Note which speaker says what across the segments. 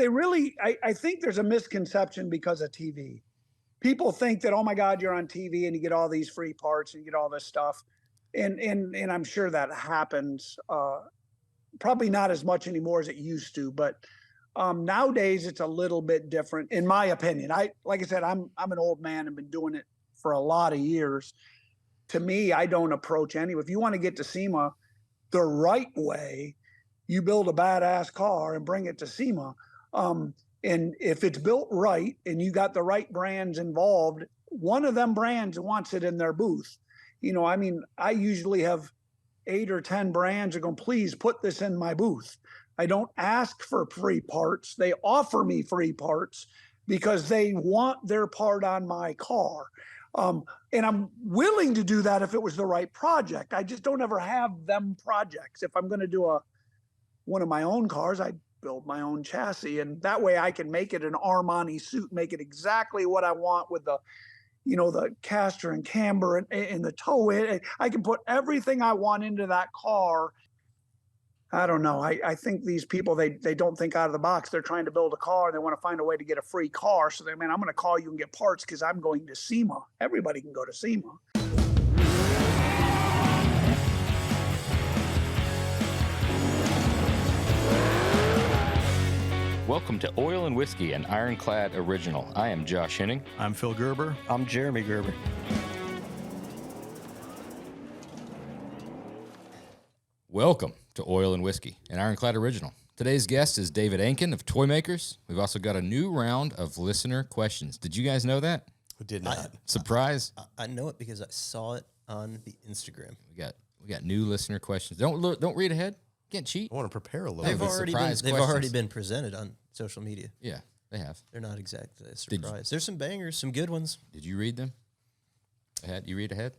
Speaker 1: they really, I think there's a misconception because of TV. People think that, oh my God, you're on TV and you get all these free parts and you get all this stuff. And I'm sure that happens. Probably not as much anymore as it used to, but nowadays it's a little bit different, in my opinion. Like I said, I'm an old man and been doing it for a lot of years. To me, I don't approach any. If you want to get to SEMA the right way, you build a badass car and bring it to SEMA. And if it's built right and you got the right brands involved, one of them brands wants it in their booth. You know, I mean, I usually have 8 or 10 brands are going, please put this in my booth. I don't ask for free parts. They offer me free parts because they want their part on my car. And I'm willing to do that if it was the right project. I just don't ever have them projects. If I'm going to do one of my own cars, I build my own chassis, and that way I can make it an Armani suit, make it exactly what I want with the, you know, the caster and camber and the toe. I can put everything I want into that car. I don't know. I think these people, they don't think out of the box. They're trying to build a car and they want to find a way to get a free car. So they, man, I'm going to call you and get parts because I'm going to SEMA. Everybody can go to SEMA.
Speaker 2: Welcome to Oil and Whiskey, an Ironclad original. I am Josh Henning.
Speaker 3: I'm Phil Gerber.
Speaker 4: I'm Jeremy Gerber.
Speaker 2: Welcome to Oil and Whiskey, an Ironclad original. Today's guest is David Ankin of ToyMakerz's. We've also got a new round of listener questions. Did you guys know that?
Speaker 3: We did not.
Speaker 2: Surprise?
Speaker 4: I know it because I saw it on the Instagram.
Speaker 2: We got new listener questions. Don't read ahead. Can't cheat.
Speaker 3: I want to prepare a little
Speaker 4: They've
Speaker 3: bit.
Speaker 4: already been presented on social media.
Speaker 2: Yeah, they have.
Speaker 4: They're not exactly a surprise. There's some bangers, some good ones.
Speaker 2: Did you read them? You read ahead?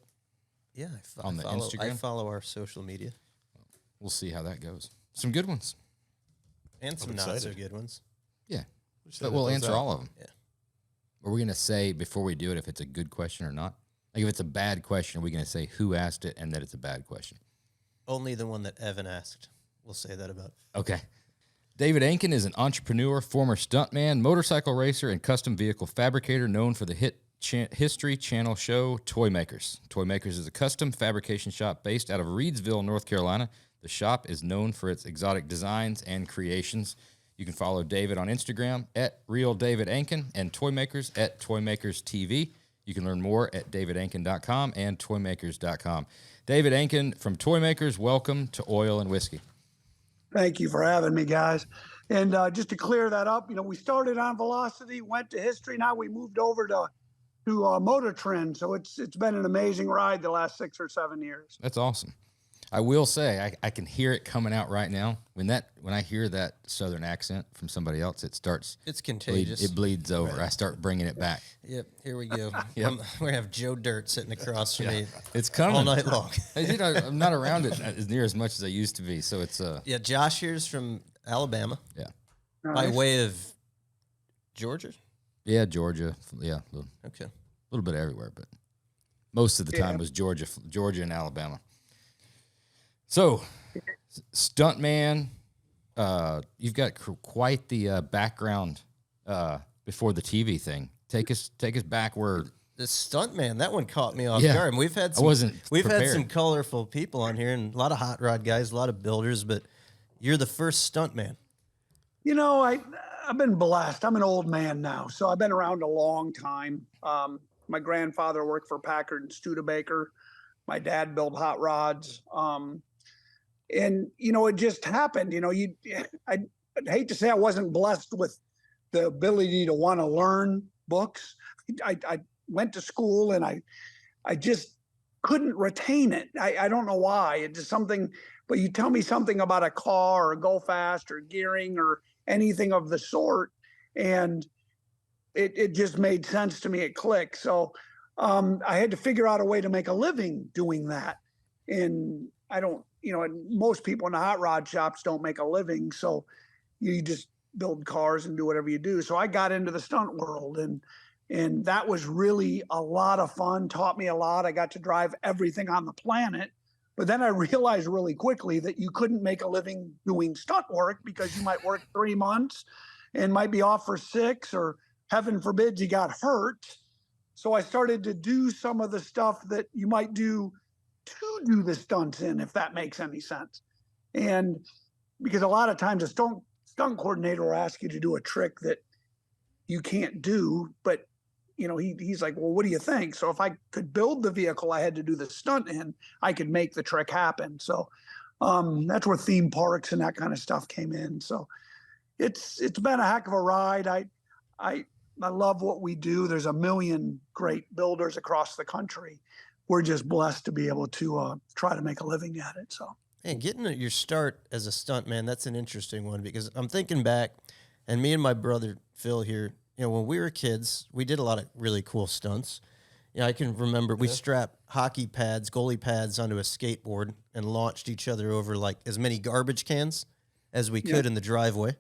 Speaker 4: Yeah,
Speaker 2: Instagram?
Speaker 4: I follow our social media.
Speaker 2: We'll see how that goes. Some good ones.
Speaker 4: And some not so good ones.
Speaker 2: Yeah. But we'll answer all of them.
Speaker 4: Yeah.
Speaker 2: Are we going to say before we do it if it's a good question or not? Like if it's a bad question, are we going to say who asked it and that it's a bad question?
Speaker 4: Only the one that Evan asked. We'll say that about.
Speaker 2: Okay. David Ankin is an entrepreneur, former stuntman, motorcycle racer, and custom vehicle fabricator known for the hit History Channel show ToyMakerz's. ToyMakerz's is a custom fabrication shop based out of Reidsville, North Carolina. The shop is known for its exotic designs and creations. You can follow David on Instagram at RealDavidAnkin and ToyMakerz's at ToyMakerzTV. You can learn more at davidankin.com and toymakers.com. David Ankin from ToyMakerz's, welcome to Oil and Whiskey.
Speaker 1: Thank you for having me, guys. And just to clear that up, you know, we started on Velocity, went to History. Now we moved over to Motor Trend. So it's been an amazing ride the last 6 or 7 years.
Speaker 2: That's awesome. I will say I can hear it coming out right now. When I hear that Southern accent from somebody else,
Speaker 4: it's contagious.
Speaker 2: It bleeds over. Right. I start bringing it back.
Speaker 4: Yep, here we go.
Speaker 2: Yep.
Speaker 4: We're gonna have Joe Dirt sitting across from me.
Speaker 2: It's coming
Speaker 4: all night long.
Speaker 2: I'm not around it as near as much as I used to be, so it's
Speaker 4: Yeah, Josh here's from Alabama.
Speaker 2: Yeah.
Speaker 4: By way of Georgia.
Speaker 2: Yeah, Georgia. Yeah, a little bit everywhere, but most of the time was Georgia and Alabama. So, stuntman, you've got quite the background before the TV thing. Take us back where
Speaker 4: the stuntman, that one caught me off guard. And we've had some colorful people on here, and a lot of hot rod guys, a lot of builders, but you're the first stuntman.
Speaker 1: You know, I've been blessed. I'm an old man now, so I've been around a long time. My grandfather worked for Packard and Studebaker. My dad built hot rods. And, you know, it just happened. You know, I'd hate to say I wasn't blessed with the ability to want to learn books. I went to school and I just couldn't retain it. I don't know why. It's just something, but you tell me something about a car or go fast or gearing or anything of the sort, and it just made sense to me. It clicked. So I had to figure out a way to make a living doing that. And most people in the hot rod shops don't make a living. So you just build cars and do whatever you do. So I got into the stunt world, and that was really a lot of fun, taught me a lot. I got to drive everything on the planet. But then I realized really quickly that you couldn't make a living doing stunt work because you might work 3 months and might be off for 6, or heaven forbid you got hurt. So I started to do some of the stuff that you might do to do the stunts in, if that makes any sense. And because a lot of times a stunt coordinator will ask you to do a trick that you can't do, but he's like, well, what do you think? So if I could build the vehicle I had to do the stunt in, I could make the trick happen. So that's where theme parks and that kind of stuff came in. So it's been a heck of a ride. I love what we do. There's a million great builders across the country. We're just blessed to be able to try to make a living at it. So,
Speaker 4: and getting your start as a stuntman, that's an interesting one, because I'm thinking back, and me and my brother Phil here, when we were kids, we did a lot of really cool stunts. I can remember we strapped hockey pads, goalie pads onto a skateboard and launched each other over like as many garbage cans as we could in the driveway.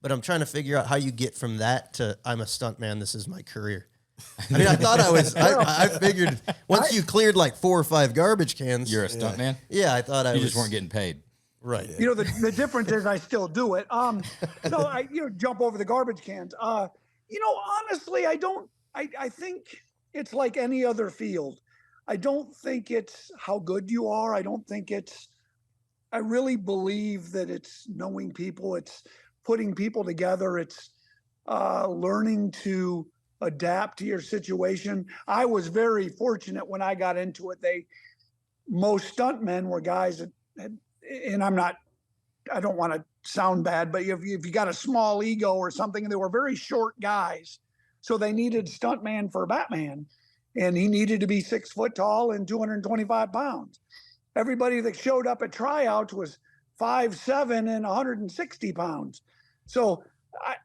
Speaker 4: But I'm trying to figure out how you get from that to I'm a stuntman, this is my career. I mean, I thought I was, I figured once you cleared like 4 or 5 garbage cans.
Speaker 2: You're a stuntman?
Speaker 4: Yeah, I thought
Speaker 2: you just weren't getting paid.
Speaker 4: Right.
Speaker 1: The difference is I still do it. No, I jump over the garbage cans. Honestly, I think it's like any other field. I don't think it's how good you are. I really believe that it's knowing people. It's putting people together. It's learning to adapt to your situation. I was very fortunate when I got into it. Most stuntmen were guys that and I don't want to sound bad, but if you got a small ego or something, and they were very short guys, so they needed stuntman for Batman, and he needed to be 6 foot tall and 225 pounds. Everybody that showed up at tryouts was 5'7" and 160 pounds. So I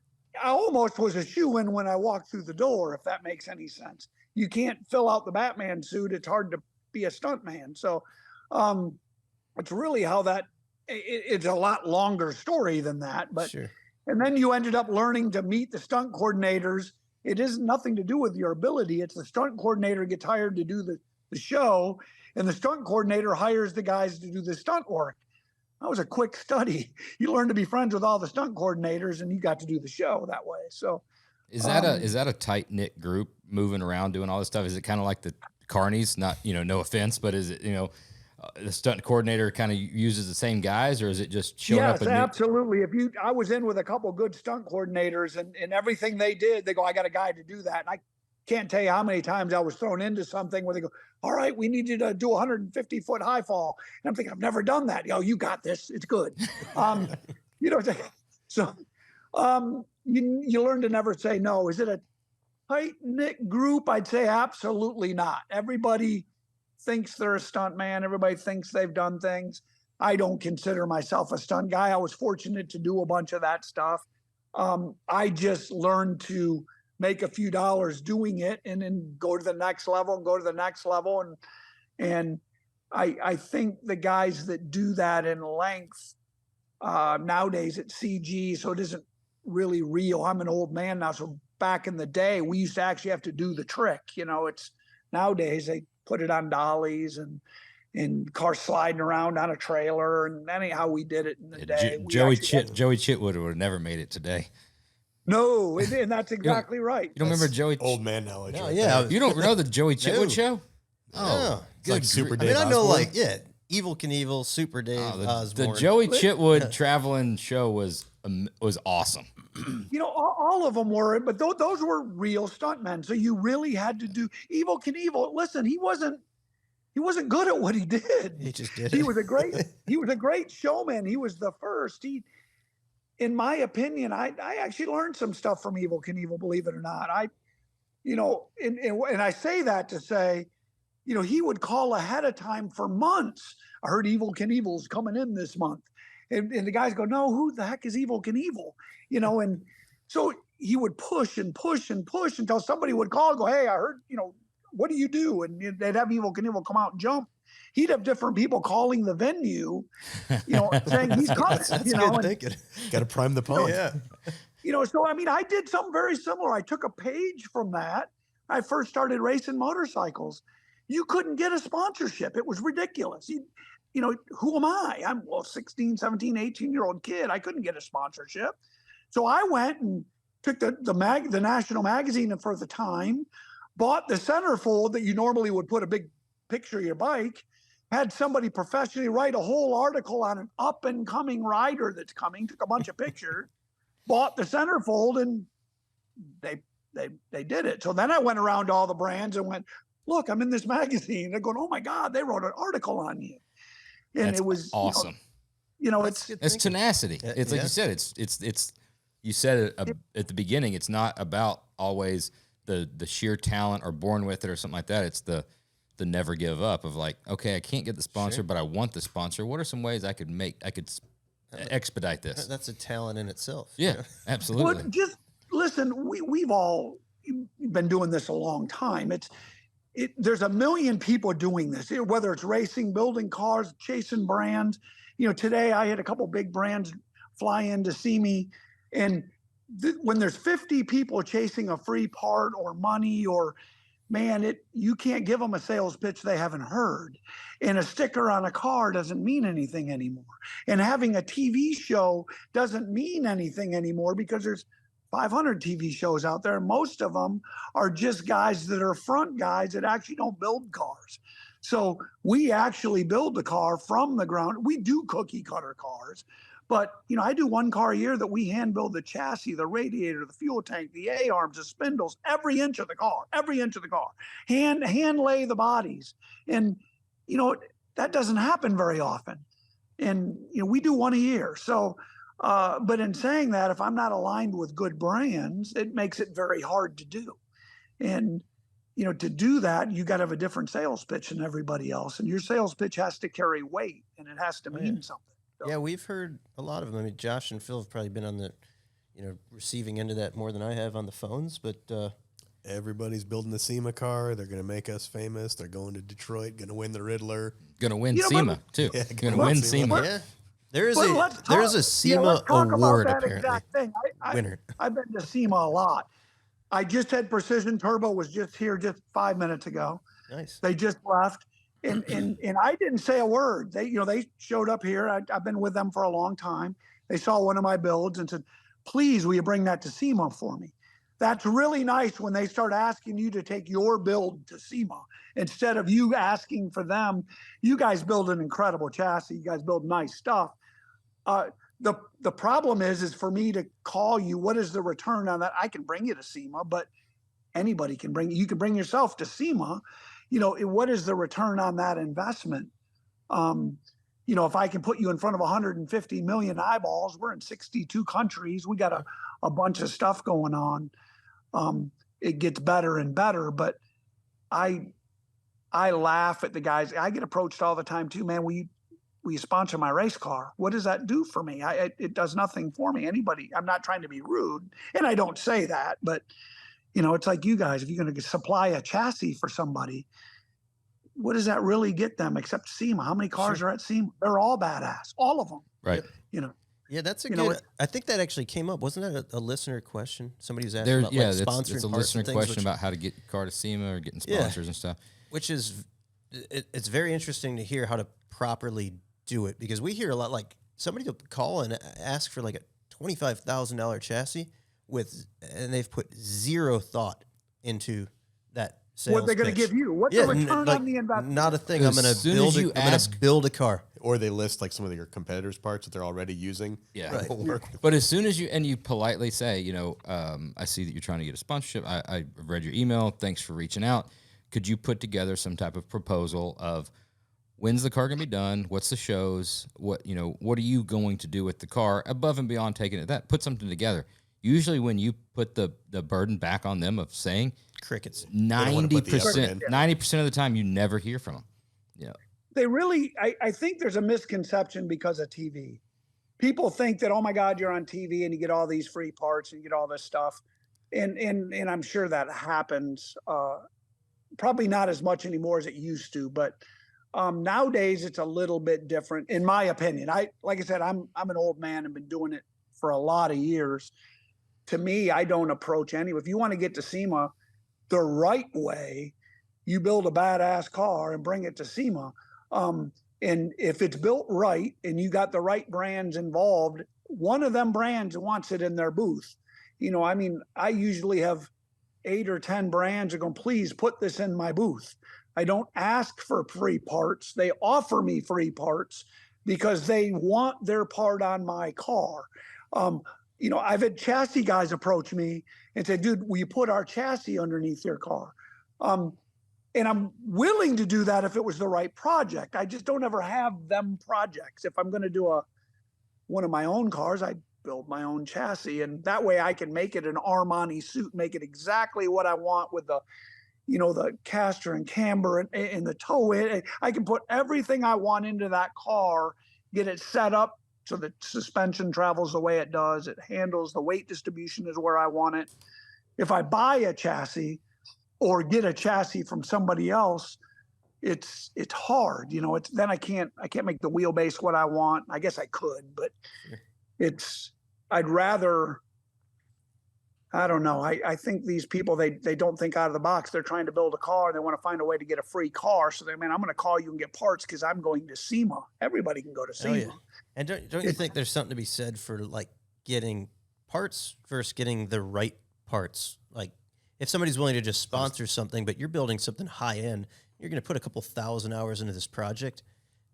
Speaker 1: almost was a shoo-in when I walked through the door, if that makes any sense. You can't fill out the Batman suit. It's hard to be a stuntman. So it's really how that, it's a lot longer story than that. But
Speaker 4: sure.
Speaker 1: And then you ended up learning to meet the stunt coordinators. It is nothing to do with your ability. It's the stunt coordinator gets hired to do the show, and the stunt coordinator hires the guys to do the stunt work. That was a quick study. You learn to be friends with all the stunt coordinators, and you got to do the show that way. So
Speaker 2: is that a tight knit group moving around doing all this stuff? Is it kind of like the carnies? Not, no offense, but is it, the stunt coordinator kind of uses the same guys, or is it just showing up?
Speaker 1: Yes, absolutely. I was in with a couple of good stunt coordinators, and everything they did, they go, I got a guy to do that. And I can't tell you how many times I was thrown into something where they go, all right, we need you to do a 150-foot high fall. And I'm thinking, I've never done that. You got this. It's good. So you learn to never say no. Is it a tight-knit group? I'd say absolutely not. Everybody thinks they're a stunt man. Everybody thinks they've done things. I don't consider myself a stunt guy. I was fortunate to do a bunch of that stuff. I just learned to make a few dollars doing it and then go to the next level and go to the next level. And I think the guys that do that in length nowadays it's CG, so it isn't really real. I'm an old man now, so back in the day we used to actually have to do the trick. It's nowadays they put it on dollies and cars sliding around on a trailer, and anyhow we did it in the day.
Speaker 2: Joey Chitwood would have never made it today.
Speaker 1: No, and that's exactly right.
Speaker 2: You don't remember Joey?
Speaker 3: Old man knowledge.
Speaker 4: No, yeah.
Speaker 2: You don't know the Joey Chitwood show?
Speaker 4: Oh,
Speaker 3: it's like Super Dave.
Speaker 4: I know, Evel Knievel, Super Dave Osborne.
Speaker 2: The Joey Chitwood traveling show was awesome.
Speaker 1: All of them were, but those were real stuntmen. So you really had to do Evel Knievel. Listen, he wasn't good at what he did.
Speaker 4: He just did.
Speaker 1: He was a great showman. He was the first. In my opinion, I actually learned some stuff from Evel Knievel, believe it or not. And I say that to say, he would call ahead of time for months. I heard Evel Knievel's coming in this month. And the guys go, no, who the heck is Evel Knievel? And so he would push and push and push until somebody would call and go, hey, I heard, what do you do? And they'd have Evel Knievel come out and jump. He'd have different people calling the venue, saying he's coming.
Speaker 4: That's good thinking.
Speaker 3: Got to prime the pump.
Speaker 4: Yeah.
Speaker 1: So, I did something very similar. I took a page from that. I first started racing motorcycles. You couldn't get a sponsorship. It was ridiculous. Who am I? I'm 16, 17, 18-year-old kid. I couldn't get a sponsorship. So I went and took the national magazine for the time, bought the centerfold that you normally would put a big picture of your bike, had somebody professionally write a whole article on an up and coming rider that's coming, took a bunch of pictures, bought the centerfold, and they did it. So then I went around to all the brands and went, look, I'm in this magazine. They're going, oh my God, they wrote an article on you. And
Speaker 2: That's
Speaker 1: it was
Speaker 2: awesome.
Speaker 1: It's
Speaker 2: tenacity. It's like you said, it's you said it at the beginning, it's not about always the sheer talent or born with it or something like that. It's the never give up of like, okay, I can't get the sponsor, but I want the sponsor. What are some ways I could expedite this?
Speaker 4: That's a talent in itself.
Speaker 2: Yeah, absolutely.
Speaker 1: Well, just listen, we've all been doing this a long time. There's a million people doing this, whether it's racing, building cars, chasing brands. Today I had a couple big brands fly in to see me, and when there's 50 people chasing a free part or money, or man, you can't give them a sales pitch they haven't heard. And a sticker on a car doesn't mean anything anymore. And having a TV show doesn't mean anything anymore because there's 500 TV shows out there. Most of them are just guys that are front guys that actually don't build cars. So we actually build the car from the ground. We do cookie cutter cars, but I do one car a year that we hand build the chassis, the radiator, the fuel tank, the A-arms, the spindles, every inch of the car, hand lay the bodies. And, that doesn't happen very often. And, we do one a year. So, but in saying that, if I'm not aligned with good brands, it makes it very hard to do. And, to do that, you got to have a different sales pitch than everybody else. And your sales pitch has to carry weight and it has to mean something. So.
Speaker 4: Yeah, we've heard a lot of them. I mean, Josh and Phil have probably been on the, receiving end of that more than I have on the phones, but
Speaker 3: everybody's building the SEMA car. They're going to make us famous. They're going to Detroit, going to win the Riddler.
Speaker 2: Going to win SEMA, too.
Speaker 3: Yeah,
Speaker 2: going to win SEMA.
Speaker 4: Yeah. There's a SEMA award, apparently. Winner.
Speaker 1: I've been to SEMA a lot. I just had Precision Turbo was just here just 5 minutes ago.
Speaker 4: Nice.
Speaker 1: They just left. And I didn't say a word. They showed up here. I've been with them for a long time. They saw one of my builds and said, please, will you bring that to SEMA for me? That's really nice when they start asking you to take your build to SEMA instead of you asking for them. You guys build an incredible chassis. You guys build nice stuff. The problem is for me to call you, what is the return on that? I can bring you to SEMA, but anybody can you can bring yourself to SEMA. What is the return on that investment? If I can put you in front of 150 million eyeballs, we're in 62 countries. We got a bunch of stuff going on. It gets better and better, but I laugh at the guys. I get approached all the time too, man. Will you sponsor my race car? What does that do for me? It does nothing for me. I'm not trying to be rude, and I don't say that, but it's like you guys, if you're going to supply a chassis for somebody, what does that really get them except SEMA? How many cars are at SEMA? They're all badass, all of them.
Speaker 2: Right.
Speaker 4: Yeah, that's a good. I think that actually came up. Wasn't that a listener question? Somebody was asking about sponsoring.
Speaker 2: It's a listener question about how to get your car to SEMA or getting sponsors and stuff.
Speaker 4: Which is, it's very interesting to hear how to properly do it, because we hear a lot, like somebody will call and ask for like a $25,000 chassis and they've put zero thought into that sales
Speaker 1: what they're going to give you. What's the return on the investment?
Speaker 4: Not a thing. I'm going to build a car.
Speaker 3: Or they list like some of your competitors' parts that they're already using.
Speaker 2: Yeah.
Speaker 3: Right.
Speaker 2: But as soon as you politely say, I see that you're trying to get a sponsorship. I read your email. Thanks for reaching out. Could you put together some type of proposal of when's the car going to be done? What's the shows? What are you going to do with the car above and beyond taking it? That put something together. Usually when you put the burden back on them of saying
Speaker 4: crickets,
Speaker 2: 90% of the time you never hear from them. Yeah.
Speaker 1: They really, I think there's a misconception because of TV. People think that, oh my God, you're on TV and you get all these free parts and you get all this stuff. And I'm sure that happens, probably not as much anymore as it used to, but nowadays it's a little bit different in my opinion. Like I said, I'm an old man and been doing it for a lot of years. To me, I don't approach any. If you want to get to SEMA the right way, you build a badass car and bring it to SEMA. And if it's built right and you got the right brands involved, one of them brands wants it in their booth. You know, I mean, I usually have 8 or 10 brands are going, please put this in my booth. I don't ask for free parts. They offer me free parts because they want their part on my car. You know, I've had chassis guys approach me and say, dude, will you put our chassis underneath your car? And I'm willing to do that if it was the right project. I just don't ever have them projects. If I'm going to do one of my own cars, I build my own chassis, and that way I can make it an Armani suit, make it exactly what I want with the, you know, the caster and camber and the toe. I can put everything I want into that car, get it set up so the suspension travels the way it does. It handles, the weight distribution is where I want it. If I buy a chassis or get a chassis from somebody else, it's hard, you know. Then I can't make the wheelbase what I want. I guess I could, but I'd rather, I don't know. I think these people, they don't think out of the box. They're trying to build a car. They want to find a way to get a free car. So they, man, I'm going to call you and get parts because I'm going to SEMA. Everybody can go to SEMA.
Speaker 4: Yeah. And don't you think there's something to be said for like getting parts versus getting the right parts? Like if somebody's willing to just sponsor something, but you're building something high end, you're going to put a couple 1,000 hours into this project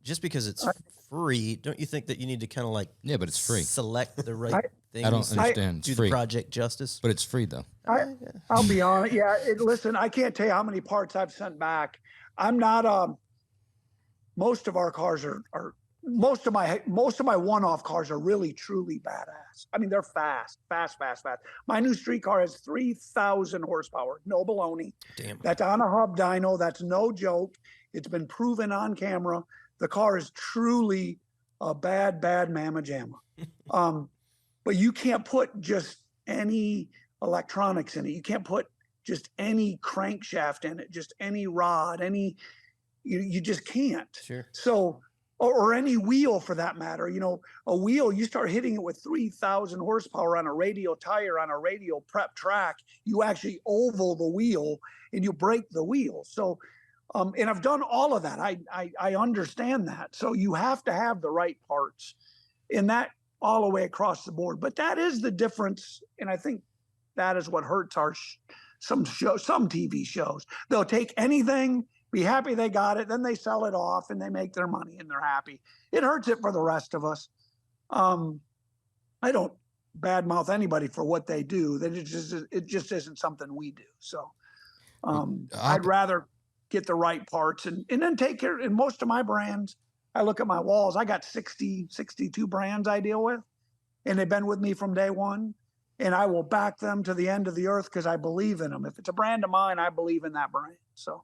Speaker 4: just because it's free. Don't you think that you need to kind of like,
Speaker 2: yeah, but it's free.
Speaker 4: Select the right things.
Speaker 2: I don't understand.
Speaker 4: Do
Speaker 2: It's free.
Speaker 4: the project justice.
Speaker 2: But it's free though.
Speaker 1: I'll be honest. Yeah. Listen, I can't tell you how many parts I've sent back. I'm not, most of our cars are most of my one-off cars are really, truly badass. I mean, they're fast. My new street car has 3,000 horsepower. No baloney.
Speaker 4: Damn.
Speaker 1: That's on a hub dyno. That's no joke. It's been proven on camera. The car is truly a bad mamma jamma. But you can't put just any electronics in it. You can't put just any crankshaft in it, just any rod, you just can't.
Speaker 4: Sure.
Speaker 1: So, or any wheel for that matter. You know, a wheel, you start hitting it with 3,000 horsepower on a radial tire, on a radial prep track, you actually oval the wheel and you break the wheel. So, and I've done all of that. I understand that. So you have to have the right parts, and that all the way across the board. But that is the difference. And I think that is what hurts some TV shows. They'll take anything, be happy they got it, then they sell it off and they make their money and they're happy. It hurts it for the rest of us. I don't badmouth anybody for what they do. It just isn't something we do. So I'd rather get the right parts and then take care. In most of my brands, I look at my walls. I got 62 brands I deal with, and they've been with me from day one. And I will back them to the end of the earth because I believe in them. If it's a brand of mine, I believe in that brand. So,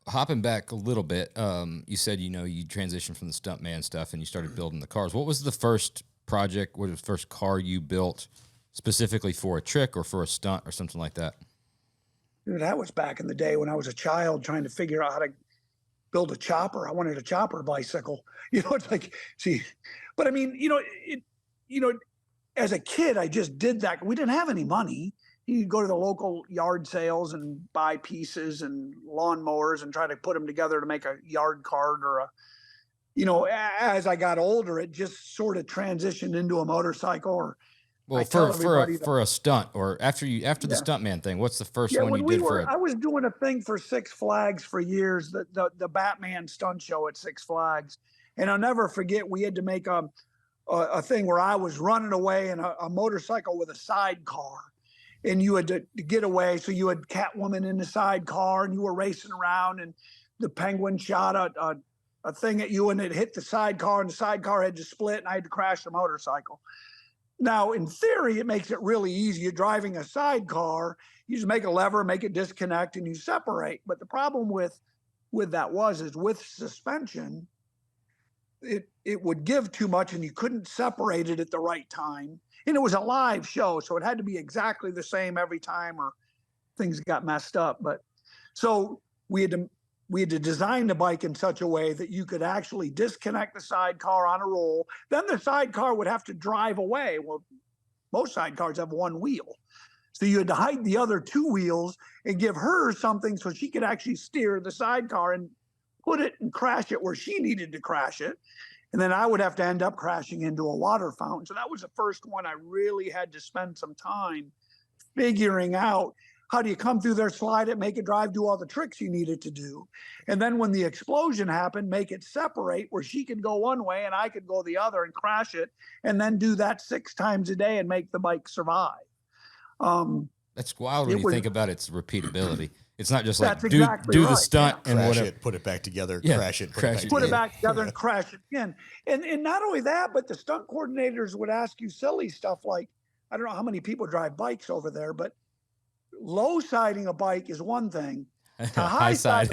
Speaker 2: hopping back a little bit, you said, you know, you transitioned from the stuntman stuff and you started building the cars. What was the first project? What was the first car you built specifically for a trick or for a stunt or something like that?
Speaker 1: Dude, that was back in the day when I was a child trying to figure out how to build a chopper. I wanted a chopper bicycle. You know, it's like, see, but I mean, as a kid, I just did that. We didn't have any money. You go to the local yard sales and buy pieces and lawnmowers and try to put them together to make a yard cart or as I got older, it just sort of transitioned into a motorcycle. Or
Speaker 2: well, for a stunt, or after the stuntman thing, what's the first one you did for it?
Speaker 1: I was doing a thing for Six Flags for years, the Batman stunt show at Six Flags. And I'll never forget, we had to make a thing where I was running away in a motorcycle with a sidecar, and you had to get away. So you had Catwoman in the sidecar and you were racing around, and the Penguin shot a thing at you and it hit the sidecar, and the sidecar had to split, and I had to crash the motorcycle. Now, in theory, it makes it really easy. You're driving a sidecar, you just make a lever, make it disconnect, and you separate. But the problem with that is with suspension, it would give too much and you couldn't separate it at the right time. And it was a live show, so it had to be exactly the same every time or things got messed up. But so we had to design the bike in such a way that you could actually disconnect the sidecar on a roll. Then the sidecar would have to drive away. Well, most sidecars have one wheel. So you had to hide the other two wheels and give her something so she could actually steer the sidecar and put it and crash it where she needed to crash it. And then I would have to end up crashing into a water fountain. So that was the first one I really had to spend some time figuring out. How do you come through there, slide it, make it drive, do all the tricks you needed to do. And then when the explosion happened, make it separate where she could go one way and I could go the other and crash it, and then do that 6 times a day and make the bike survive.
Speaker 2: That's wild when you think about its repeatability. It's not just like do the stunt and
Speaker 3: crash
Speaker 2: whatever.
Speaker 3: it, put it back together,
Speaker 2: Yeah,
Speaker 3: crash it,
Speaker 1: Put it back together and crash it again. And not only that, but the stunt coordinators would ask you silly stuff like, I don't know how many people drive bikes over there, but low siding a bike is one thing. To high side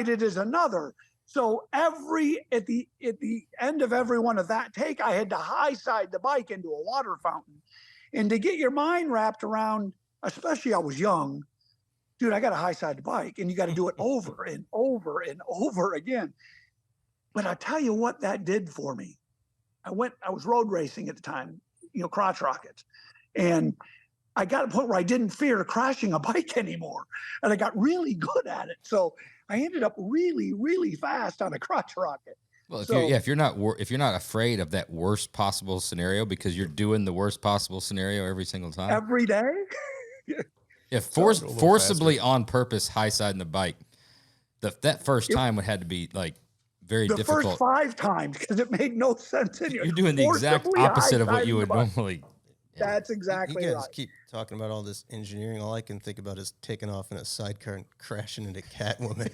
Speaker 1: it is another. So at the end of every one of that take, I had to high side the bike into a water fountain. And to get your mind wrapped around, especially I was young, dude, I got to high side the bike, and you got to do it over and over and over again. But I tell you what that did for me. I was road racing at the time, crotch rockets. And I got to a point where I didn't fear crashing a bike anymore. And I got really good at it. So I ended up really, really fast on a crotch rocket.
Speaker 2: Well, if you're not afraid of that worst possible scenario because you're doing the worst possible scenario every single time.
Speaker 1: Every day?
Speaker 2: If forcibly on purpose high siding the bike, that first time would have to be like very difficult.
Speaker 1: The first 5 times, because it made no sense.
Speaker 2: You're doing the exact opposite of what you would normally.
Speaker 1: Yeah. That's exactly right.
Speaker 4: You guys keep talking about all this engineering. All I can think about is taking off in a sidecar and crashing into Catwoman.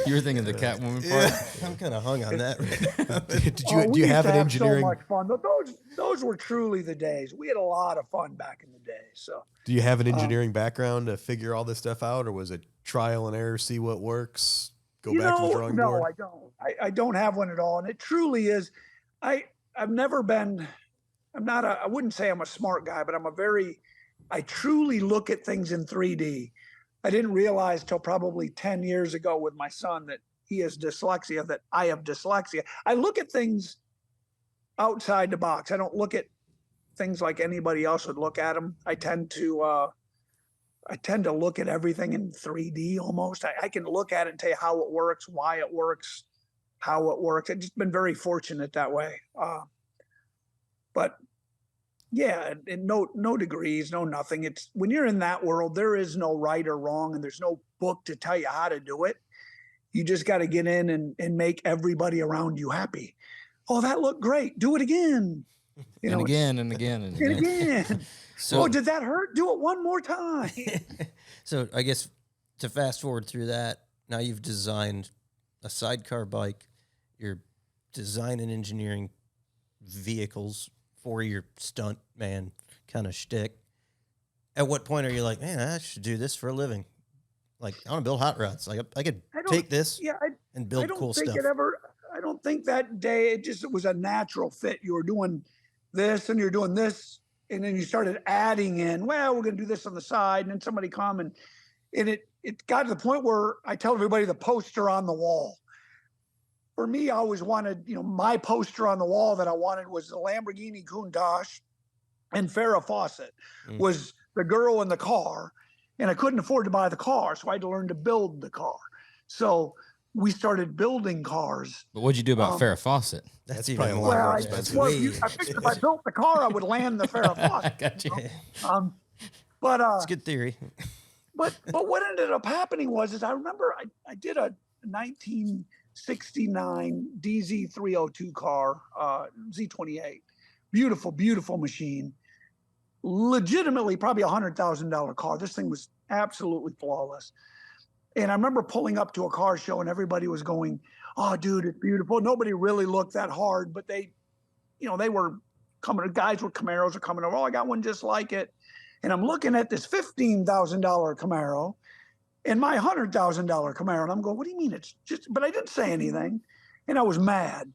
Speaker 2: You were thinking the Catwoman part?
Speaker 4: Yeah, I'm kind of hung on that right now.
Speaker 3: Do you have an engineering?
Speaker 1: So much fun. Those were truly the days. We had a lot of fun back in the day. So,
Speaker 3: do you have an engineering background to figure all this stuff out, or was it trial and error, see what works, go back to the drawing board?
Speaker 1: No, I don't. I don't have one at all. And it truly is. I've never been. I wouldn't say I'm a smart guy, but I truly look at things in 3D. I didn't realize till probably 10 years ago with my son that he has dyslexia, that I have dyslexia. I look at things outside the box. I don't look at things like anybody else would look at them. I tend to look at everything in 3D almost. I can look at it and tell you how it works, why it works, how it works. I've just been very fortunate that way. But yeah, and no degrees, no nothing. It's when you're in that world, there is no right or wrong, and there's no book to tell you how to do it. You just got to get in and make everybody around you happy. Oh, that looked great. Do it again.
Speaker 2: Again.
Speaker 1: So, did that hurt? Do it one more time.
Speaker 4: So I guess to fast forward through that, now you've designed a sidecar bike. You're designing engineering vehicles for your stunt man kind of shtick. At what point are you like, man, I should do this for a living? Like, I want to build hot rods. Like, I could take this and build cool stuff.
Speaker 1: I don't think that day, it was a natural fit. You were doing this and you're doing this, and then you started adding in, well, we're going to do this on the side, and then somebody come and it got to the point where I tell everybody the poster on the wall. For me, I always wanted, my poster on the wall that I wanted was the Lamborghini Countach, and Farrah Fawcett was the girl in the car, and I couldn't afford to buy the car, so I had to learn to build the car. So we started building cars.
Speaker 2: But what'd you do about Farrah Fawcett?
Speaker 4: That's
Speaker 3: probably
Speaker 4: even
Speaker 3: a lot
Speaker 4: more
Speaker 3: more
Speaker 4: expensive.
Speaker 1: I figured if I built the car, I would land the Farrah Fawcett.
Speaker 2: Gotcha.
Speaker 1: But
Speaker 4: it's a good theory.
Speaker 1: But what ended up happening was I remember I did a 1969 DZ302 car, Z28. Beautiful, beautiful machine. Legitimately probably $100,000 car. This thing was absolutely flawless. And I remember pulling up to a car show and everybody was going, oh, dude, it's beautiful. Nobody really looked that hard, but they were coming, guys with Camaros are coming over. Oh, I got one just like it. And I'm looking at this $15,000 Camaro and my $100,000 Camaro. And I'm going, what do you mean? It's just, but I didn't say anything. And I was mad.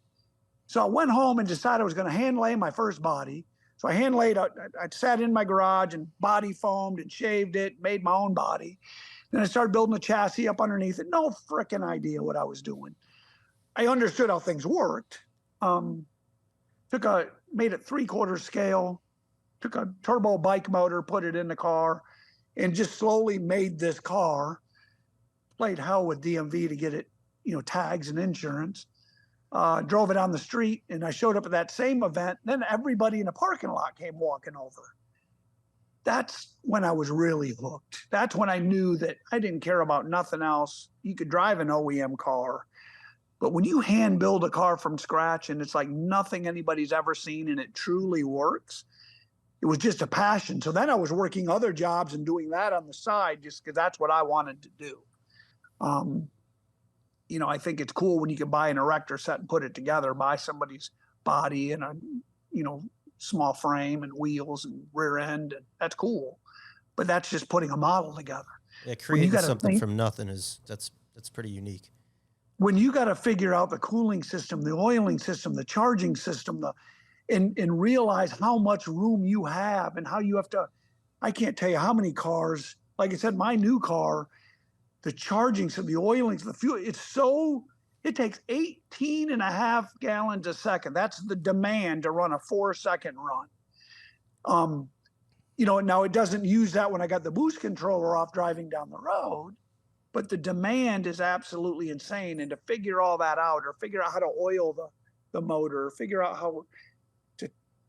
Speaker 1: So I went home and decided I was going to hand lay my first body. So I hand laid, I sat in my garage and body foamed and shaved it, made my own body. Then I started building the chassis up underneath it. No freaking idea what I was doing. I understood how things worked. Made it 3/4 scale, took a turbo bike motor, put it in the car, and just slowly made this car. Played hell with DMV to get it tags and insurance. Drove it on the street, and I showed up at that same event. Then everybody in the parking lot came walking over. That's when I was really hooked. That's when I knew that I didn't care about nothing else. You could drive an OEM car, but when you hand build a car from scratch and it's like nothing anybody's ever seen and it truly works, it was just a passion. So then I was working other jobs and doing that on the side just because that's what I wanted to do. I think it's cool when you can buy an erector set and put it together, buy somebody's body and a, small frame and wheels and rear end. And that's cool. But that's just putting a model together.
Speaker 4: Yeah, creating something from nothing that's pretty unique.
Speaker 1: When you got to figure out the cooling system, the oiling system, the charging system, and realize how much room you have and how you have to, I can't tell you how many cars, like I said, my new car, the charging, so the oilings, the fuel, it takes 18 and a half gallons a second. That's the demand to run a 4-second run. Now it doesn't use that when I got the boost controller off driving down the road, but the demand is absolutely insane. And to figure all that out, or figure out how to oil the motor, figure out how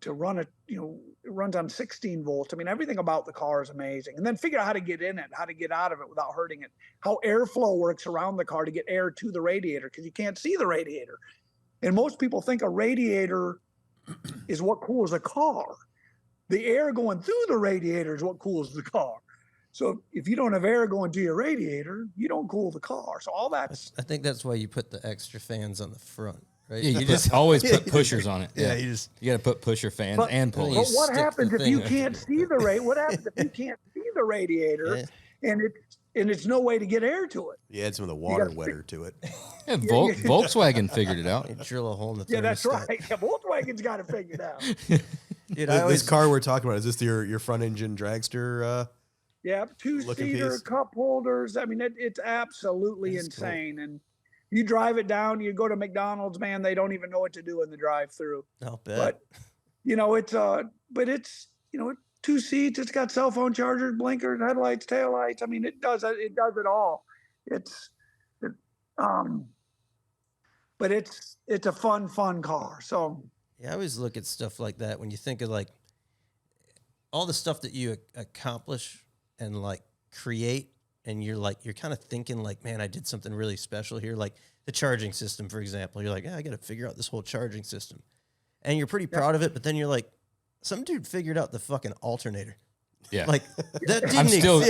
Speaker 1: to run it, it runs on 16 volts. I mean, everything about the car is amazing. And then figure out how to get in it, how to get out of it without hurting it, how airflow works around the car to get air to the radiator, because you can't see the radiator. And most people think a radiator is what cools a car. The air going through the radiator is what cools the car. So if you don't have air going to your radiator, you don't cool the car. So all that's...
Speaker 4: I think that's why you put the extra fans on the front. Right?
Speaker 2: Yeah, you just always put pushers on it.
Speaker 3: Yeah,
Speaker 2: you got to put pusher fans and pulleys.
Speaker 1: But what happens if you can't see the What happens if you can't see the radiator and it's no way to get air to it?
Speaker 3: You add some of the water wetter to it.
Speaker 2: Yeah, Volkswagen figured it out.
Speaker 4: You drill a hole in the thermostat.
Speaker 1: Yeah, that's right. Yeah, Volkswagen's got it figured out.
Speaker 4: Dude,
Speaker 3: this car we're talking about, is this your front engine dragster?
Speaker 1: Yeah, 2-seater cup holders. I mean, it's absolutely insane. Cool. And you drive it down, you go to McDonald's, man, they don't even know what to do in the drive-through.
Speaker 4: I'll bet.
Speaker 1: But, it's 2 seats. It's got cell phone chargers, blinkers, headlights, taillights. I mean, it does it all. But it's a fun car. So
Speaker 4: yeah, I always look at stuff like that when you think of like all the stuff that you accomplish and like create, and you're kind of thinking like, man, I did something really special here. Like the charging system, for example, you're like, I got to figure out this whole charging system, and you're pretty proud of it. But then you're like, some dude figured out the fucking alternator.
Speaker 2: Yeah,
Speaker 4: like that didn't
Speaker 2: I'm still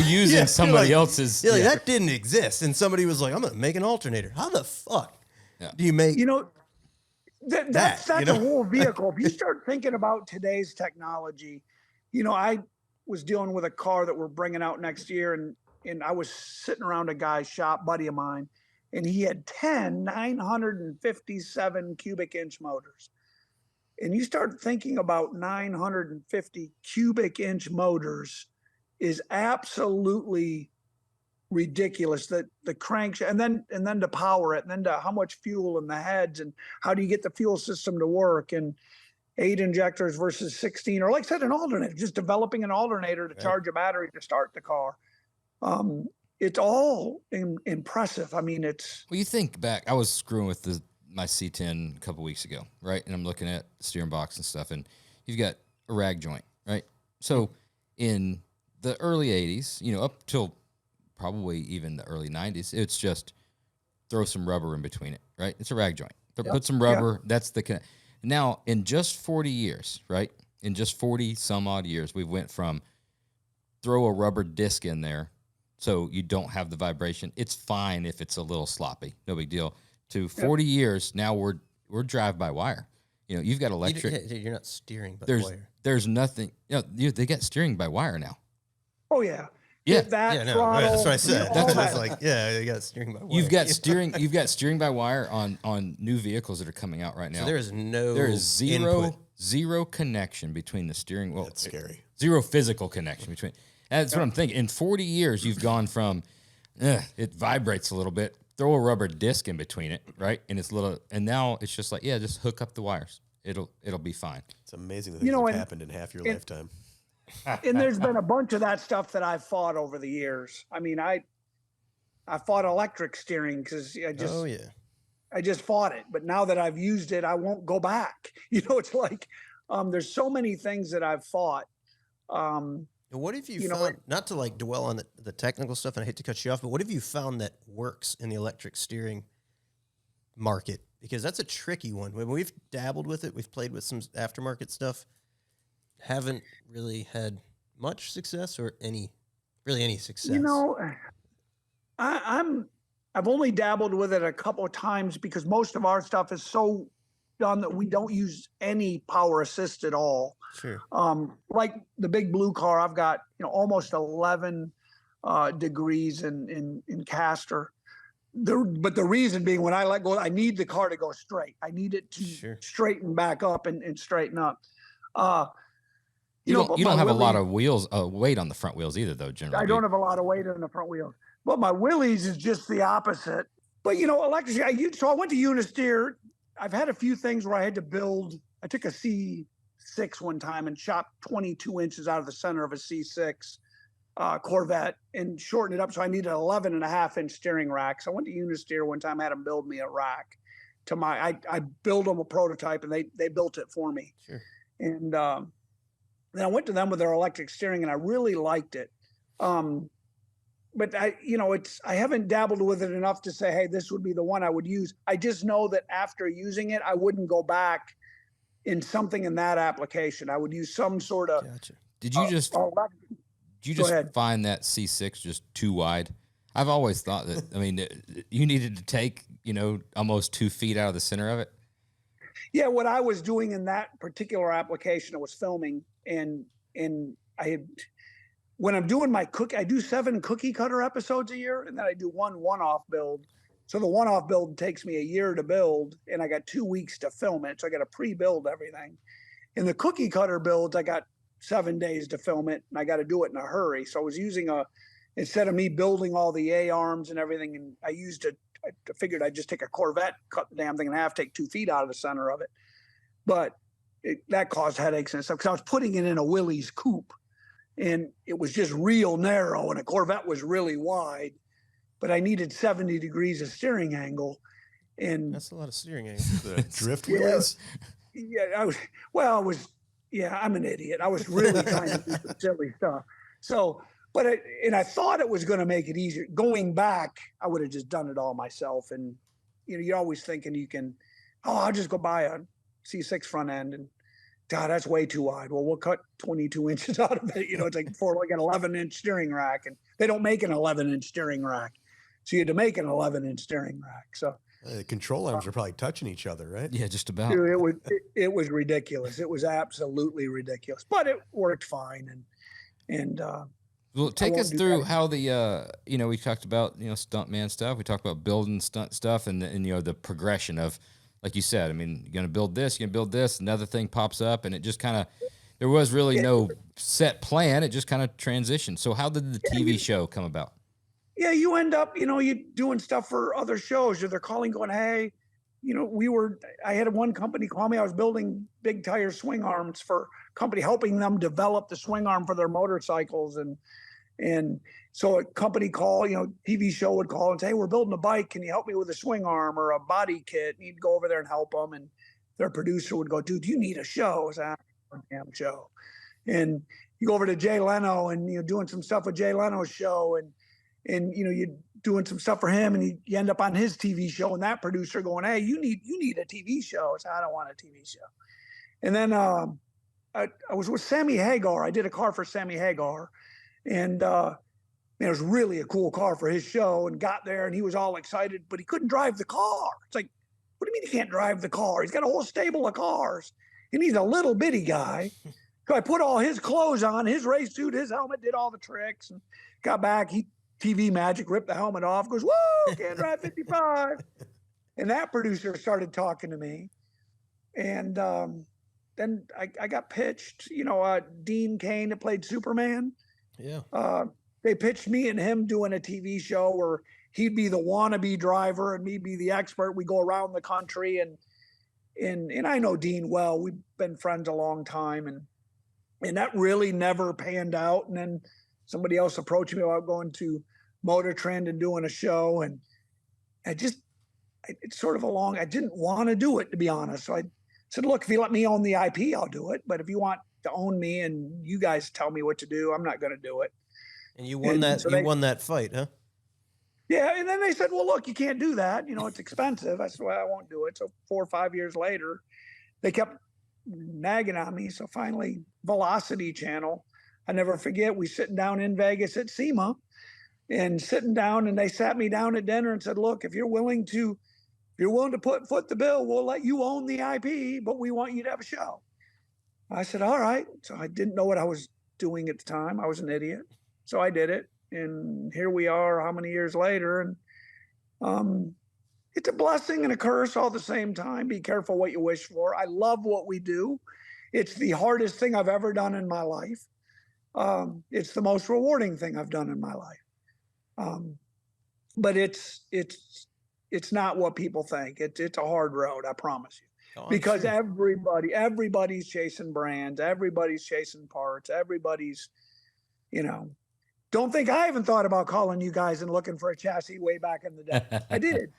Speaker 2: using somebody else's.
Speaker 4: Yeah, like, that didn't exist, and somebody was like, I'm gonna make an alternator. How the fuck do you make?
Speaker 1: That's a whole vehicle. If you start thinking about today's technology, I was dealing with a car that we're bringing out next year, and I was sitting around a guy's shop, buddy of mine, and he had 10 957 cubic inch motors. And you start thinking about 950 cubic inch motors is absolutely ridiculous. That the crank and then to power it, and then to how much fuel in the heads, and how do you get the fuel system to work, and 8 injectors versus 16, or like I said, an alternator, just developing an alternator to charge a battery to start the car. It's all impressive. I mean,
Speaker 2: well, you think back, I was screwing with my C10 a couple weeks ago, right? And I'm looking at steering box and stuff, and you've got a rag joint, right? So in the early 80s, up till probably even the early 90s, it's just throw some rubber in between it, right? It's a rag joint. Put some rubber, that's the... Now, in just 40 years, right? In just 40 some odd years, we went from throw a rubber disc in there so you don't have the vibration. It's fine if it's a little sloppy, no big deal. To 40 years, now we're drive-by-wire. You've got electric.
Speaker 4: You're not steering by wire.
Speaker 2: There's nothing. They got steering by wire now.
Speaker 1: Oh, yeah.
Speaker 2: Yeah.
Speaker 1: Throttle,
Speaker 4: right, that's what I said. That's what I was
Speaker 1: like.
Speaker 4: Yeah, you got steering by wire.
Speaker 2: You've got steering. You've got steering by wire on new vehicles that are coming out right now.
Speaker 4: So there is
Speaker 2: zero connection between the steering. Well,
Speaker 3: that's scary.
Speaker 2: Zero physical connection between. That's what I'm thinking. In 40 years, you've gone from it vibrates a little bit. Throw a rubber disc in between it, right? And it's little, and now it's just like, just hook up the wires. It'll be fine.
Speaker 3: It's amazing that things have happened in half your lifetime.
Speaker 1: And there's been a bunch of that stuff that I've fought over the years. I mean, I fought electric steering because
Speaker 4: Oh yeah.
Speaker 1: I just fought it. But now that I've used it, I won't go back. It's like there's so many things that I've fought.
Speaker 4: And what have you
Speaker 1: You know,
Speaker 4: found? Not to like dwell on the technical stuff, and I hate to cut you off, but what have you found that works in the electric steering market? Because that's a tricky one. When we've dabbled with it, we've played with some aftermarket stuff, haven't really had much success or any success.
Speaker 1: I've only dabbled with it a couple of times because most of our stuff is so done that we don't use any power assist at all.
Speaker 4: Sure.
Speaker 1: Like the big blue car, I've got almost 11 degrees in caster. But the reason being, when I let go, I need the car to go straight. I need it to straighten back up and straighten up.
Speaker 2: You don't have a lot of wheels, weight on the front wheels either, though. Generally,
Speaker 1: I don't have a lot of weight on the front wheels. But my Willys is just the opposite. But electric. So I went to Unisteer. I've had a few things where I had to build. I took a C6 one time and chopped 22 inches out of the center of a C6 Corvette and shortened it up. So I needed an 11.5-inch steering rack. So I went to Unisteer one time, had them build me a rack. I built them a prototype and they built it for me.
Speaker 4: Sure.
Speaker 1: And then I went to them with their electric steering and I really liked it. But I haven't dabbled with it enough to say, hey, this would be the one I would use. I just know that after using it, I wouldn't go back in something in that application. I would use some sort of.
Speaker 4: Gotcha.
Speaker 2: Did you just find that C6 just too wide? I've always thought that. I mean, you needed to take almost 2 feet out of the center of it.
Speaker 1: Yeah, what I was doing in that particular application, I was filming, and I had. When I'm doing my I do 7 cookie cutter episodes a year, and then I do one-off build. So the one-off build takes me a year to build, and I got 2 weeks to film it. So I got to pre-build everything. In the cookie cutter builds, I got 7 days to film it, and I got to do it in a hurry. So I was using instead of me building all the A-arms and everything, and I figured I'd just take a Corvette, cut the damn thing in half, take 2 feet out of the center of it. But that caused headaches and stuff because I was putting it in a Willys coupe. And it was just real narrow, and a Corvette was really wide, but I needed 70 degrees of steering angle. And
Speaker 4: that's a lot of steering angle.
Speaker 3: Drift wheels?
Speaker 1: Yeah, I'm an idiot. I was really trying to do some silly stuff. So, I thought it was going to make it easier. Going back, I would have just done it all myself. And, you're always thinking I'll just go buy a C6 front end and, God, that's way too wide. Well, we'll cut 22 inches out of it. It's like for like an 11-inch steering rack, and they don't make an 11-inch steering rack. So you had to make an 11-inch steering rack. So
Speaker 3: the control arms are probably touching each other, right?
Speaker 2: Yeah, just about.
Speaker 1: Dude, it was ridiculous. It was absolutely ridiculous, but it worked fine. And
Speaker 2: well, take us through how the we talked about stuntman stuff. We talked about building stunt stuff, and the progression of. Like you said, I mean, you're going to build this, another thing pops up, and it just kind of, there was really no set plan. It just kind of transitioned. So how did the TV show come about?
Speaker 1: Yeah, you end up, you're doing stuff for other shows. They're calling going, hey, I had one company call me. I was building big tire swing arms for a company, helping them develop the swing arm for their motorcycles. And so a company TV show would call and say, hey, we're building a bike. Can you help me with a swing arm or a body kit? And you'd go over there and help them. And their producer would go, dude, you need a show. I said, a damn show. And you go over to Jay Leno and you're doing some stuff with Jay Leno's show. And you're doing some stuff for him. And you end up on his TV show. And that producer going, hey, you need a TV show. I said, I don't want a TV show. And then I was with Sammy Hagar. I did a car for Sammy Hagar. And it was really a cool car for his show, and got there and he was all excited, but he couldn't drive the car. It's like, what do you mean he can't drive the car? He's got a whole stable of cars and he's a little bitty guy. So I put all his clothes on, his race suit, his helmet, did all the tricks, and got back. He TV magic, ripped the helmet off, goes, whoa, can't drive 55. And that producer started talking to me. And then I got pitched, Dean Cain that played Superman.
Speaker 4: Yeah.
Speaker 1: They pitched me and him doing a TV show where he'd be the wannabe driver and me be the expert. We go around the country and I know Dean well. We've been friends a long time, and that really never panned out. And then somebody else approached me about going to Motor Trend and doing a show. And it's sort of I didn't want to do it, to be honest. So I said, look, if you let me own the IP, I'll do it. But if you want to own me and you guys tell me what to do, I'm not going to do it.
Speaker 4: And you won that. So you won that fight, huh?
Speaker 1: Yeah. And then they said, well, look, you can't do that. It's expensive. I said, well, I won't do it. So 4 or 5 years later, they kept nagging on me. So finally, Velocity Channel. I never forget. We sitting down in Vegas at SEMA and sitting down, and they sat me down at dinner and said, look, if you're willing to foot the bill, we'll let you own the IP, but we want you to have a show. I said, all right. So I didn't know what I was doing at the time. I was an idiot. So I did it. And here we are, how many years later? And it's a blessing and a curse all at the same time. Be careful what you wish for. I love what we do. It's the hardest thing I've ever done in my life. It's the most rewarding thing I've done in my life. But it's not what people think. It's a hard road, I promise you.
Speaker 4: Oh,
Speaker 1: because
Speaker 4: sure.
Speaker 1: everybody's chasing brands, everybody's chasing parts, everybody's, don't think I haven't thought about calling you guys and looking for a chassis way back in the day. I did.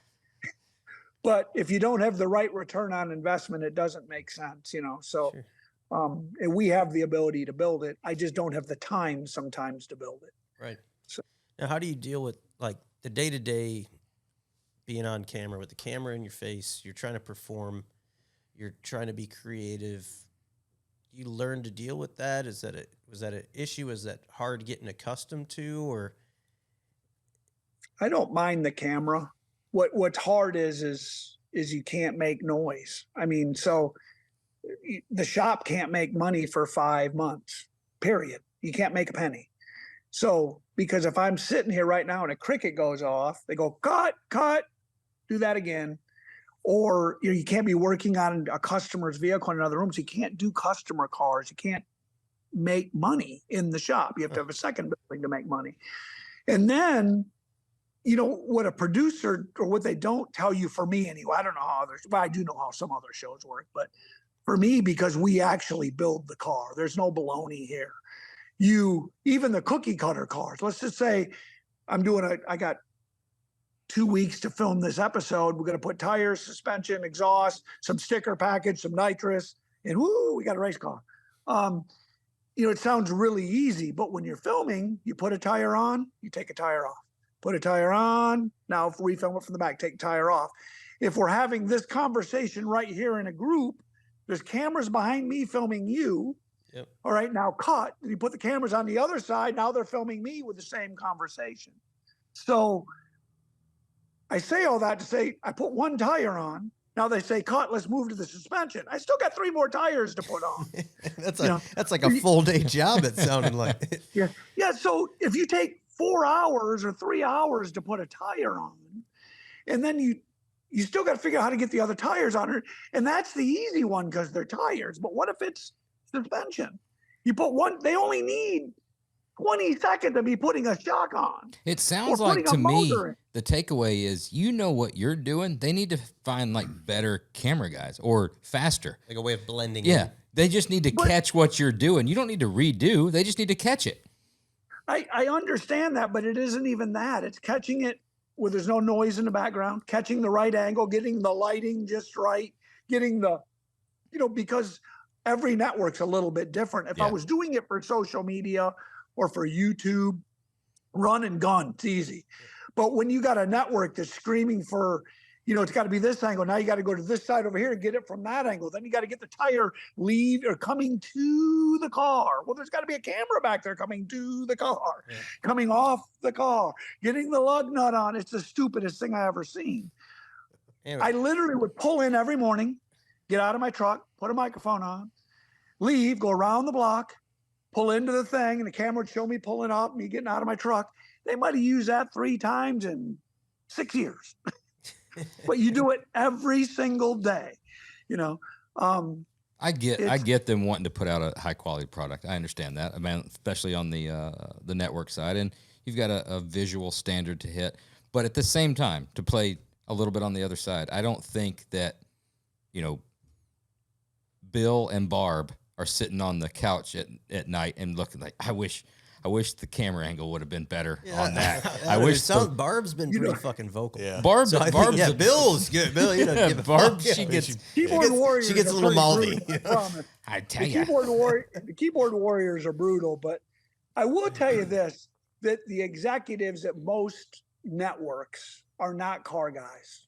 Speaker 1: But if you don't have the right return on investment, it doesn't make sense, So
Speaker 4: Sure.
Speaker 1: And we have the ability to build it. I just don't have the time sometimes to build it.
Speaker 4: Right.
Speaker 1: So
Speaker 4: Now, how do you deal with like the day-to-day being on camera with the camera in your face? You're trying to perform. You're trying to be creative. You learn to deal with that. Was that an issue? Is that hard getting accustomed to, or?
Speaker 1: I don't mind the camera. What's hard is you can't make noise. I mean, so the shop can't make money for 5 months, period. You can't make a penny. So, because if I'm sitting here right now and a cricket goes off, they go, cut, do that again. Or, you can't be working on a customer's vehicle in another room. So you can't do customer cars. You can't make money in the shop. You have to have a second building to make money. And then, what a producer, or what they don't tell you, for me anyway, I don't know how others, but I do know how some other shows work. But for me, because we actually build the car, there's no baloney here. Even the cookie cutter cars, let's just say I got 2 weeks to film this episode. We're going to put tires, suspension, exhaust, some sticker package, some nitrous, and woo, we got a race car. It sounds really easy, but when you're filming, you put a tire on, you take a tire off. Put a tire on. Now, if we film it from the back, take a tire off. If we're having this conversation right here in a group, there's cameras behind me filming you.
Speaker 4: Yep.
Speaker 1: All right, now cut. You put the cameras on the other side. Now they're filming me with the same conversation. So I say all that to say, I put one tire on. Now they say, cut, let's move to the suspension. I still got 3 more tires to put on.
Speaker 3: That's like a full day job, it sounded like.
Speaker 1: Yeah. Yeah. So if you take 4 hours or 3 hours to put a tire on, and then you still got to figure out how to get the other tires on it. And that's the easy one because they're tires. But what if it's suspension? You put one, they only need 20 seconds to be putting a shock on.
Speaker 2: It sounds
Speaker 1: or
Speaker 2: like
Speaker 1: putting
Speaker 2: to
Speaker 1: a
Speaker 2: me,
Speaker 1: motor in.
Speaker 2: the takeaway is what you're doing. They need to find like better camera guys or faster.
Speaker 4: Like a way of blending
Speaker 2: Yeah.
Speaker 4: in.
Speaker 2: They just need to catch what you're doing. You don't need to redo. They just need to catch it.
Speaker 1: I understand that, but it isn't even that. It's catching it where there's no noise in the background, catching the right angle, getting the lighting just right, getting the, because every network's a little bit different. If I was doing it for social media or for YouTube, run and gun, it's easy. But when you got a network that's screaming for, it's got to be this angle. Now you got to go to this side over here and get it from that angle. Then you got to get the tire lead or coming to the car. Well, there's got to be a camera back there coming to the car, coming off the car, getting the lug nut on. It's the stupidest thing I ever seen.
Speaker 4: Anyway.
Speaker 1: I literally would pull in every morning, get out of my truck, put a microphone on, leave, go around the block, pull into the thing, and the camera would show me pulling up, me getting out of my truck. They might have used that 3 times in 6 years. But you do it every single day,
Speaker 2: I get them wanting to put out a high quality product. I understand that. I mean, especially on the network side, and you've got a visual standard to hit. But at the same time, to play a little bit on the other side, I don't think that Bill and Barb are sitting on the couch at night and looking like, I wish I wish the camera angle would have been better on that.
Speaker 4: I
Speaker 2: I wish
Speaker 4: Barb's been pretty fucking vocal.
Speaker 3: Yeah.
Speaker 2: Barb's
Speaker 4: Bill's good. Bill, you know, give a
Speaker 2: Barb,
Speaker 4: fuck.
Speaker 2: she gets
Speaker 1: Keyboard warriors.
Speaker 4: she gets a
Speaker 1: are
Speaker 4: little
Speaker 1: pretty
Speaker 4: mouthy.
Speaker 1: brutal, I promise.
Speaker 2: I tell
Speaker 1: The
Speaker 2: you.
Speaker 1: keyboard warriors are brutal, but I will tell you this, that the executives at most networks are not car guys.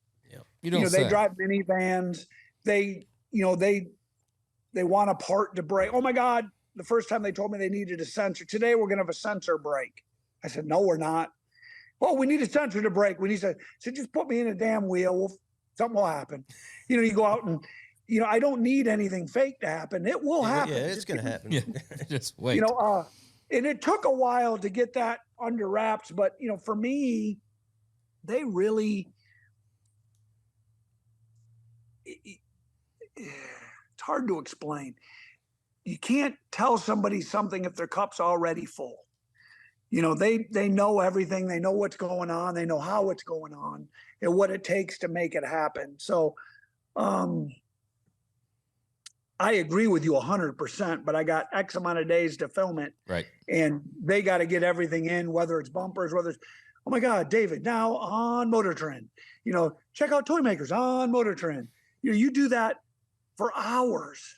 Speaker 2: You don't
Speaker 1: they
Speaker 2: say.
Speaker 1: drive minivans. They want a part to break. Oh my God. The first time they told me they needed a sensor. Today we're going to have a sensor break. I said, no, we're not. Well, we need a sensor to break. We need to, so just put me in a damn wheel. Something will happen. You go out and, I don't need anything fake to happen. It will happen.
Speaker 4: Yeah, it's going to happen.
Speaker 2: Yeah, just wait.
Speaker 1: And it took a while to get that under wraps, but for me, they really, it's hard to explain. You can't tell somebody something if their cup's already full. They know everything. They know what's going on. They know how it's going on and what it takes to make it happen. So, I agree with you 100%, but I got X amount of days to film it.
Speaker 2: Right.
Speaker 1: And they got to get everything in, whether it's bumpers, whether it's, oh my God, David, now on Motor Trend, check out ToyMakerz's on Motor Trend. You do that for hours.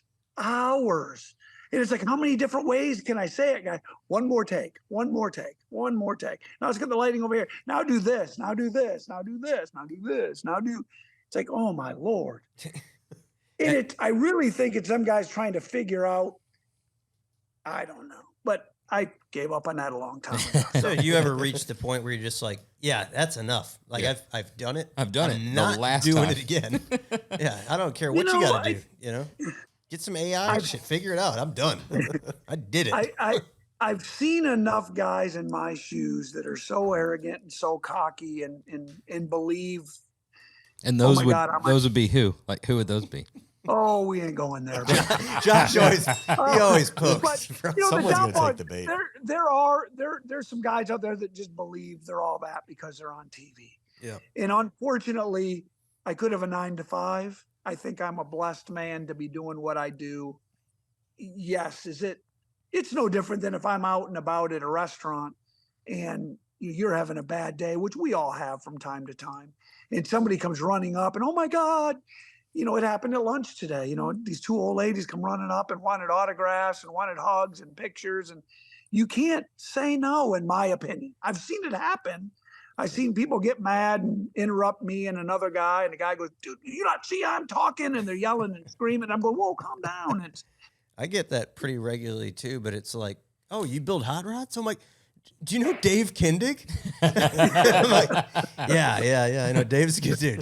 Speaker 1: And it's like, how many different ways can I say it, guy? One more take. Now let's get the lighting over here. Now do this. Now do this. Now do this. Now do this. It's like, oh my Lord. And I really think it's some guys trying to figure out, I don't know, but I gave up on that a long time ago.
Speaker 4: So you ever reached the point where you're just like, yeah, that's enough. Like I've done it.
Speaker 2: I've done
Speaker 4: I'm
Speaker 2: it.
Speaker 4: not
Speaker 2: The last
Speaker 4: doing
Speaker 2: time.
Speaker 4: it again. Yeah. I don't care what you got to do, Get some AI shit, figure it out. I'm done. I did it.
Speaker 1: I've seen enough guys in my shoes that are so arrogant and so cocky and believe.
Speaker 2: And those would be who? Like, who would those be?
Speaker 1: Oh, we ain't going there.
Speaker 4: Josh always pokes.
Speaker 1: But,
Speaker 3: Someone's going to take the bait.
Speaker 1: There's some guys out there that just believe they're all that because they're on TV.
Speaker 4: Yeah.
Speaker 1: And unfortunately, I could have a 9 to 5. I think I'm a blessed man to be doing what I do. Yes. It's no different than if I'm out and about at a restaurant and you're having a bad day, which we all have from time to time. And somebody comes running up and, oh my God, it happened at lunch today. These 2 old ladies come running up and wanted autographs and wanted hugs and pictures. And you can't say no, in my opinion. I've seen it happen. I've seen people get mad and interrupt me and another guy. And the guy goes, dude, you not see I'm talking? And they're yelling and screaming. I'm going, whoa, calm down.
Speaker 4: I get that pretty regularly too, but it's like, oh, you build hot rods? So I'm like, do you know Dave Kindig? I'm like, yeah. I know Dave's a good dude.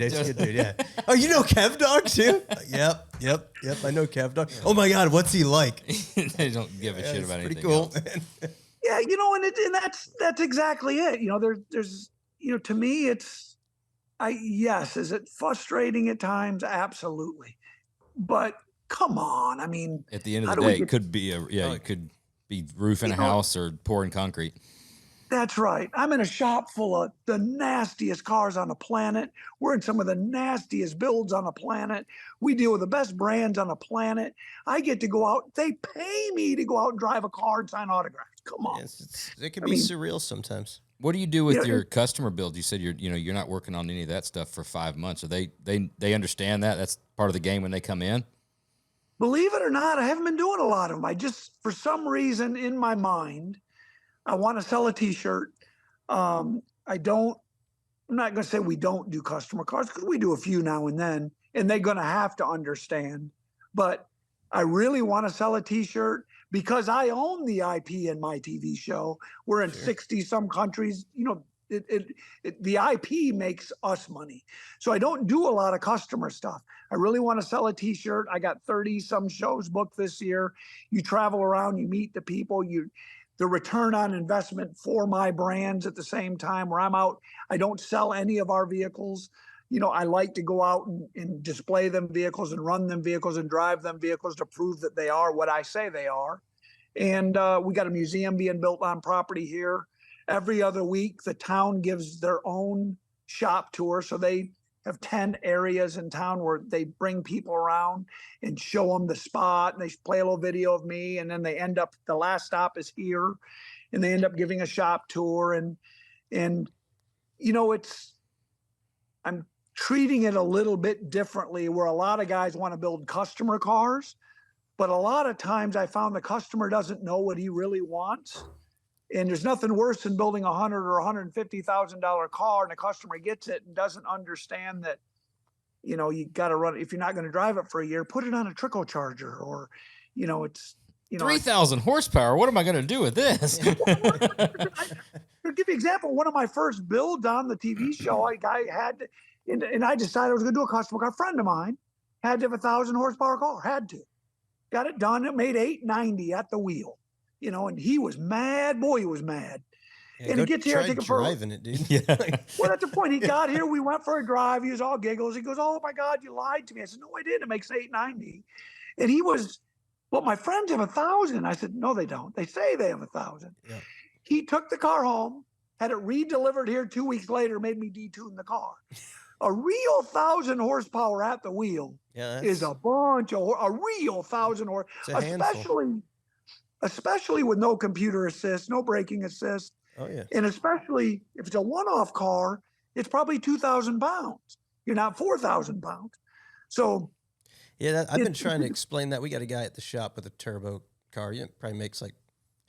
Speaker 4: Yeah. Oh, you know Kev Dog too? Yep. I know Kev Dog. Oh my God, what's he like?
Speaker 2: They don't give a shit about
Speaker 4: pretty
Speaker 2: anything
Speaker 4: cool,
Speaker 2: else.
Speaker 4: Man.
Speaker 1: Yeah, and that's exactly it. There's to me, yes, is it frustrating at times? Absolutely. But come on, I mean,
Speaker 2: at the end of the day, it could be it could be roofing a house or pouring concrete.
Speaker 1: That's right. I'm in a shop full of the nastiest cars on the planet. We're in some of the nastiest builds on the planet. We deal with the best brands on the planet. I get to go out. They pay me to go out and drive a car and sign autographs. Come on.
Speaker 4: It can be surreal sometimes.
Speaker 2: What do you do with your customer builds? You said you're not working on any of that stuff for 5 months. Are they understand that? That's part of the game when they come in?
Speaker 1: Believe it or not, I haven't been doing a lot of them. I just, for some reason in my mind, I want to sell a t-shirt. I'm not going to say we don't do customer cars because we do a few now and then, and they're going to have to understand. But I really want to sell a t-shirt because I own the IP in my TV show. We're in 60 some countries. The IP makes us money. So I don't do a lot of customer stuff. I really want to sell a t-shirt. I got 30 some shows booked this year. You travel around, you meet the people, the return on investment for my brands at the same time where I'm out. I don't sell any of our vehicles. I like to go out and display them vehicles and run them vehicles and drive them vehicles to prove that they are what I say they are. And we got a museum being built on property here. Every other week, the town gives their own shop tour. So they have 10 areas in town where they bring people around and show them the spot, and they play a little video of me, and then they end up, the last stop is here, and they end up giving a shop tour. And you know, I'm treating it a little bit differently, where a lot of guys want to build customer cars, but a lot of times I found the customer doesn't know what he really wants. And there's nothing worse than building $100,000 or $150,000 car, and the customer gets it and doesn't understand that, you know, you got to run it. If you're not going to drive it for a year, put it on a trickle charger, or, you know, it's, you know,
Speaker 2: 3,000 horsepower. What am I going to do with this?
Speaker 1: I'll give you an example. One of my first builds on the TV show, I had to, and I decided I was going to do a customer car. A friend of mine had to have a 1,000 horsepower car, had to. Got it done. It made 890 at the wheel. You know, and he was mad. Boy, he was mad.
Speaker 4: Yeah,
Speaker 1: and he gets here, I
Speaker 4: try
Speaker 1: take him for
Speaker 4: driving it, dude.
Speaker 2: Yeah.
Speaker 1: well, that's the point. He got here. We went for a drive. He was all giggles. He goes, "Oh my God, you lied to me." I said, "No, I didn't. It makes 890." And he was, "Well, my friends have 1,000." I said, "No, they don't. They say they have 1,000."
Speaker 4: Yeah.
Speaker 1: He took the car home, had it re-delivered here 2 weeks later, made me detune the car. A real 1,000 horsepower at the wheel is a bunch of a real 1,000 horsepower, especially with no computer assist, no braking assist.
Speaker 4: Oh yeah.
Speaker 1: And especially if it's a one-off car, it's probably 2,000 pounds. You're not 4,000 pounds. So
Speaker 4: yeah, I've been trying to explain that. We got a guy at the shop with a turbo car. You know, probably makes like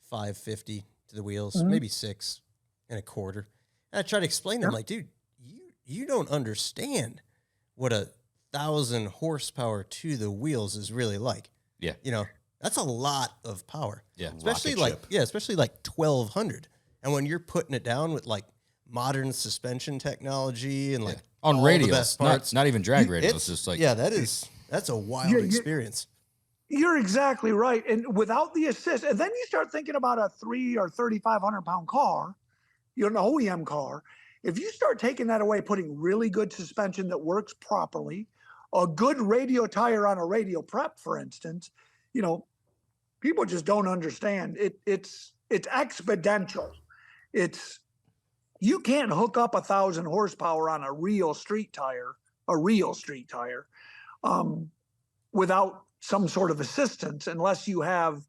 Speaker 4: 550 to the wheels, maybe 6.25. And I try to explain to him, like, dude, you don't understand what 1,000 horsepower to the wheels is really like.
Speaker 2: Yeah.
Speaker 4: You know, that's a lot of power.
Speaker 2: Yeah.
Speaker 4: Especially
Speaker 3: Rocket ship.
Speaker 4: especially like 1,200. And when you're putting it down with like modern suspension technology and like
Speaker 2: on
Speaker 4: all the
Speaker 2: radials,
Speaker 4: best parts,
Speaker 2: not even drag radials. It's just like,
Speaker 4: that's a wild experience.
Speaker 1: You're exactly right. And without the assist, and then you start thinking about a 3 or 3,500 pound car, you're an OEM car. If you start taking that away, putting really good suspension that works properly, a good radio tire on a radio prep, for instance, you know, people just don't understand. It's exponential. You can't hook up 1,000 horsepower on a real street tire, without some sort of assistance, unless you have,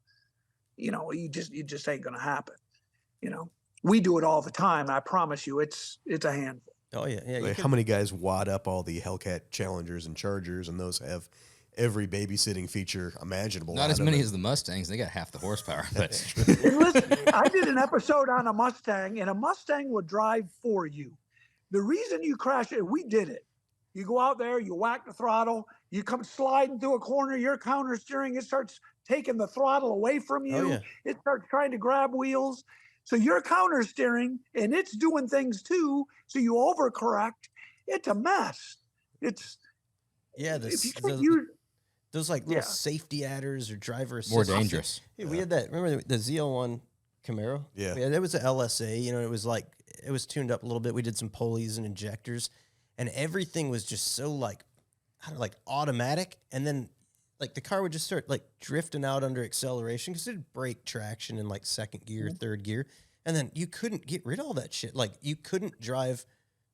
Speaker 1: you know, you just ain't gonna happen. You know, we do it all the time. I promise you, it's a handful.
Speaker 4: Oh yeah, yeah.
Speaker 3: Like, how many guys wad up all the Hellcat Challengers and Chargers, and those have every babysitting feature imaginable?
Speaker 2: not as many as the Mustangs. They got half the horsepower. But
Speaker 1: And listen, I did an episode on a Mustang, and a Mustang would drive for you. The reason you crash it, we did it. You go out there, you whack the throttle, you come sliding through a corner, your counter steering, it starts taking the throttle away from you.
Speaker 4: Oh, yeah.
Speaker 1: It starts trying to grab wheels. So you're counter steering, and it's doing things too. So you overcorrect. It's a mess. Those
Speaker 4: like little safety adders or driver assist.
Speaker 2: more dangerous.
Speaker 4: Yeah, we had that. Remember the ZL1 Camaro?
Speaker 3: Yeah.
Speaker 4: That was an LSA. You know, it was tuned up a little bit. We did some pulleys and injectors, and everything was just so like automatic. And then like the car would just start like drifting out under acceleration because it'd break traction in like second gear, third gear, and then you couldn't get rid of all that shit. Like you couldn't drive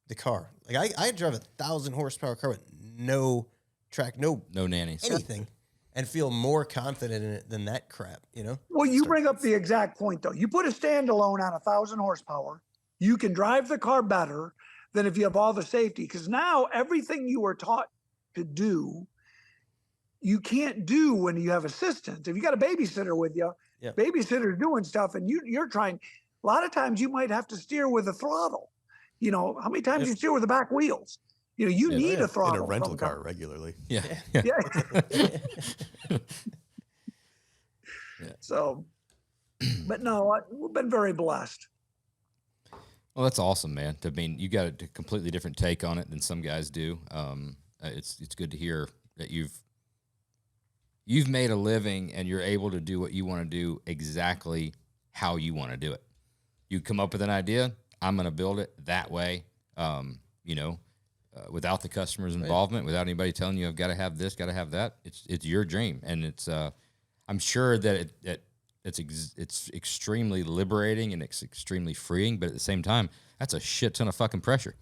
Speaker 4: the car. Like I drive 1,000 horsepower car with no track, no
Speaker 2: nannies,
Speaker 4: anything, and feel more confident in it than that crap, you know?
Speaker 1: Well, you bring up the exact point, though. You put a standalone on 1,000 horsepower, you can drive the car better than if you have all the safety. Because now everything you were taught to do, you can't do when you have assistance. If you got a babysitter with you, babysitter's doing stuff, and you're trying. A lot of times you might have to steer with a throttle. You know, how many times you steer with the back wheels? You know, you need a throttle.
Speaker 3: In a rental car regularly.
Speaker 2: Yeah.
Speaker 1: So, but no, we've been very blessed.
Speaker 2: Well, that's awesome, man. I mean, you got a completely different take on it than some guys do. It's good to hear that you've made a living and you're able to do what you want to do exactly how you want to do it. You come up with an idea, I'm going to build it that way. Without the customer's involvement, without anybody telling you I've got to have this, got to have that. It's your dream, and it's I'm sure that it's extremely liberating and it's extremely freeing, but at the same time, that's a shit ton of fucking pressure.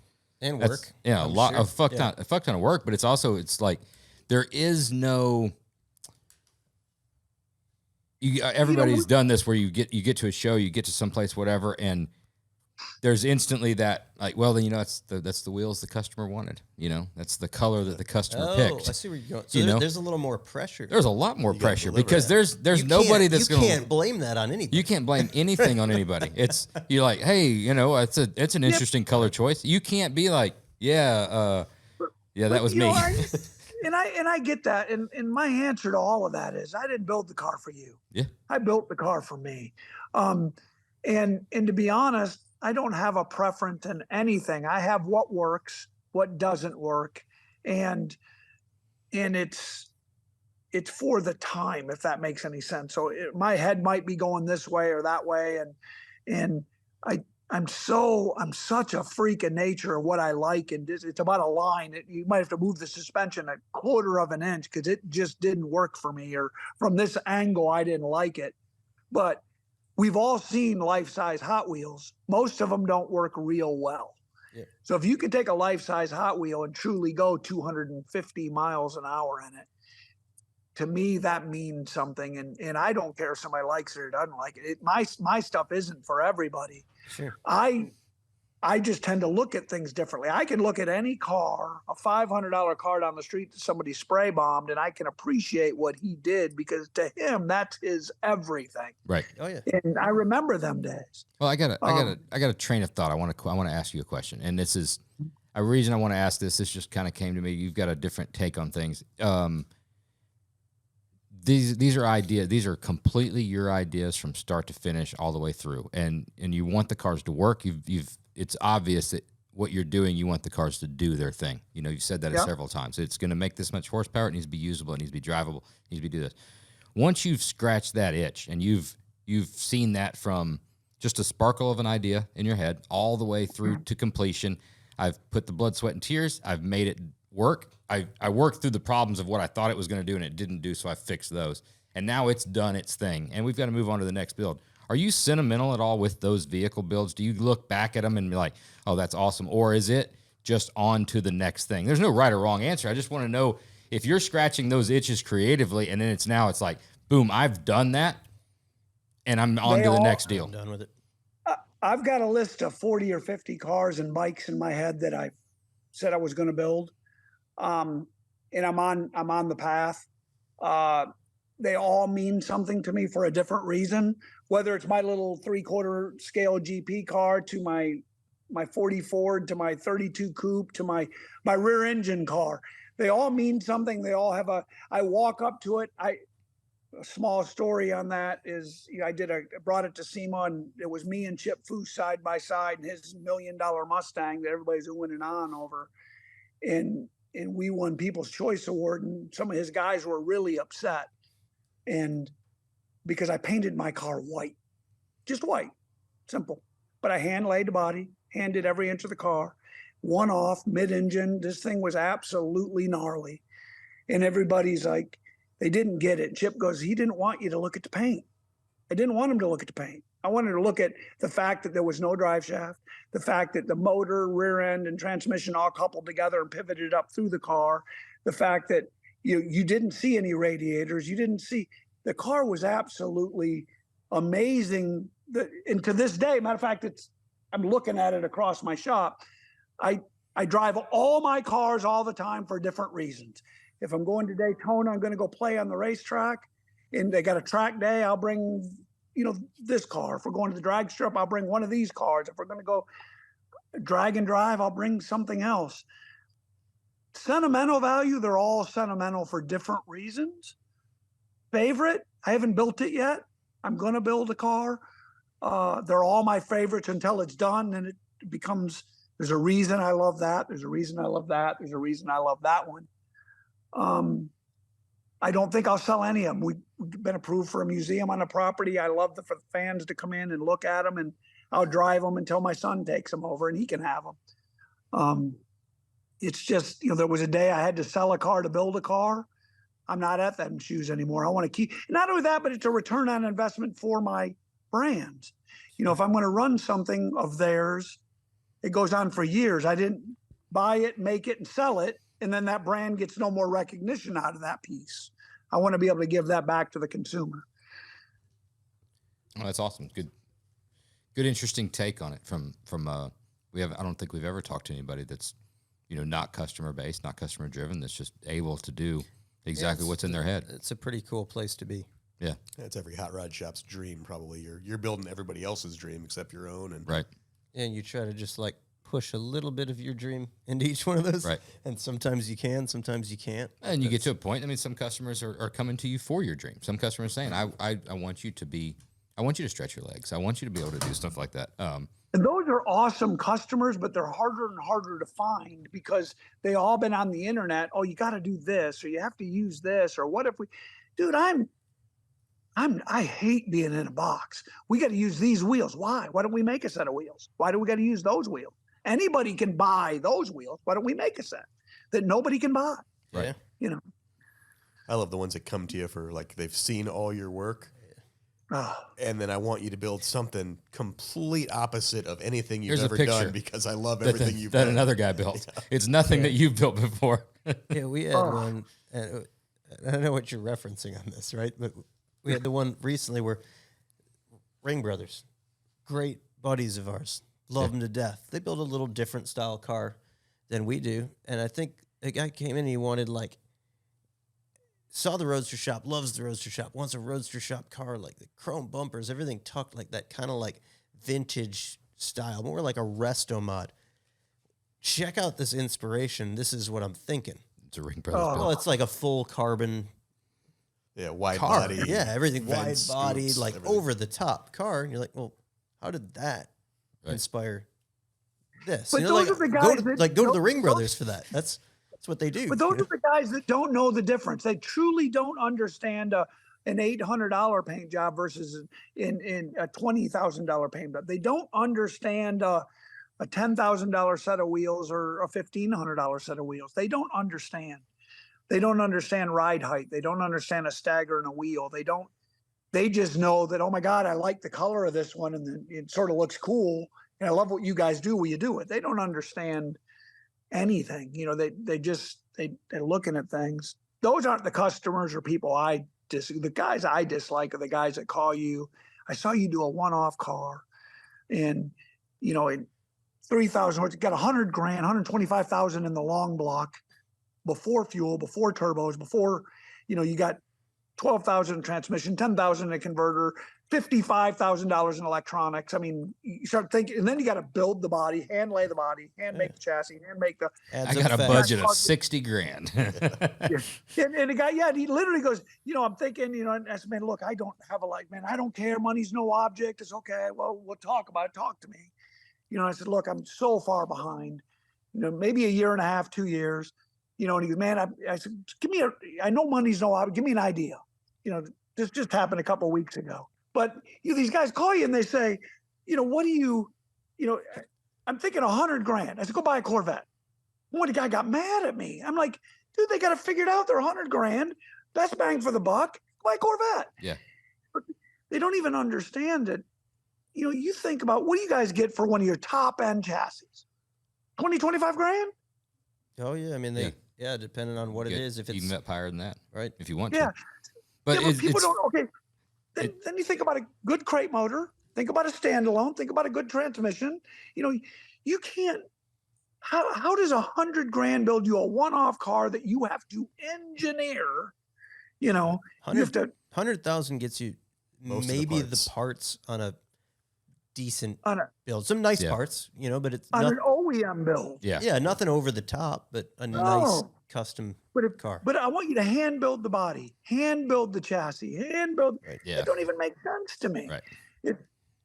Speaker 4: And
Speaker 2: That's,
Speaker 4: work.
Speaker 2: Yeah,
Speaker 4: I'm
Speaker 2: a lot
Speaker 4: sure.
Speaker 2: of fuck ton, a fuck ton of work, but it's like there is no. Everybody's done this where you get to a show, you get to someplace, whatever, and there's instantly that like, well, then that's the wheels the customer wanted. That's the color that the customer picked.
Speaker 4: I see where you're going. So there's a little more pressure.
Speaker 2: There's a lot more pressure
Speaker 3: deliver
Speaker 2: because
Speaker 3: that.
Speaker 2: there's nobody that's
Speaker 4: You
Speaker 2: going.
Speaker 4: can't blame that on anybody.
Speaker 2: You can't blame anything on anybody. It's you're like, hey, it's an interesting color choice. You can't be like, that was me.
Speaker 1: And I get that. And my answer to all of that is I didn't build the car for you.
Speaker 2: Yeah.
Speaker 1: I built the car for me. And to be honest, I don't have a preference in anything. I have what works, what doesn't work. And it's for the time, if that makes any sense. So my head might be going this way or that way. And I'm such a freak of nature of what I like. And it's about a line. You might have to move the suspension a quarter of an inch because it just didn't work for me, or from this angle, I didn't like it. But we've all seen life-size Hot Wheels. Most of them don't work real well. Yeah. So if you could take a life-size Hot Wheel and truly go 250 miles an hour in it, to me, that means something. And I don't care if somebody likes it or doesn't like it. My stuff isn't for everybody.
Speaker 4: Sure.
Speaker 1: I just tend to look at things differently. I can look at any car, a $500 car down the street that somebody spray bombed, and I can appreciate what he did because to him, that's his everything.
Speaker 2: Right.
Speaker 4: Oh yeah.
Speaker 1: And I remember them days.
Speaker 2: Well, I got a train of thought. I want to ask you a question, and this is a reason I want to ask this. This just kind of came to me. You've got a different take on things. These are ideas. These are completely your ideas from start to finish, all the way through. And you want the cars to work. It's obvious that what you're doing, you want the cars to do their thing. You've said that several times. It's going to make this much horsepower. It needs to be usable. It needs to be drivable. It needs to do this. Once you've scratched that itch and you've seen that from just a sparkle of an idea in your head all the way through to completion, I've put the blood, sweat, and tears. I've made it work. I worked through the problems of what I thought it was going to do and it didn't do, so I fixed those. And now it's done its thing, and we've got to move on to the next build. Are you sentimental at all with those vehicle builds? Do you look back at them and be like, oh, that's awesome? Or is it just on to the next thing? There's no right or wrong answer. I just want to know if you're scratching those itches creatively and then it's like, boom, I've done that, and I'm on to the next deal.
Speaker 4: I'm done with it.
Speaker 1: I've got a list of 40 or 50 cars and bikes in my head that I said I was going to build. And I'm on the path. They all mean something to me for a different reason, whether it's my little 3/4 scale GP car to my 40 Ford, to my 32 coupe, to my rear engine car. They all mean something. They all have I walk up to it. A small story on that is, I brought it to SEMA, and it was me and Chip Foose side by side, and his $1 million Mustang that everybody's winning on over. And we won People's Choice Award, and some of his guys were really upset. And because I painted my car white, just white, simple. But I hand laid the body, hand did every inch of the car, one off, mid-engine. This thing was absolutely gnarly. And everybody's like, they didn't get it. Chip goes, he didn't want you to look at the paint. I didn't want him to look at the paint. I wanted to look at the fact that there was no drive shaft, the fact that the motor, rear end, and transmission all coupled together and pivoted up through the car, the fact that you didn't see any radiators, the car was absolutely amazing. And to this day, matter of fact, I'm looking at it across my shop. I drive all my cars all the time for different reasons. If I'm going to Daytona, I'm going to go play on the racetrack, and they got a track day, I'll bring this car. If we're going to the drag strip, I'll bring one of these cars. If we're going to go drag and drive, I'll bring something else. Sentimental value, they're all sentimental for different reasons. Favorite, I haven't built it yet. I'm going to build a car. They're all my favorites until it's done, and it becomes, there's a reason I love that. There's a reason I love that. There's a reason I love that one. I don't think I'll sell any of them. We've been approved for a museum on the property. I love for the fans to come in and look at them, and I'll drive them until my son takes them over and he can have them. It's just, there was a day I had to sell a car to build a car. I'm not at them shoes anymore. I want to keep, not only that, but it's a return on investment for my brands. If I'm going to run something of theirs, it goes on for years. I didn't buy it, make it, and sell it, and then that brand gets no more recognition out of that piece. I want to be able to give that back to the consumer.
Speaker 2: Oh, that's awesome. Good, interesting take on it from I don't think we've ever talked to anybody that's, not customer based, not customer driven, that's just able to do exactly what's in their head.
Speaker 4: It's a pretty cool place to be.
Speaker 2: Yeah.
Speaker 3: That's every hot rod shop's dream, probably. You're building everybody else's dream except your own. And
Speaker 2: Right.
Speaker 4: And you try to just like push a little bit of your dream into each one of those.
Speaker 2: Right.
Speaker 4: And sometimes you can, sometimes you can't.
Speaker 2: And you get to a point, I mean, some customers are coming to you for your dream. Some customers saying, I want you to stretch your legs. I want you to be able to do stuff like that.
Speaker 1: And those are awesome customers, but they're harder and harder to find because they all been on the internet. Oh, you got to do this, or you have to use this, or what if we, dude, I hate being in a box. We got to use these wheels. Why? Why don't we make a set of wheels? Why do we got to use those wheels? Anybody can buy those wheels. Why don't we make a set that nobody can buy?
Speaker 2: Right.
Speaker 3: I love the ones that come to you for like they've seen all your work.
Speaker 1: Oh.
Speaker 3: And then I want you to build something complete opposite of anything you've
Speaker 2: Here's a
Speaker 3: ever
Speaker 2: picture
Speaker 3: done because I love everything you've
Speaker 2: that
Speaker 3: done.
Speaker 2: another guy built. It's nothing that you've built before.
Speaker 4: Yeah, we had one, and I don't know what you're referencing on this, right? But we had the one recently where Ring Brothers, great buddies of ours, love them to death. They build a little different style car than we do. And I think a guy came in and he wanted saw the Roadster shop, loves the Roadster shop, wants a Roadster shop car, like the chrome bumpers, everything tucked like that kind of like vintage style, more like a resto mod. Check out this inspiration. This is what I'm thinking.
Speaker 2: It's a Ring Brothers
Speaker 1: Oh.
Speaker 2: built.
Speaker 4: Well, it's like a full carbon
Speaker 3: Yeah, wide
Speaker 4: car.
Speaker 3: body.
Speaker 4: Yeah, everything wide
Speaker 3: vent
Speaker 4: bodied,
Speaker 3: scoops,
Speaker 4: like
Speaker 3: everything.
Speaker 4: over the top car. And you're like, well, how did that
Speaker 2: Right.
Speaker 4: inspire this?
Speaker 1: But
Speaker 4: You know,
Speaker 1: those
Speaker 4: like,
Speaker 1: are the
Speaker 4: go
Speaker 1: guys
Speaker 4: to,
Speaker 1: that-
Speaker 4: like go to the
Speaker 1: those-
Speaker 4: Ring Brothers for that. That's what they do.
Speaker 1: But those are the guys that don't know the difference. They truly don't understand an $800 paint job versus in a $20,000 paint job. They don't understand a $10,000 set of wheels or a $1,500 set of wheels. They don't understand. They don't understand ride height. They don't understand a stagger and a wheel. They just know that, oh my God, I like the color of this one and then it sort of looks cool. And I love what you guys do when you do it. They don't understand anything. They're looking at things. Those aren't the customers or people the guys I dislike are the guys that call you. I saw you do a one-off car and, in 3,000 horse, got 100 grand, 125,000 in the long block before fuel, before turbos, before, you got 12,000 in transmission, 10,000 in a converter, $55,000 in electronics. I mean, you start thinking, and then you got to build the body, hand lay the body, hand make the chassis, hand make the.
Speaker 2: I got a budget of 60 grand.
Speaker 1: Yeah. And the guy, he literally goes, I'm thinking, and I said, man, look, I don't have I don't care. Money's no object. It's okay. Well, we'll talk about it. Talk to me. I said, look, I'm so far behind, maybe a year and a half, 2 years, and he goes, man, I said, I know money's no object. Give me an idea. This just happened a couple of weeks ago. But these guys call you and they say, what do you, I'm thinking 100 grand. I said, go buy a Corvette. One guy got mad at me. I'm like, dude, they got to figure it out. They're 100 grand. Best bang for the buck. Buy a Corvette.
Speaker 2: Yeah.
Speaker 1: But they don't even understand it. You think about, what do you guys get for one of your top end chassis? 20, 25 grand?
Speaker 4: Oh yeah, I mean depending on what it is. If
Speaker 2: you
Speaker 4: it's
Speaker 2: can get higher than that,
Speaker 4: right,
Speaker 2: if you want
Speaker 1: Yeah.
Speaker 2: to. But,
Speaker 1: But people
Speaker 2: it's
Speaker 1: don't. Okay. Then you think about a good crate motor. Think about a standalone. Think about a good transmission. You can't. How does 100 grand build you a one-off car that you have to engineer? You have to
Speaker 4: 100,000 gets you
Speaker 3: Most of the
Speaker 4: maybe the
Speaker 3: parts.
Speaker 4: parts on a decent
Speaker 1: on
Speaker 4: build. Some nice
Speaker 2: Yeah.
Speaker 4: parts, but it's
Speaker 1: an OEM build.
Speaker 2: yeah.
Speaker 4: nothing over the top, but a nice custom
Speaker 1: But
Speaker 4: car.
Speaker 1: But I want you to hand build the body, hand build the chassis, hand build.
Speaker 4: Right.
Speaker 2: Yeah.
Speaker 1: It don't even make sense to me.
Speaker 2: Right.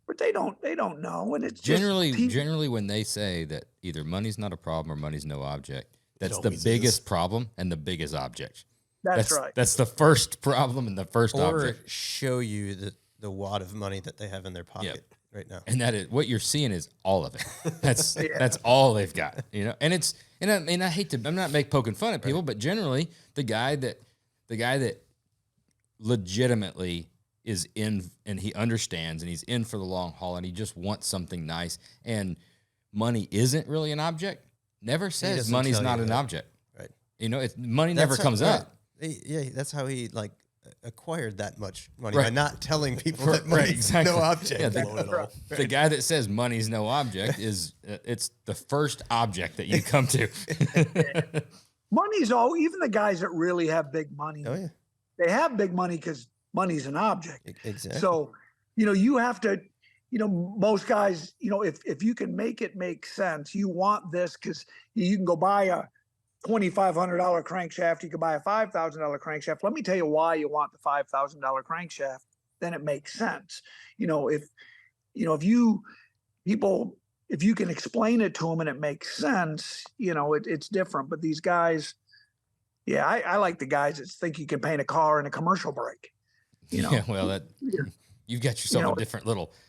Speaker 1: But they don't know, and it's
Speaker 2: Generally, when they say that either money's not a problem or money's no object, that's the
Speaker 3: always
Speaker 2: biggest
Speaker 3: is.
Speaker 2: problem and the biggest object.
Speaker 1: That's right.
Speaker 2: That's the first problem and the first
Speaker 4: Or
Speaker 2: object.
Speaker 4: show you the wad of money that they have in their pocket right now.
Speaker 2: And that is what you're seeing is all of it. That's all they've got, And it's I hate to, I'm not poking fun at people, but generally the guy that legitimately is in and he understands and he's in for the long haul and he just wants something nice and money isn't really an object. never says
Speaker 4: doesn't
Speaker 2: money's
Speaker 4: tell
Speaker 2: not
Speaker 4: you
Speaker 2: an
Speaker 4: that.
Speaker 2: object.
Speaker 4: Right.
Speaker 2: Money never comes up.
Speaker 4: Yeah, that's how he like acquired that much money
Speaker 2: Right.
Speaker 4: by not telling people
Speaker 2: Right,
Speaker 4: that money's
Speaker 2: exactly.
Speaker 4: no object.
Speaker 2: Yeah, the guy that says money's no object is it's the first object that you come to.
Speaker 1: Money's all, even the guys that really have big money,
Speaker 4: Oh yeah,
Speaker 1: they have big money because money's an object.
Speaker 4: exactly.
Speaker 1: So, you have to, most guys, if you can make it make sense, you want this because you can go buy a $2,500 crankshaft, you can buy a $5,000 crankshaft. Let me tell you why you want the $5,000 crankshaft. Then it makes sense. If you can explain it to them and it makes sense, it's different. But these guys, yeah, I like the guys that think you can paint a car in a commercial break.
Speaker 2: Yeah, well, you've got yourself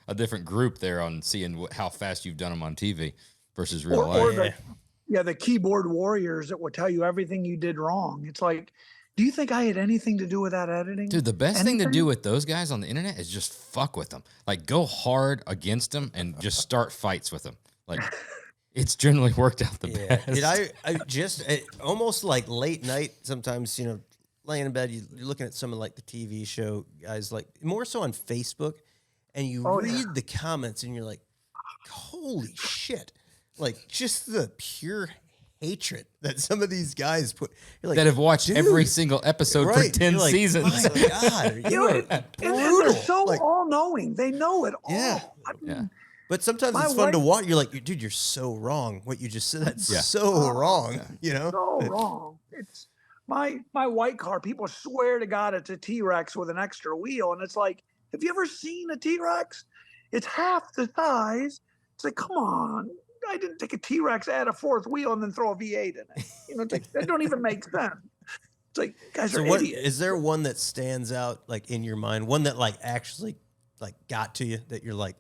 Speaker 2: a different group there on seeing how fast you've done them on TV versus real life.
Speaker 1: The keyboard warriors that will tell you everything you did wrong. It's like, do you think I had anything to do with that editing?
Speaker 2: Dude, the best thing to do with those guys on the internet is just fuck with them. Like, go hard against them and just start fights with them. Like, it's generally worked out the best.
Speaker 4: Did I just almost like late night sometimes, laying in bed, you're looking at some of like the TV show guys, like more so on Facebook, and you read the comments and you're like, holy shit. Like just the pure hatred that some of these guys put. Like,
Speaker 2: that have watched every single episode for 10 seasons.
Speaker 4: My God, you are brutal.
Speaker 1: They're so all-knowing. They know it all.
Speaker 4: Yeah. But sometimes it's fun to watch. You're like, dude, you're so wrong. What you just said, that's so wrong.
Speaker 1: So wrong. It's my white car. People swear to God it's a T-Rex with an extra wheel. And it's like, have you ever seen a T-Rex? It's half the size. It's like, come on. I didn't take a T-Rex, add a fourth wheel, and then throw a V8 in it. It's like, that don't even make sense. It's like, guys are idiots.
Speaker 4: Is there one that stands out like in your mind? One that like actually like got to you that you're like,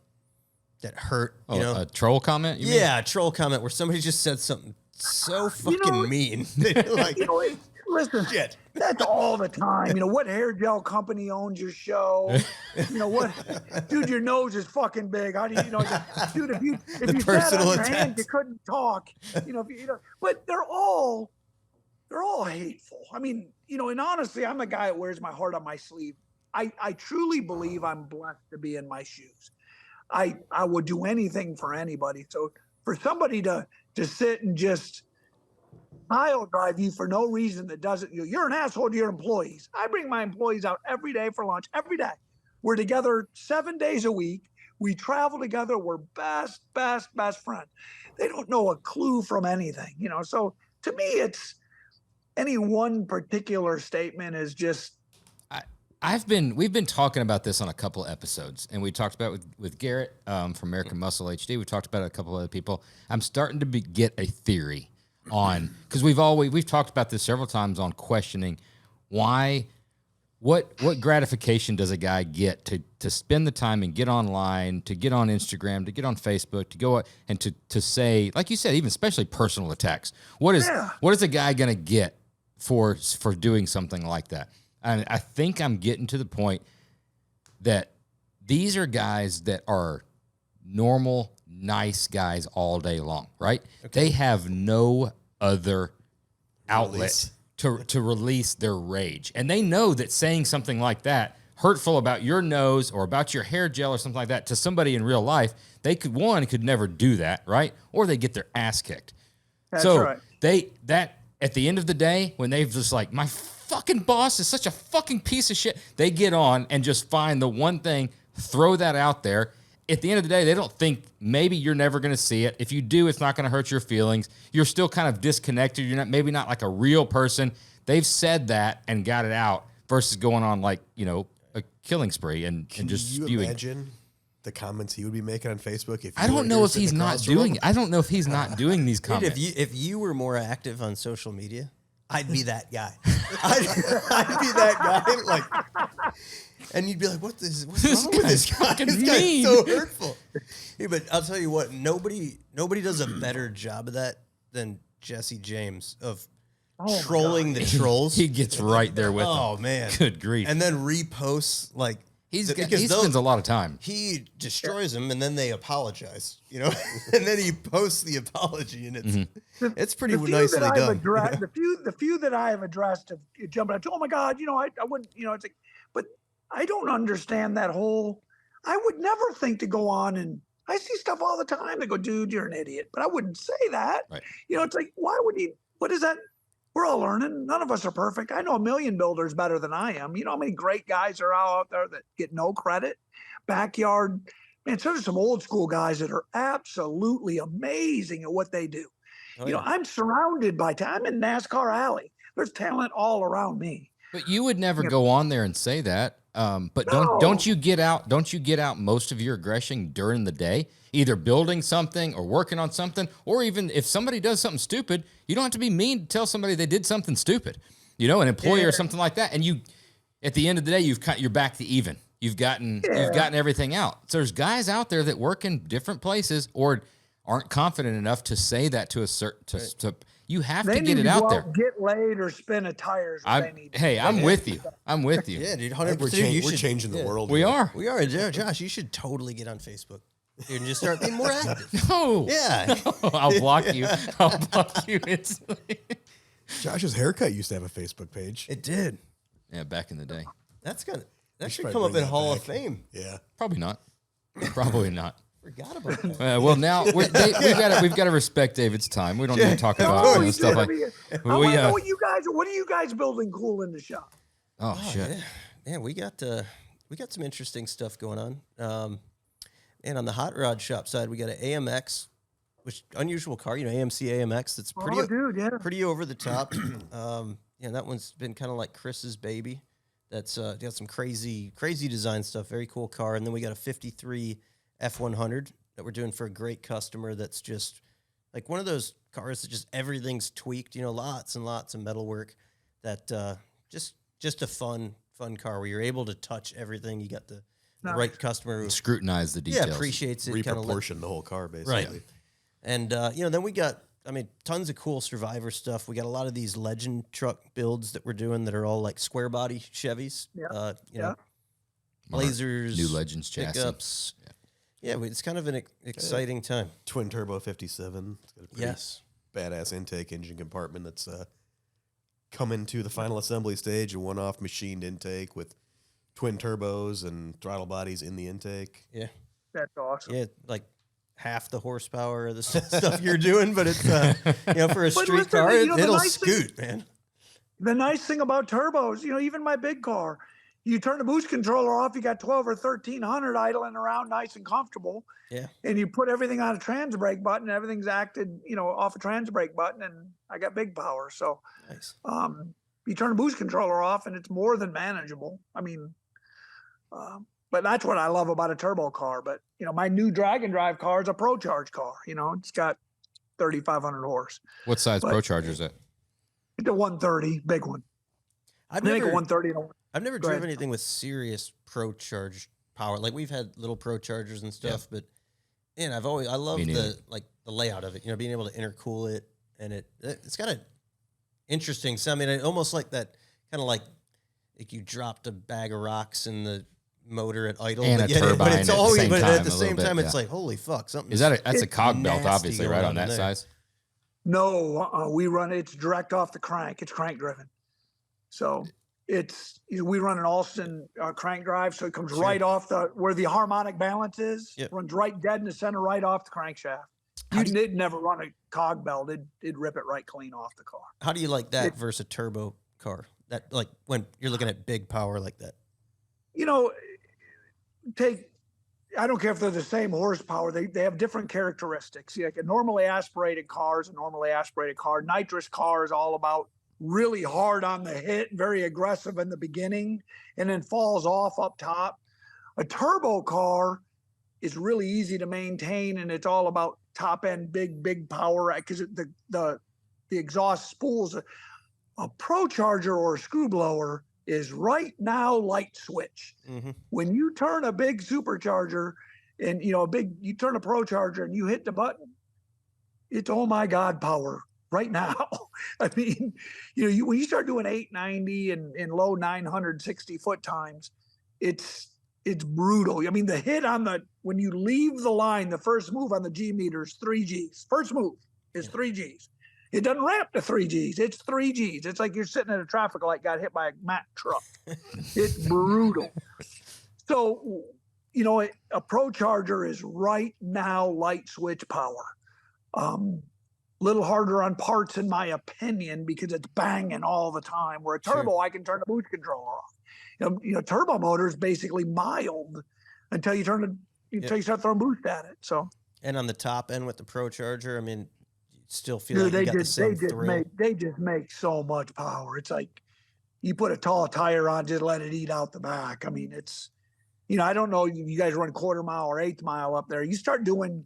Speaker 4: that hurt?
Speaker 2: A troll comment? You mean?
Speaker 4: A troll comment where somebody just said something so fucking mean. Like,
Speaker 1: listen, shit. That's all the time. What hair gel company owns your show? What, dude, your nose is fucking big. How do you, dude, if you sat on your hand, you couldn't talk. But they're all hateful. I mean, and honestly, I'm a guy that wears my heart on my sleeve. I truly believe I'm blessed to be in my shoes. I would do anything for anybody. So for somebody to sit and just pile drive you for no reason that doesn't, you're an asshole to your employees. I bring my employees out every day for lunch, every day. We're together 7 days a week. We travel together. We're best friends. They don't know a clue from anything, So to me, it's any one particular statement is just.
Speaker 2: We've been talking about this on a couple of episodes, and we talked about it with Garrett from American Muscle HD. We talked about it a couple of other people. I'm starting to get a theory on, because we've talked about this several times on questioning why, what gratification does a guy get to spend the time and get online, to get on Instagram, to get on Facebook, to go and to say, like you said, even especially personal attacks. What is a guy going to get for doing something like that? And I think I'm getting to the point that these are guys that are normal, nice guys all day long, right? Okay. They have no other outlet to release their rage. And they know that saying something like that, hurtful about your nose or about your hair gel or something like that, to somebody in real life, they could never do that, right? Or they get their ass kicked.
Speaker 1: That's right.
Speaker 2: At the end of the day, when they've just like, my fucking boss is such a fucking piece of shit, they get on and just find the one thing, throw that out there. At the end of the day, they don't think maybe you're never going to see it. If you do, it's not going to hurt your feelings. You're still kind of disconnected. You're maybe not like a real person. They've said that and got it out versus going on like, a killing spree and just spewing.
Speaker 3: Can you imagine the comments he would be making on Facebook?
Speaker 2: I don't know if he's not doing it. I don't know if he's not doing these comments.
Speaker 4: Dude, if you were more active on social media, I'd be that guy. I'd be that guy. Like, and you'd be like, what's wrong with this guy? This guy's so hurtful. Yeah, but I'll tell you what, nobody does a better job of that than Jesse James of trolling the trolls.
Speaker 2: He gets right there with them.
Speaker 4: Oh, man.
Speaker 2: Good grief.
Speaker 4: And then reposts, like,
Speaker 2: He
Speaker 4: because
Speaker 2: spends a lot of time.
Speaker 4: He destroys them, and then they apologize, and then he posts the apology, and it's pretty nicely done.
Speaker 1: The few that I have addressed have jumped out. Oh my God, I wouldn't. It's like, but I don't understand that whole. I would never think to go on and I see stuff all the time. They go, dude, you're an idiot, but I wouldn't say that.
Speaker 2: Right.
Speaker 1: It's like, why would he? What is that? We're all learning. None of us are perfect. I know a million builders better than I am. You know how many great guys are out there that get no credit? Backyard, man, so there's some old school guys that are absolutely amazing at what they do.
Speaker 4: Oh, yeah.
Speaker 1: I'm surrounded by talent. I'm in NASCAR Alley. There's talent all around me.
Speaker 2: But you would never go on there and say that. But
Speaker 1: No.
Speaker 2: don't you get out most of your aggression during the day, either building something or working on something, or even if somebody does something stupid, you don't have to be mean to tell somebody they did something stupid, an employee or something like that. And you, at the end of the day, you're back to even. You've gotten everything out. So there's guys out there that work in different places or aren't confident enough to say that to a certain. You have to get it out there.
Speaker 1: Get laid or spin a tires.
Speaker 2: Hey, I'm with you. I'm with you.
Speaker 4: Yeah, dude,
Speaker 3: I think
Speaker 4: 100%.
Speaker 3: we're changing the world.
Speaker 2: We
Speaker 3: here.
Speaker 2: are.
Speaker 4: We are. Josh, you should totally get on Facebook, dude, and just start being more active.
Speaker 2: No.
Speaker 4: Yeah.
Speaker 2: I'll block you. I'll block you instantly.
Speaker 3: Josh's haircut used to have a Facebook page.
Speaker 4: It did.
Speaker 2: Yeah, back in the day.
Speaker 4: That should
Speaker 3: probably
Speaker 4: come up
Speaker 3: bring
Speaker 4: in
Speaker 3: that
Speaker 4: Hall of
Speaker 3: back.
Speaker 4: Fame.
Speaker 3: Yeah.
Speaker 2: Probably not. Probably not.
Speaker 4: Forgot about that.
Speaker 2: Well, now we've got to respect David's time. We don't need to talk about stuff like.
Speaker 1: I want to know what are you guys building cool in the shop?
Speaker 2: Oh shit!
Speaker 4: Yeah, we got some interesting stuff going on. And on the hot rod shop side, we got an AMX, which unusual car, AMC AMX. That's pretty over the top. That one's been kind of like Chris's baby. That's got some crazy design stuff. Very cool car. And then we got a 53 F100 that we're doing for a great customer. That's just like one of those cars that just everything's tweaked. Lots and lots of metal work. That just a fun car where you're able to touch everything. You got the right customer who
Speaker 2: scrutinize the details.
Speaker 4: Yeah, appreciates it.
Speaker 3: Reproportion the whole car basically.
Speaker 4: Right. And then we got tons of cool Survivor stuff. We got a lot of these legend truck builds that we're doing that are all like square body Chevys. Blazers,
Speaker 2: new Legends
Speaker 4: pickups.
Speaker 2: chassis.
Speaker 4: Yeah, it's kind of an exciting time.
Speaker 3: Twin turbo 57. It's got a pretty badass intake engine compartment that's coming to the final assembly stage. A one-off machined intake with twin turbos and throttle bodies in the intake.
Speaker 4: Yeah,
Speaker 1: that's awesome.
Speaker 4: Yeah, like half the horsepower of the stuff you're doing, but it's for a street car, it'll scoot, man.
Speaker 1: The nice thing about turbos, even my big car, you turn the boost controller off, you got 12 or 1300 idling around nice and comfortable.
Speaker 4: Yeah.
Speaker 1: And you put everything on a trans brake button, everything's acted, off a trans brake button, and I got big power. So
Speaker 4: nice.
Speaker 1: You turn the boost controller off and it's more than manageable. But that's what I love about a turbo car. But, my new drag and drive car is a Pro Charge car. It's got 3,500 horse.
Speaker 2: What size Pro Charger is it?
Speaker 1: It's a 130, big one.
Speaker 4: I've never driven anything with serious Pro Charge power. Like we've had little Pro Chargers and stuff, but I love the layout of it. Being able to intercool it, and it's got a interesting sound. Almost like that kind of like you dropped a bag of rocks in the motor at idle,
Speaker 2: and a turbine
Speaker 4: but it's always, but at the same time,
Speaker 2: bit,
Speaker 4: it's like holy fuck, something.
Speaker 2: Is that's a cog belt, obviously, right on that
Speaker 4: there.
Speaker 2: size?
Speaker 1: No, we run it's direct off the crank. It's crank driven, so we run an Alston crank drive, so it comes right off where the harmonic balance is.
Speaker 4: Yep.
Speaker 1: Runs right dead in the center, right off the crankshaft. You'd never run a cog belt; it'd rip it right clean off the car.
Speaker 4: How do you like that versus a turbo car? That like when you're looking at big power like that.
Speaker 1: I don't care if they're the same horsepower. They have different characteristics. Like a normally aspirated car is a normally aspirated car. Nitrous car is all about really hard on the hit, very aggressive in the beginning, and then falls off up top. A turbo car is really easy to maintain, and it's all about top end, big power, because the exhaust spools. A Pro Charger or a screw blower is right now light switch.
Speaker 4: Mm-hmm.
Speaker 1: When you turn a big supercharger and you turn a Pro Charger and you hit the button, it's oh my God power right now. When you start doing 890 and low 960 foot times, it's it's brutal. I mean, the hit on when you leave the line, the first move on the G meter is 3 Gs. First move is 3 Gs. It doesn't ramp to 3 Gs. It's 3 Gs. It's like you're sitting at a traffic light, got hit by a Mack truck. It's brutal. So, you know, a Pro Charger is right now light switch power. Little harder on parts, in my opinion, because it's banging all the time. Where a turbo, I can turn the boost controller off. You know, turbo motor is basically mild until you until you start throwing boost at it. So.
Speaker 4: And on the top end with the Pro Charger, I mean, you still feel like you got the same thrill.
Speaker 1: They just make so much power. It's like you put a tall tire on, just let it eat out the back. I mean, it's, you know, I don't know, you guys run 1/4 mile or 1/8 mile up there. You start doing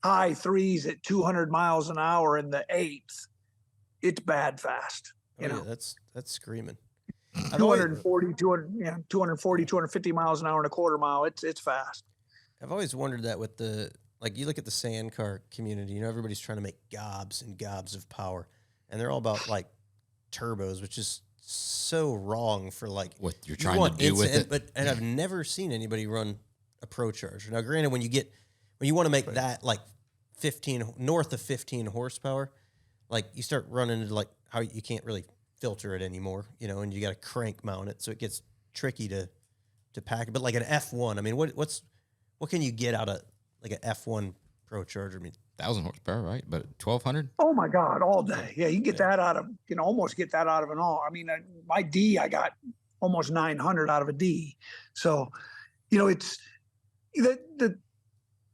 Speaker 1: high threes at 200 miles an hour in the 8th, it's bad fast. You know,
Speaker 4: that's screaming.
Speaker 1: 240, 250 miles an hour in a 1/4 mile. It's fast.
Speaker 4: I've always wondered that with you look at the sand car community, you know, everybody's trying to make gobs and gobs of power, and they're all about like turbos, which is so wrong for like
Speaker 2: what you're trying to do with it.
Speaker 4: And I've never seen anybody run a Pro Charger. Now, granted, when you want to make that like north of 15 horsepower, like you start running into like how you can't really filter it anymore, you know, and you got to crank mount it, so it gets tricky to pack it. But like an F1, I mean, what can you get out of like an F1 Pro Charger? I mean,
Speaker 2: 1,000 horsepower, right? But 1,200.
Speaker 1: Oh my God, all day. Yeah, you can get that out of, you know, almost get that out of an all. I mean, my D, I got almost 900 out of a D. So, you know, it's the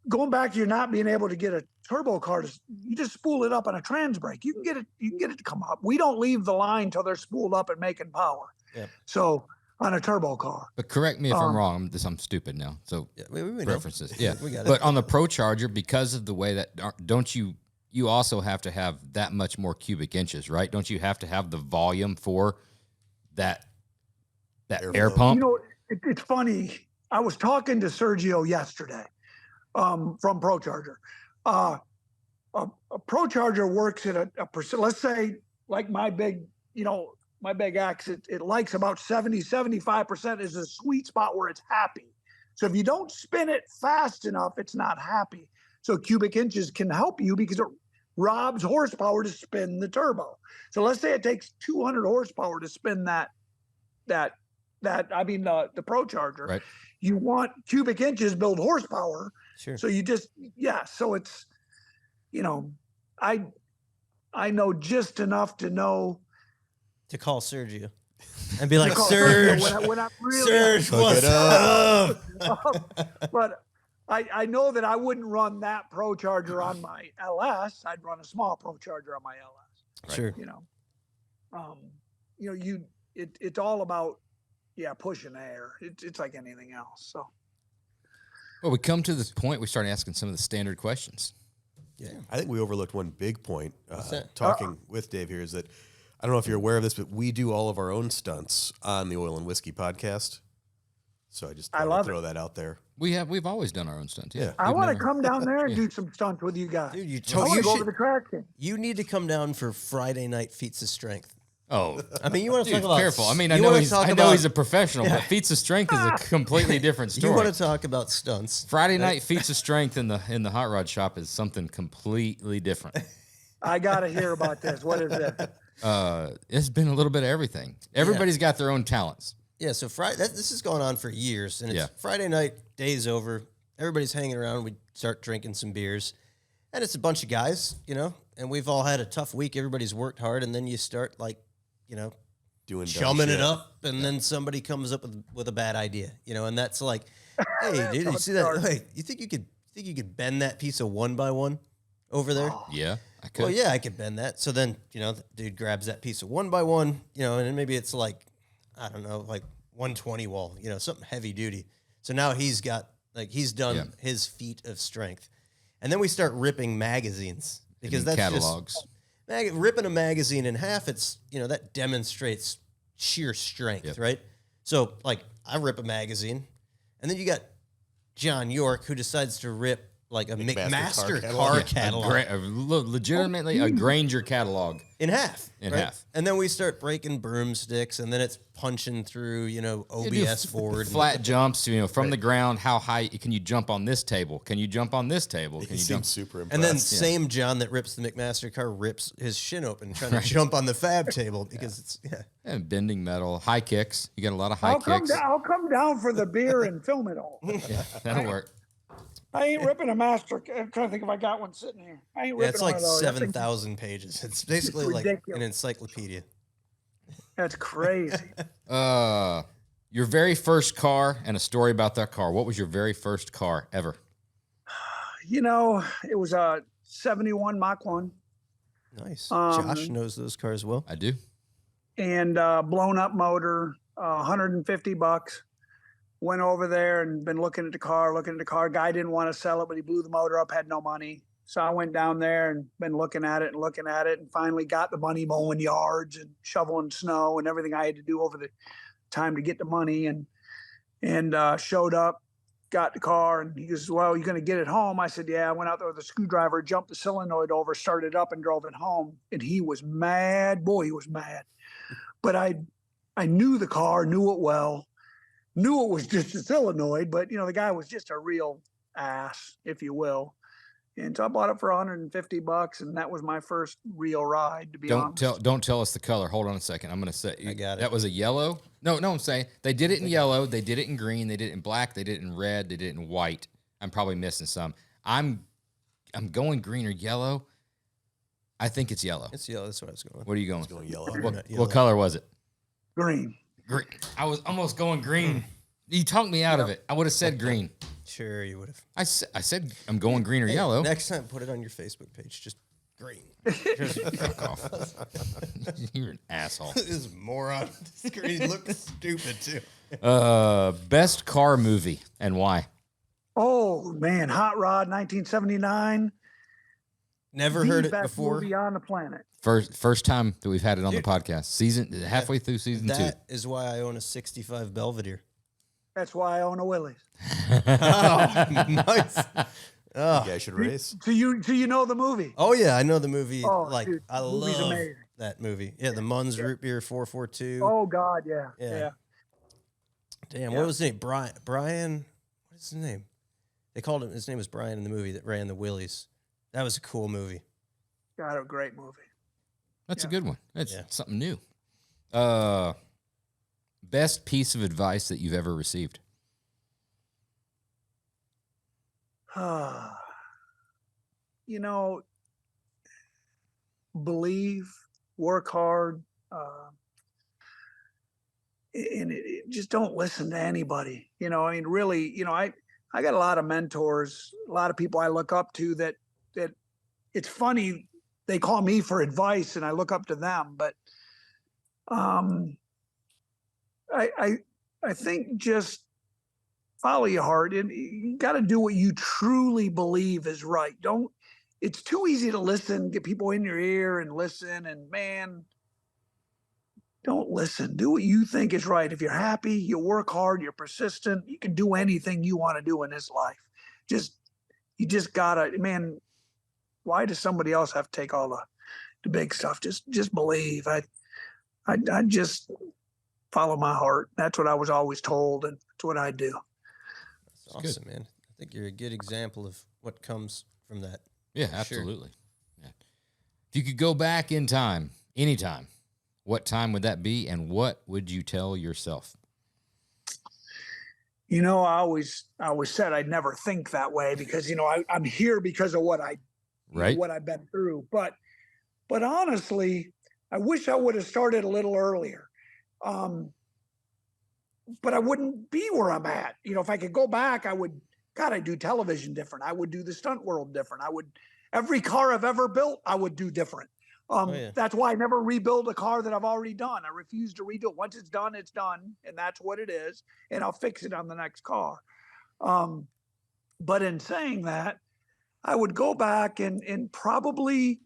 Speaker 1: going back to you not being able to get a turbo car, you just spool it up on a trans brake. You can get it to come up. We don't leave the line till they're spooled up and making power.
Speaker 4: Yep. So
Speaker 1: on a turbo car.
Speaker 2: But correct me if I'm wrong. I'm stupid now. So
Speaker 4: we
Speaker 2: references.
Speaker 4: Know.
Speaker 2: Yeah,
Speaker 4: we got
Speaker 2: but
Speaker 4: it.
Speaker 2: on the Pro Charger, because of the way that, don't you also have to have that much more cubic inches, right? Don't you have to have the volume for that air pump?
Speaker 1: You know, it's funny. I was talking to Sergio yesterday from Pro Charger. A Pro Charger works at a percent. Let's say like my big axe, it likes about 70-75% is a sweet spot where it's happy. So if you don't spin it fast enough, it's not happy. So cubic inches can help you because it robs horsepower to spin the turbo. So let's say it takes 200 horsepower to spin the Pro Charger.
Speaker 2: Right.
Speaker 1: You want cubic inches build horsepower.
Speaker 4: Sure.
Speaker 1: So so it's, you know, I know just enough to know
Speaker 4: to call Sergio and be like, Serge,
Speaker 1: when I'm really
Speaker 4: Serge, what's up?
Speaker 1: But I know that I wouldn't run that Pro Charger on my LS. I'd run a small Pro Charger on my LS.
Speaker 4: Right? Sure.
Speaker 1: It's all about, pushing air. It's like anything else. So.
Speaker 2: Well, we come to this point, we start asking some of the standard questions.
Speaker 3: Yeah. I think we overlooked one big point talking with Dave here is that, I don't know if you're aware of this, but we do all of our own stunts on the Oil and Whiskey podcast. So I just want to throw that out there.
Speaker 2: We've always done our own stunts. Yeah.
Speaker 1: I want to come down there and do some stunts with you guys.
Speaker 4: Dude,
Speaker 1: I want to go over the track thing.
Speaker 4: You need to come down for Friday night feats of strength.
Speaker 2: Oh,
Speaker 4: I mean, you want to talk about
Speaker 2: careful. I mean, I know he's a professional, but feats of strength is a completely different story.
Speaker 4: You want to talk about stunts?
Speaker 2: Friday night feats of strength in the hot rod shop is something completely different.
Speaker 1: I got to hear about this. What is it?
Speaker 2: It's been a little bit of everything. Everybody's got their own talents.
Speaker 4: Yeah. So this has gone on for years, and it's Friday night, day's over. Everybody's hanging around. We start drinking some beers, and it's a bunch of guys, you know, and we've all had a tough week. Everybody's worked hard, and then you start doing chumming it up, and then somebody comes up with a bad idea, you know, and that's like, hey, dude, you see that? Hey, you think you could bend that piece of 1x1 over there?
Speaker 2: Yeah, I could.
Speaker 4: Well, yeah, I could bend that. So then, the dude grabs that piece of 1x1, and then maybe it's like, I don't know, like 120 wall, something heavy duty. So now he's done his feat of strength. And then we start ripping magazines because that's
Speaker 2: catalogs.
Speaker 4: Ripping a magazine in half, it's, that demonstrates sheer strength, right? So, like, I rip a magazine, and then you got John York, who decides to rip, like a
Speaker 3: McMaster
Speaker 4: McMaster
Speaker 3: car
Speaker 4: car
Speaker 3: catalog.
Speaker 4: catalog
Speaker 2: Legitimately a Granger catalog.
Speaker 4: in half.
Speaker 2: In
Speaker 4: right?
Speaker 2: half.
Speaker 4: And then we start breaking broomsticks, and then it's punching through, OBS forward.
Speaker 2: Flat jumps, from the ground. How high can you jump on this table? Can you jump on this table? Can
Speaker 3: He
Speaker 2: you
Speaker 3: seems
Speaker 2: jump?
Speaker 3: super impressed.
Speaker 4: And then same John that rips the McMaster car rips his shin open trying to jump on the fab table because it's
Speaker 2: And bending metal, high kicks. You got a lot of high kicks.
Speaker 1: I'll come down for the beer and film it all.
Speaker 2: Yeah, that'll work.
Speaker 1: I ain't ripping a master. I'm trying to think if I got one sitting here. I ain't ripping
Speaker 4: it's
Speaker 1: one
Speaker 4: like
Speaker 1: of those. That thing's-
Speaker 4: 7,000 pages. It's basically like
Speaker 1: ridiculous.
Speaker 4: an encyclopedia.
Speaker 1: That's crazy.
Speaker 2: Your very first car and a story about that car. What was your very first car ever?
Speaker 1: It was a 71 Mach 1
Speaker 4: Nice. Josh knows those cars well.
Speaker 2: I do.
Speaker 1: and blown up motor, $150. Went over there and been looking at the car. Guy didn't want to sell it, but he blew the motor up, had no money. So I went down there and been looking at it and finally got the money mowing yards and shoveling snow and everything I had to do over the time to get the money and showed up, got the car, and he goes, "Well, you going to get it home?" I said, "Yeah." I went out there with a screwdriver, jumped the solenoid over, started up and drove it home. And he was mad. Boy, he was mad. But I knew the car, knew it well, knew it was just a solenoid, but the guy was just a real ass, if you will. And so I bought it for $150, and that was my first real ride, to be honest.
Speaker 2: Don't tell us the color. Hold on a second. I'm going to say
Speaker 4: I got it.
Speaker 2: That was a yellow. No, I'm saying they did it in yellow. They did it in green. They did it in black. They did it in red. They did it in white. I'm probably missing some. I'm going green or yellow. I think it's yellow.
Speaker 4: It's yellow. That's what I was going.
Speaker 2: What are you going?
Speaker 3: It's going yellow.
Speaker 2: What color was it?
Speaker 1: Green.
Speaker 2: Green. I was almost going green. You talked me out of it. I would have said green.
Speaker 4: Sure, you would have.
Speaker 2: I said I'm going green or yellow.
Speaker 4: Next time, put it on your Facebook page. Just green.
Speaker 2: Just fuck off. You're an asshole.
Speaker 4: This moron. He looks stupid too.
Speaker 2: Best car movie and why?
Speaker 1: Oh, man. Hot Rod, 1979.
Speaker 4: Never heard it
Speaker 1: Best
Speaker 4: before.
Speaker 1: movie on the planet.
Speaker 2: First time that we've had it on the podcast. Halfway through season 2.
Speaker 4: That is why I own a 65 Belvedere.
Speaker 1: That's why I own a Willys.
Speaker 4: Oh, nice.
Speaker 3: You guys should race.
Speaker 1: Do you know the movie?
Speaker 4: Oh yeah, I know the movie.
Speaker 1: Oh,
Speaker 4: like
Speaker 1: dude,
Speaker 4: I
Speaker 1: the movie's
Speaker 4: love
Speaker 1: amazing.
Speaker 4: that movie. Yeah, the Munns Root Beer 442.
Speaker 1: Oh God, yeah.
Speaker 4: Yeah. Damn,
Speaker 1: Yeah.
Speaker 4: what was his name? Brian. What is his name? They called him. His name was Brian in the movie that ran the Willys. That was a cool movie.
Speaker 1: Got a great movie.
Speaker 2: That's a good one. That's
Speaker 4: Yeah.
Speaker 2: something new. Best piece of advice that you've ever received?
Speaker 1: Believe, work hard, and just don't listen to anybody. Really, I got a lot of mentors, a lot of people I look up to that it's funny. They call me for advice and I look up to them, but I think just follow your heart, and you got to do what you truly believe is right. It's too easy to listen, get people in your ear and listen, and man, don't listen. Do what you think is right. If you're happy, you work hard, you're persistent, you can do anything you want to do in this life. You just gotta, man, why does somebody else have to take all the big stuff? Just believe. I just follow my heart. That's what I was always told, and that's what I do.
Speaker 4: That's awesome, man. I think you're a good example of what comes from that.
Speaker 2: Yeah,
Speaker 4: Sure.
Speaker 2: absolutely. Yeah. If you could go back in time, anytime, what time would that be, and what would you tell yourself?
Speaker 1: I always said I'd never think that way because I'm here because of what what I've been through. But honestly, I wish I would have started a little earlier. But I wouldn't be where I'm at. If I could go back, I'd do television different. I would do the stunt world different. Every car I've ever built, I would do different.
Speaker 4: Yeah.
Speaker 1: That's why I never rebuild a car that I've already done. I refuse to redo it. Once it's done, and that's what it is. And I'll fix it on the next car. But in saying that, I would go back and probably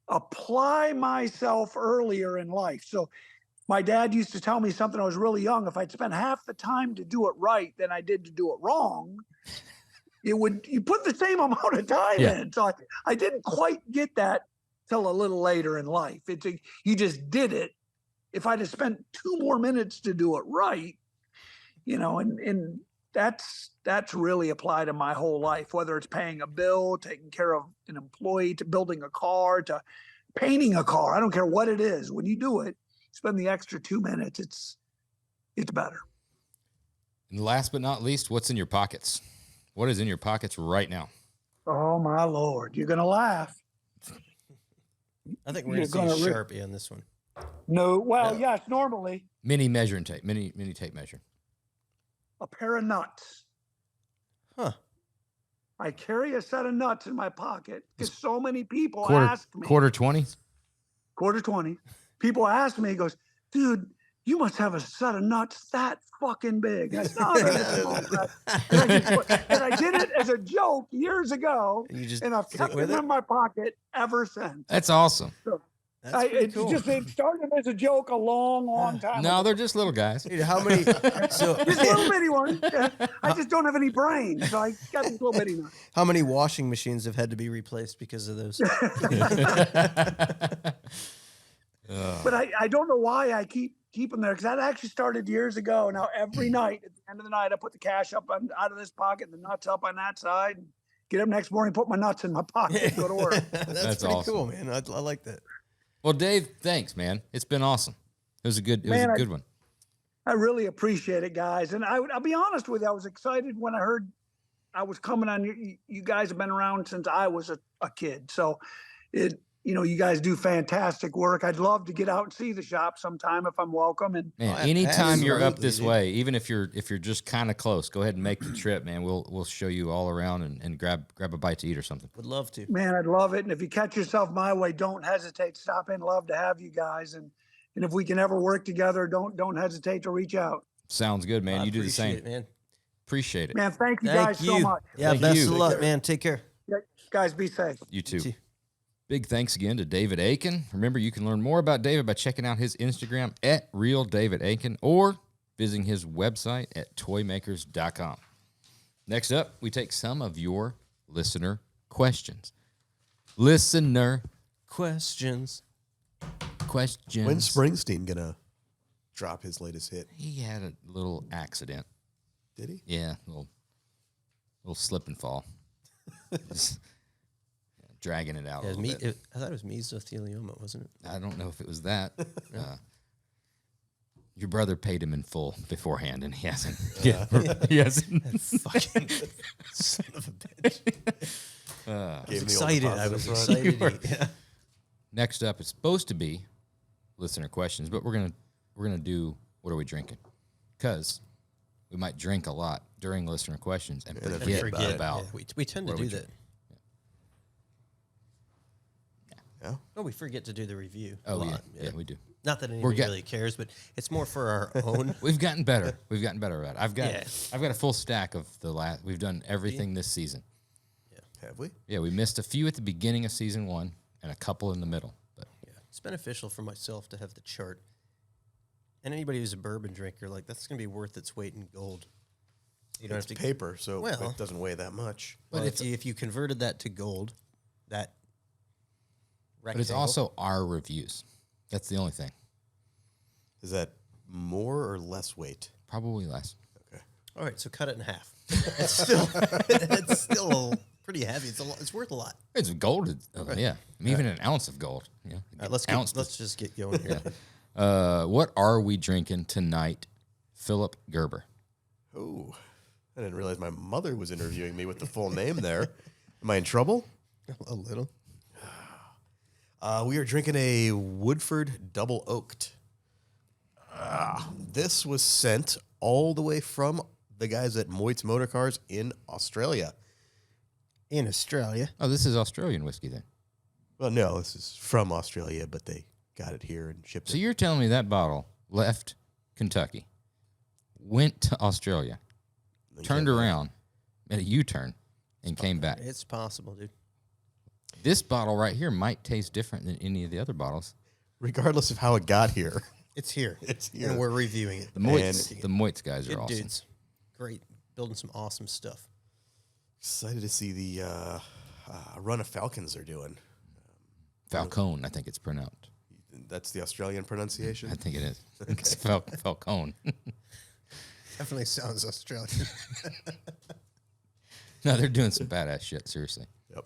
Speaker 1: apply myself earlier in life. So my dad used to tell me something when I was really young. If I'd spent half the time to do it right than I did to do it wrong, you put the same amount of time in. So I didn't quite get that till a little later in life. You just did it. If I'd have spent 2 more minutes to do it right, and that's really applied to my whole life, whether it's paying a bill, taking care of an employee, to building a car, to painting a car. I don't care what it is. When you do it, spend the extra 2 minutes, it's better.
Speaker 2: And last but not least, what's in your pockets? What is in your pockets right now?
Speaker 1: Oh my Lord, you're gonna laugh.
Speaker 4: I think we're going to see a Sharpie on this one.
Speaker 1: No, well, yes, normally
Speaker 2: Mini measuring tape, mini tape measure.
Speaker 1: a pair of nuts.
Speaker 4: Huh.
Speaker 1: I carry a set of nuts in my pocket because so many people
Speaker 2: Quarter
Speaker 1: ask me.
Speaker 2: quarter 20.
Speaker 1: Quarter 20. People ask me, he goes, dude, you must have a set of nuts that fucking big. I said, no, they're small. And I did it as a joke years ago, and I've kept them in my pocket ever since.
Speaker 2: That's awesome.
Speaker 1: So
Speaker 4: That's cool.
Speaker 1: It started as a joke a long time
Speaker 2: No,
Speaker 1: ago.
Speaker 2: they're just little guys.
Speaker 4: Dude, how many? So
Speaker 1: Just little bitty ones. I just don't have any brains, so I got these little bitty ones.
Speaker 4: how many washing machines have had to be replaced because of those?
Speaker 1: But I don't know why I keep them there, because that actually started years ago. Now every night at the end of the night, I put the cash up out of this pocket, the nuts up on that side, and get up next morning, put my nuts in my pocket, and go to work.
Speaker 4: That's pretty
Speaker 2: awesome.
Speaker 4: cool, man. I like that.
Speaker 2: Well, Dave, thanks, man. It's been awesome. It was a good one.
Speaker 1: I really appreciate it, guys. And I'll be honest with you, I was excited when I heard I was coming on. You guys have been around since I was a kid, so you guys do fantastic work. I'd love to get out and see the shop sometime if I'm welcome. And
Speaker 2: Man, anytime you're up this
Speaker 4: dude.
Speaker 2: way, even if you're just kind of close, go ahead and make the trip, man. We'll show you all around and grab a bite to eat or something.
Speaker 4: Would love to.
Speaker 1: man, I'd love it. And if you catch yourself my way, don't hesitate to stop in. Love to have you guys. And if we can ever work together, don't hesitate to reach out.
Speaker 2: Sounds good, man.
Speaker 4: I
Speaker 2: You do the
Speaker 4: appreciate
Speaker 2: same.
Speaker 4: it, man.
Speaker 2: Appreciate it.
Speaker 1: Man, thank you
Speaker 4: Thank
Speaker 1: guys
Speaker 4: you.
Speaker 1: so much.
Speaker 4: Yeah,
Speaker 2: Thank
Speaker 4: best
Speaker 2: you.
Speaker 4: of luck, man. Take care.
Speaker 1: Yeah, guys, be safe.
Speaker 2: You too. Big thanks again to David Ankin. Remember, you can learn more about David by checking out his Instagram at RealDavidAnkin or visiting his website at ToyMakerz's.com. Next up, we take some of your listener questions. Listener
Speaker 4: Questions.
Speaker 2: questions.
Speaker 3: When's Springsteen gonna drop his latest hit?
Speaker 2: He had a little accident.
Speaker 3: Did he?
Speaker 2: Yeah, a little slip and fall. Just dragging it out a little bit.
Speaker 4: I thought it was mesothelioma, wasn't it?
Speaker 2: I don't know if it was that. Your brother paid him in full beforehand, and he hasn't. He hasn't.
Speaker 4: Fucking son of a bitch. I was excited. I was excited. Yeah.
Speaker 2: Next up, it's supposed to be listener questions, but we're gonna do what are we drinking? Because we might drink a lot during listener questions and forget about.
Speaker 4: Yeah, we tend to do that.
Speaker 3: Yeah.
Speaker 4: Oh, we forget to do the review.
Speaker 2: Oh
Speaker 4: a lot.
Speaker 2: yeah, we do.
Speaker 4: Not that anybody really cares, but it's more for our own.
Speaker 2: We've gotten better. We've gotten better at it. I've got a full stack of the last. We've done everything this season.
Speaker 3: Yeah. Have we?
Speaker 2: Yeah, we missed a few at the beginning of season 1 and a couple in the middle. But
Speaker 4: Yeah, it's beneficial for myself to have the chart. And anybody who's a bourbon drinker, like that's going to be worth its weight in gold. You don't
Speaker 3: It's
Speaker 4: have to
Speaker 3: paper, so it doesn't weigh that much.
Speaker 2: But
Speaker 4: Well, if you converted that to gold, that
Speaker 2: But it's also our reviews. That's the only thing.
Speaker 3: Is that more or less weight?
Speaker 2: Probably less.
Speaker 3: Okay.
Speaker 4: All right, so cut it in half. It's still pretty heavy. It's worth a lot.
Speaker 2: It's gold. Yeah. I mean, even an ounce of gold. Yeah.
Speaker 4: All right, let's just get going here.
Speaker 2: What are we drinking tonight, Philip Gerber?
Speaker 3: Oh, I didn't realize my mother was interviewing me with the full name there. Am I in trouble?
Speaker 4: A little.
Speaker 3: We are drinking a Woodford Double Oaked. This was sent all the way from the guys at Moit's Motor Cars in Australia.
Speaker 4: In Australia.
Speaker 2: Oh, this is Australian whiskey then.
Speaker 3: Well, no, this is from Australia, but they got it here and shipped
Speaker 2: So
Speaker 3: it.
Speaker 2: you're telling me that bottle left Kentucky, went to Australia, turned around, made a U-turn, and came back.
Speaker 4: It's possible, dude.
Speaker 2: This bottle right here might taste different than any of the other bottles.
Speaker 3: Regardless of how it got here.
Speaker 4: It's here.
Speaker 3: It's here.
Speaker 4: And we're reviewing it.
Speaker 2: The Moit's guys are
Speaker 4: Good
Speaker 2: awesome.
Speaker 4: dudes. Great. Building some awesome stuff.
Speaker 3: Excited to see the run of Falcons they're doing.
Speaker 2: Falcone, I think it's pronounced.
Speaker 3: That's the Australian pronunciation?
Speaker 2: I think it is. It's Falcone.
Speaker 4: Definitely sounds Australian.
Speaker 2: No, they're doing some badass shit, seriously.
Speaker 3: Yep.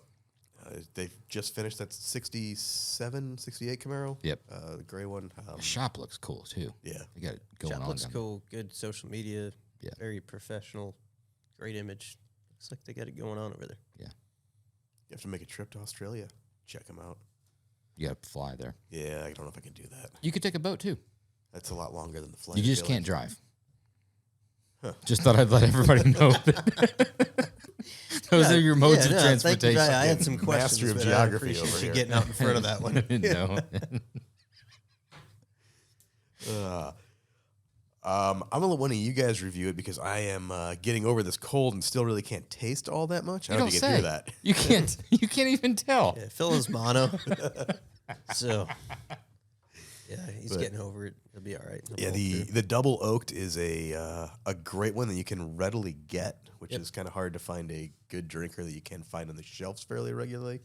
Speaker 3: They've just finished that 67, 68 Camaro.
Speaker 2: Yep.
Speaker 3: The gray one.
Speaker 2: The shop looks cool, too.
Speaker 3: Yeah.
Speaker 2: They got it going
Speaker 4: Shop
Speaker 2: on.
Speaker 4: looks
Speaker 2: down
Speaker 4: cool. Good social media.
Speaker 2: Yeah.
Speaker 4: Very professional. Great image. Looks like they got it going on over there.
Speaker 2: Yeah.
Speaker 3: You have to make a trip to Australia. Check them out.
Speaker 2: You got to fly there.
Speaker 3: Yeah, I don't know if I can do that.
Speaker 2: You could take a boat, too.
Speaker 3: That's a lot longer than the flight.
Speaker 2: You
Speaker 3: I
Speaker 2: just
Speaker 3: feel
Speaker 2: can't
Speaker 3: like.
Speaker 2: drive.
Speaker 3: Huh.
Speaker 2: Just thought I'd let everybody know that. Those are your modes of transportation.
Speaker 4: I had some questions.
Speaker 3: Master of
Speaker 4: but
Speaker 3: geography
Speaker 4: I appreciate
Speaker 3: over
Speaker 4: you
Speaker 3: here.
Speaker 4: getting out in front of that one.
Speaker 2: No.
Speaker 3: I'm gonna let one of you guys review it because I am getting over this cold and still really can't taste all that much. I don't know if you can hear that.
Speaker 2: You can't. You can't even tell.
Speaker 4: Yeah, Phil is mono. So, yeah, he's getting over it. He'll be all right. He'll
Speaker 3: Yeah,
Speaker 4: pull through.
Speaker 3: the double oaked is a great one that you can readily get, which is kind of hard to find a good drinker that you can find on the shelves fairly regularly.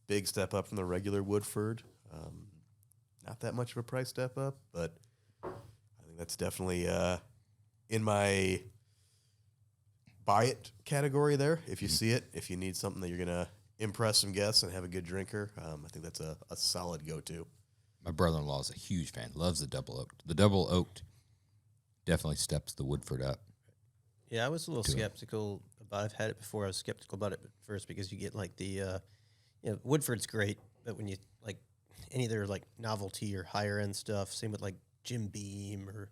Speaker 3: Big step up from the regular Woodford. Not that much of a price step up, but I think that's definitely in my buy it category there. If you see it, if you need something that you're gonna impress some guests and have a good drinker, I think that's a solid go-to.
Speaker 2: My brother-in-law is a huge fan. Loves the double oaked. The double oaked definitely steps the Woodford up.
Speaker 4: Yeah, I was a little
Speaker 2: to it.
Speaker 4: skeptical about. I've had it before. I was skeptical about it at first because you get like the, Woodford's great, but when you like any of their like novelty or higher end stuff, same with like Jim Beam or,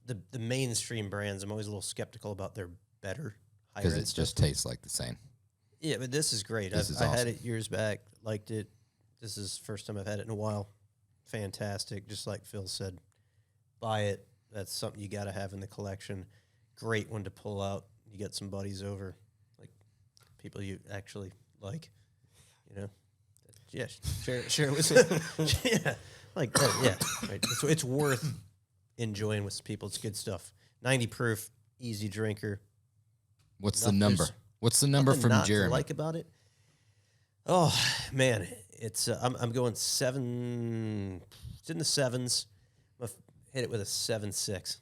Speaker 4: the mainstream brands, I'm always a little skeptical about their better higher
Speaker 2: Because
Speaker 4: end
Speaker 2: it
Speaker 4: stuff.
Speaker 2: just tastes like the same.
Speaker 4: Yeah, but this is great.
Speaker 2: This is
Speaker 4: I had
Speaker 2: awesome.
Speaker 4: it years back, liked it. This is the first time I've had it in a while. Fantastic. Just like Phil said, buy it. That's something you got to have in the collection. Great one to pull out. You get some buddies over, like people you actually like, Yeah, share it with some. Yeah, like that. Yeah, right. It's worth enjoying with people. It's good stuff. 90 proof, easy drinker.
Speaker 2: What's the
Speaker 4: Nothing-
Speaker 2: number?
Speaker 4: there's
Speaker 2: What's the number
Speaker 4: Nothing
Speaker 2: from
Speaker 4: not to
Speaker 2: Jeremy?
Speaker 4: like about it? Oh man, it's I'm going 7. It's in the 7s. I'm gonna hit it with a 7.6.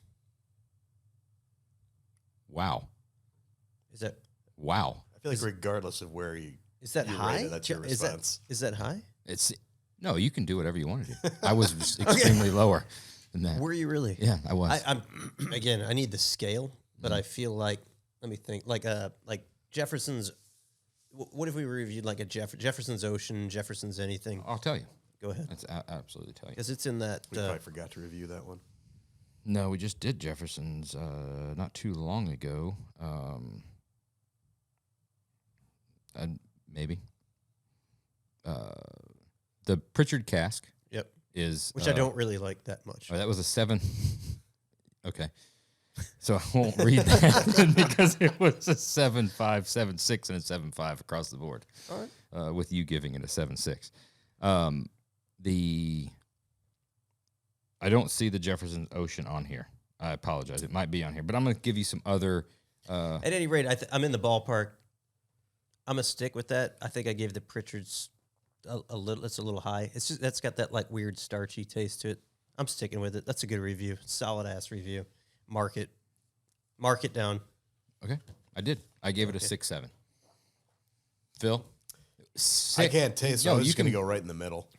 Speaker 2: Wow.
Speaker 4: Is that
Speaker 2: Wow.
Speaker 3: I feel like regardless of where you
Speaker 4: is that
Speaker 3: you
Speaker 4: high?
Speaker 3: rate it, that's your
Speaker 4: Is
Speaker 3: response.
Speaker 4: that high?
Speaker 2: It's no, you can do whatever you want to do. I was just extremely lower than that.
Speaker 4: Were you really?
Speaker 2: Yeah, I was.
Speaker 4: I'm again. I need the scale, but I feel like let me think. Like Jefferson's. What if we reviewed like a Jefferson's Ocean, Jefferson's anything?
Speaker 2: I'll tell you.
Speaker 4: Go ahead,
Speaker 2: That's absolutely tell you.
Speaker 4: because it's in that.
Speaker 3: We probably forgot to review that one.
Speaker 2: No, we just did Jefferson's not too long ago. Maybe. The Pritchard cask
Speaker 4: Yep.
Speaker 2: is
Speaker 4: Which I don't really like that much.
Speaker 2: Oh, that was a 7. Okay. So I won't read that because it was a 7.5, 7.6, and a 7.5 across the board.
Speaker 4: All right.
Speaker 2: With you giving it a 7.6. I don't see the Jefferson Ocean on here. I apologize. It might be on here, but I'm going to give you some other.
Speaker 4: At any rate, I'm in the ballpark. I'm gonna stick with that. I think I gave the Pritchard's a little. It's a little high. It's just that's got that like weird starchy taste to it. I'm sticking with it. That's a good review. Solid ass review. Mark it down.
Speaker 2: Okay, I did. I gave it a 6.7. Phil,
Speaker 3: I can't taste, so
Speaker 2: Yo,
Speaker 3: I was
Speaker 2: you
Speaker 3: just going to
Speaker 2: can-
Speaker 3: go right in the middle.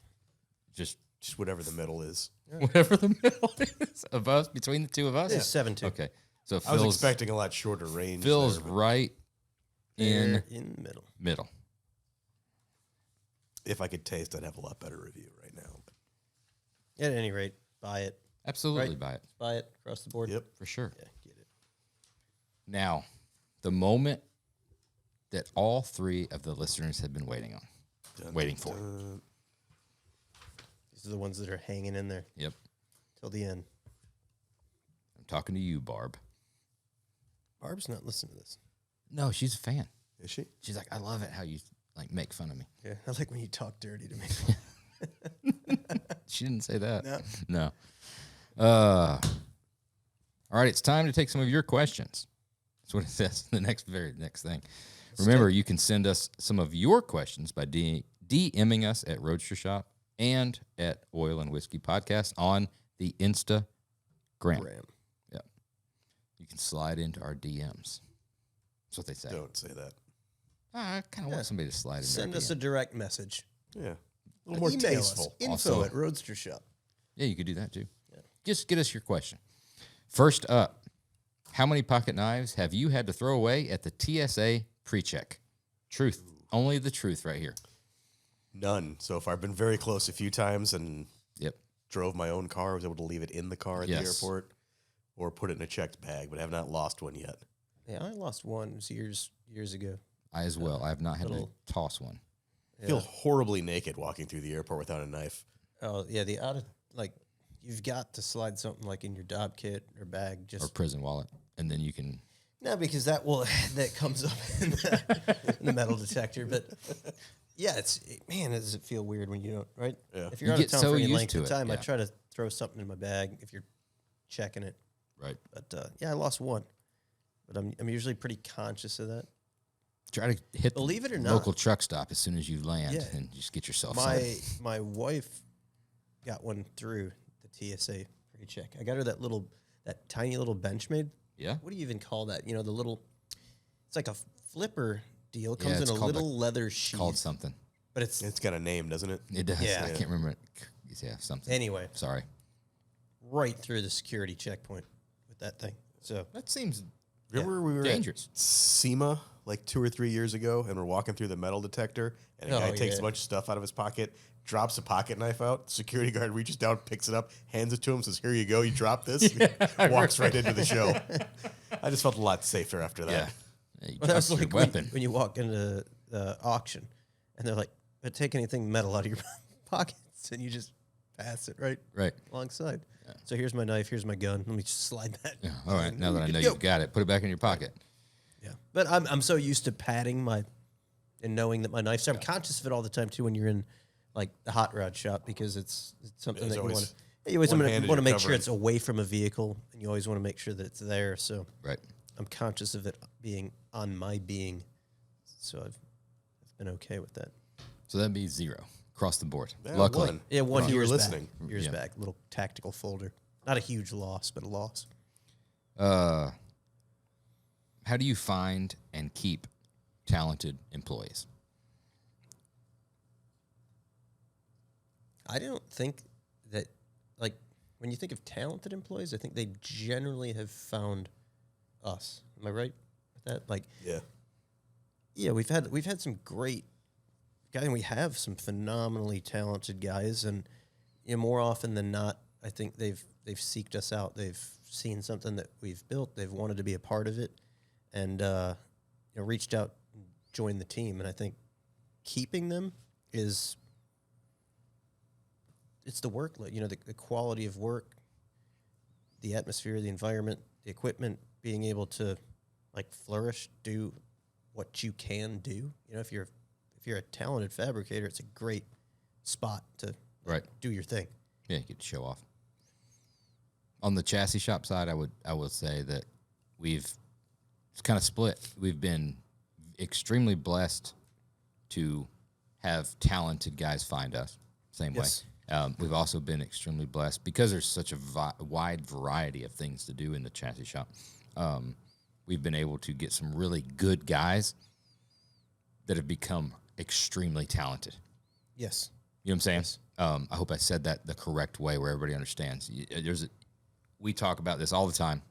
Speaker 2: just
Speaker 3: Just whatever the middle is.
Speaker 2: whatever the middle is of us between the two of us.
Speaker 4: This is 7.2.
Speaker 2: Okay, so
Speaker 3: I was
Speaker 2: Phil's
Speaker 3: expecting a lot shorter range.
Speaker 2: Phil's
Speaker 3: there, but
Speaker 2: right in
Speaker 4: There in the middle.
Speaker 2: middle.
Speaker 3: if I could taste, I'd have a lot better review right now.
Speaker 4: At any rate, buy it.
Speaker 2: Absolutely
Speaker 4: Right.
Speaker 2: buy it
Speaker 4: Buy it across the board.
Speaker 3: Yep.
Speaker 2: for sure.
Speaker 4: Yeah, get it.
Speaker 2: Now, the moment that all 3 of the listeners have been waiting on, waiting for.
Speaker 4: These are the ones that are hanging in there
Speaker 2: Yep,
Speaker 4: till the end.
Speaker 2: I'm talking to you, Barb.
Speaker 4: Barb's not listening to this.
Speaker 2: No, she's a fan.
Speaker 3: Is she?
Speaker 2: She's like, I love it how you like make fun of me.
Speaker 4: Yeah, I like when you talk dirty to me.
Speaker 2: She didn't say that.
Speaker 4: No.
Speaker 2: No. All right, it's time to take some of your questions. That's what it says. The very next thing. Remember, you can send us some of your questions by DMing us at Roadster Shop and at Oil and Whiskey Podcast on the Instagram. Yeah. You can slide into our DMs. That's what they say.
Speaker 3: Don't say that.
Speaker 2: I kind of want somebody to slide in.
Speaker 4: Send us a direct message.
Speaker 3: Yeah. A little more
Speaker 4: Email
Speaker 3: tasteful.
Speaker 4: us. Info
Speaker 2: Also-
Speaker 4: at Roadster Shop.
Speaker 2: Yeah, you could do that too. Yeah. Just get us your question. First up, how many pocket knives have you had to throw away at the TSA pre-check? Truth. Only the truth right here.
Speaker 3: None so far. I've been very close a few times and
Speaker 2: Yep.
Speaker 3: drove my own car. I was able to leave it in the car at the
Speaker 2: Yes.
Speaker 3: airport or put it in a checked bag, but I have not lost one yet.
Speaker 4: Yeah, I lost one. It was years ago.
Speaker 2: I as well. I have not had
Speaker 4: Little-
Speaker 2: to toss one.
Speaker 3: I feel horribly naked walking through the airport without a knife.
Speaker 4: Oh yeah, you've got to slide something like in your dob kit or bag.
Speaker 2: Or
Speaker 4: Just
Speaker 2: prison wallet. And then you can...
Speaker 4: no, because that comes up in the metal detector. But yeah, does it feel weird when you don't, right?
Speaker 3: Yeah.
Speaker 4: If you're
Speaker 2: You
Speaker 4: out
Speaker 2: get
Speaker 4: of town
Speaker 2: so
Speaker 4: for any
Speaker 2: used
Speaker 4: length
Speaker 2: to
Speaker 4: of
Speaker 2: it,
Speaker 4: time, I
Speaker 2: yeah.
Speaker 4: try to throw something in my bag if you're checking it.
Speaker 2: Right.
Speaker 4: But yeah, I lost one. But I'm usually pretty conscious of that.
Speaker 2: Try to hit
Speaker 4: Believe
Speaker 2: the
Speaker 4: it or not.
Speaker 2: local truck stop as soon as you land
Speaker 4: Yeah.
Speaker 2: and just get yourself some.
Speaker 4: My wife got one through the TSA pre-check. I got her that tiny little Benchmade.
Speaker 2: Yeah?
Speaker 4: What do you even call that? The little, it's like a flipper deal. It comes
Speaker 2: Yeah,
Speaker 4: in
Speaker 2: it's
Speaker 4: a
Speaker 2: called
Speaker 4: little leather sheath.
Speaker 2: Called something.
Speaker 4: But it's
Speaker 3: It's got a name, doesn't it?
Speaker 2: It does.
Speaker 4: Yeah.
Speaker 2: I can't remember it. Yeah, something.
Speaker 4: anyway,
Speaker 2: Sorry.
Speaker 4: right through the security checkpoint with that thing. So
Speaker 2: That seems
Speaker 3: Remember we were
Speaker 2: dangerous.
Speaker 3: at SEMA like 2 or 3 years ago and we're walking through the metal detector and a
Speaker 4: Oh,
Speaker 3: guy takes
Speaker 4: yeah.
Speaker 3: a bunch of stuff out of his pocket, drops a pocket knife out, security guard reaches down, picks it up, hands it to him, says, "Here you go, you dropped this," walks right into the show. I just felt a lot safer after that.
Speaker 2: Yeah. You
Speaker 4: well, that's
Speaker 2: trust your
Speaker 4: like
Speaker 2: weapon.
Speaker 4: when you walk into the auction and they're like, "But take anything metal out of your pockets," and you just pass it right
Speaker 2: Right.
Speaker 4: alongside. So here's my knife, here's my gun. Let me just slide that.
Speaker 2: Yeah. All right. Now that I know
Speaker 4: Go.
Speaker 2: you've got it, put it back in your pocket.
Speaker 4: Yeah, but I'm so used to padding and knowing that my knife's there. I'm conscious of it all the time too when you're in like the hot rod shop because it's something
Speaker 3: There's
Speaker 4: that you want
Speaker 3: always
Speaker 4: to. You always want
Speaker 3: one-handed
Speaker 4: to make
Speaker 3: you're
Speaker 4: sure
Speaker 3: covering.
Speaker 4: it's away from a vehicle, and you always want to make sure that it's there. So
Speaker 2: Right.
Speaker 4: I'm conscious of it being on my being. So I've been okay with that.
Speaker 2: So that'd be 0 across the board.
Speaker 3: Yeah,
Speaker 2: Luckily.
Speaker 3: one.
Speaker 4: Yeah, one
Speaker 3: If you were
Speaker 4: years
Speaker 3: listening.
Speaker 4: back. Years
Speaker 2: Yeah.
Speaker 4: back, little tactical folder. Not a huge loss, but a loss.
Speaker 2: How do you find and keep talented employees?
Speaker 4: I don't think that, like, when you think of talented employees, I think they generally have found us. Am I right with that? Like,
Speaker 3: Yeah.
Speaker 4: yeah, we've had some great guys, and we have some phenomenally talented guys, and more often than not, I think they've seeked us out. They've seen something that we've built. They've wanted to be a part of it, and reached out, and joined the team. And I think keeping them it's the workload. The quality of work, the atmosphere, the environment, the equipment, being able to like flourish, do what you can do. If you're a talented fabricator, it's a great spot to
Speaker 2: Right.
Speaker 4: do your thing.
Speaker 2: Yeah, you get to show off. On the chassis shop side, I would say that it's kind of split. We've been extremely blessed to have talented guys find us. Same
Speaker 4: Yes.
Speaker 2: way. We've also been extremely blessed because there's such a wide variety of things to do in the chassis shop. We've been able to get some really good guys that have become extremely talented.
Speaker 4: Yes.
Speaker 2: You know what I'm saying? I hope I said that the correct way where everybody understands. We talk about this all the time.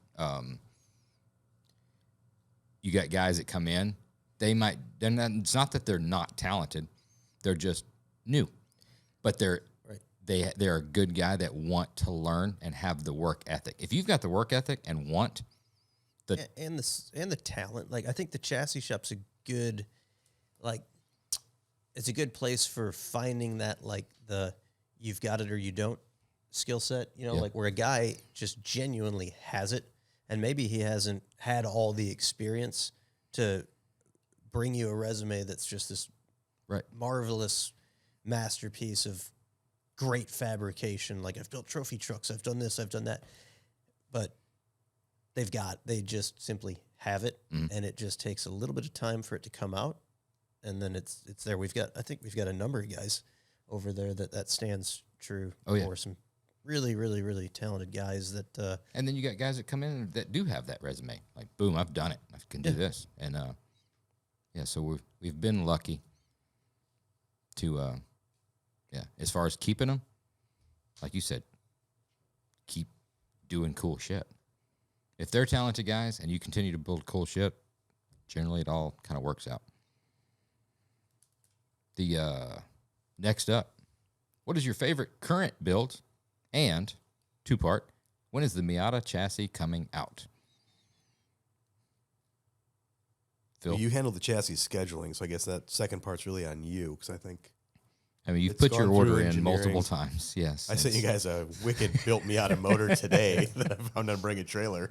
Speaker 2: You got guys that come in. It's not that they're not talented. They're just new. But they're a good guy that want to learn and have the work ethic. If you've got the work ethic and want
Speaker 4: and the talent, like I think the chassis shop's a good, it's a good place for finding that you've got it or you don't skill set. Like where a guy just genuinely has it, and maybe he hasn't had all the experience to bring you a resume that's just this marvelous masterpiece of great fabrication. Like I've built trophy trucks, I've done this, I've done that, but they just simply have it, and it just takes a little bit of time for it to come out, and then it's there. I think we've got a number of guys over there that stands true for some really, really, really talented guys that.
Speaker 2: And then you got guys that come in that do have that resume. Like, boom, I've done it. I can do this. And so we've been lucky to as far as keeping them, like you said, keep doing cool shit. If they're talented guys and you continue to build cool shit, generally it all kind of works out. The next up, what is your favorite current build? And 2-part, when is the Miata chassis coming out? Phil?
Speaker 3: Well, you handle the chassis scheduling, so I guess that second part's really on you, because
Speaker 2: you've
Speaker 3: it's
Speaker 2: put your
Speaker 3: gone
Speaker 2: order
Speaker 3: through
Speaker 2: in
Speaker 3: engineering.
Speaker 2: multiple times. Yes.
Speaker 3: I sent you guys a wicked built Miata motor today that I found on Bring a Trailer.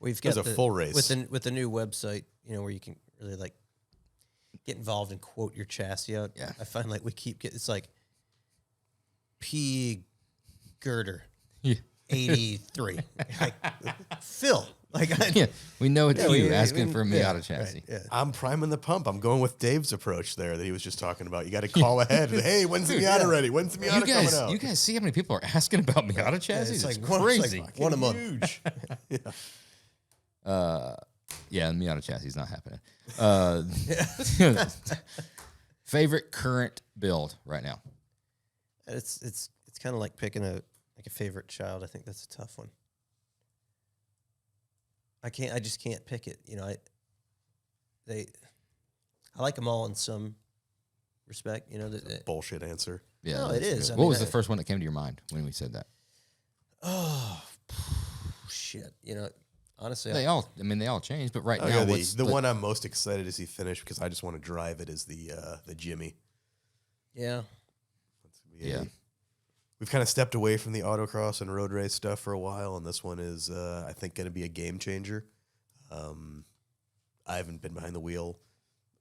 Speaker 4: We've got
Speaker 3: a full race.
Speaker 4: with the new website, where you can really like get involved and quote your chassis out.
Speaker 2: Yeah.
Speaker 4: I find like we keep getting, it's like P girder 83. Like, Phil, like
Speaker 2: we know it's you
Speaker 4: we-
Speaker 2: asking
Speaker 4: we-
Speaker 2: for a Miata chassis.
Speaker 4: Right, yeah.
Speaker 3: I'm priming the pump. I'm going with Dave's approach there that he was just talking about. You got to call ahead. Hey, when's the Miata ready? When's the Miata coming out?
Speaker 2: You guys see how many people are asking about Miata chassis?
Speaker 4: it's
Speaker 2: It's
Speaker 4: like
Speaker 2: crazy.
Speaker 4: one a month.
Speaker 3: Huge.
Speaker 2: Yeah, the Miata chassis is not happening. Favorite current build right now?
Speaker 4: It's kind of like picking a favorite child. I think that's a tough one. I just can't pick it. I like them all in some respect.
Speaker 3: Bullshit answer.
Speaker 2: Yeah,
Speaker 4: No, it
Speaker 2: that's
Speaker 4: is.
Speaker 2: good.
Speaker 4: I
Speaker 2: What
Speaker 4: mean,
Speaker 2: was the first one that came to your mind when we said that?
Speaker 4: Oh, shit. Honestly,
Speaker 2: They all changed, but right
Speaker 3: Oh,
Speaker 2: now,
Speaker 3: yeah,
Speaker 2: what's
Speaker 3: the one I'm most excited to see finish because I just want to drive it is the Jimmy.
Speaker 4: yeah.
Speaker 2: Yeah.
Speaker 3: We've kind of stepped away from the autocross and road race stuff for a while, and this one is, I think, going to be a game changer. I haven't been behind the wheel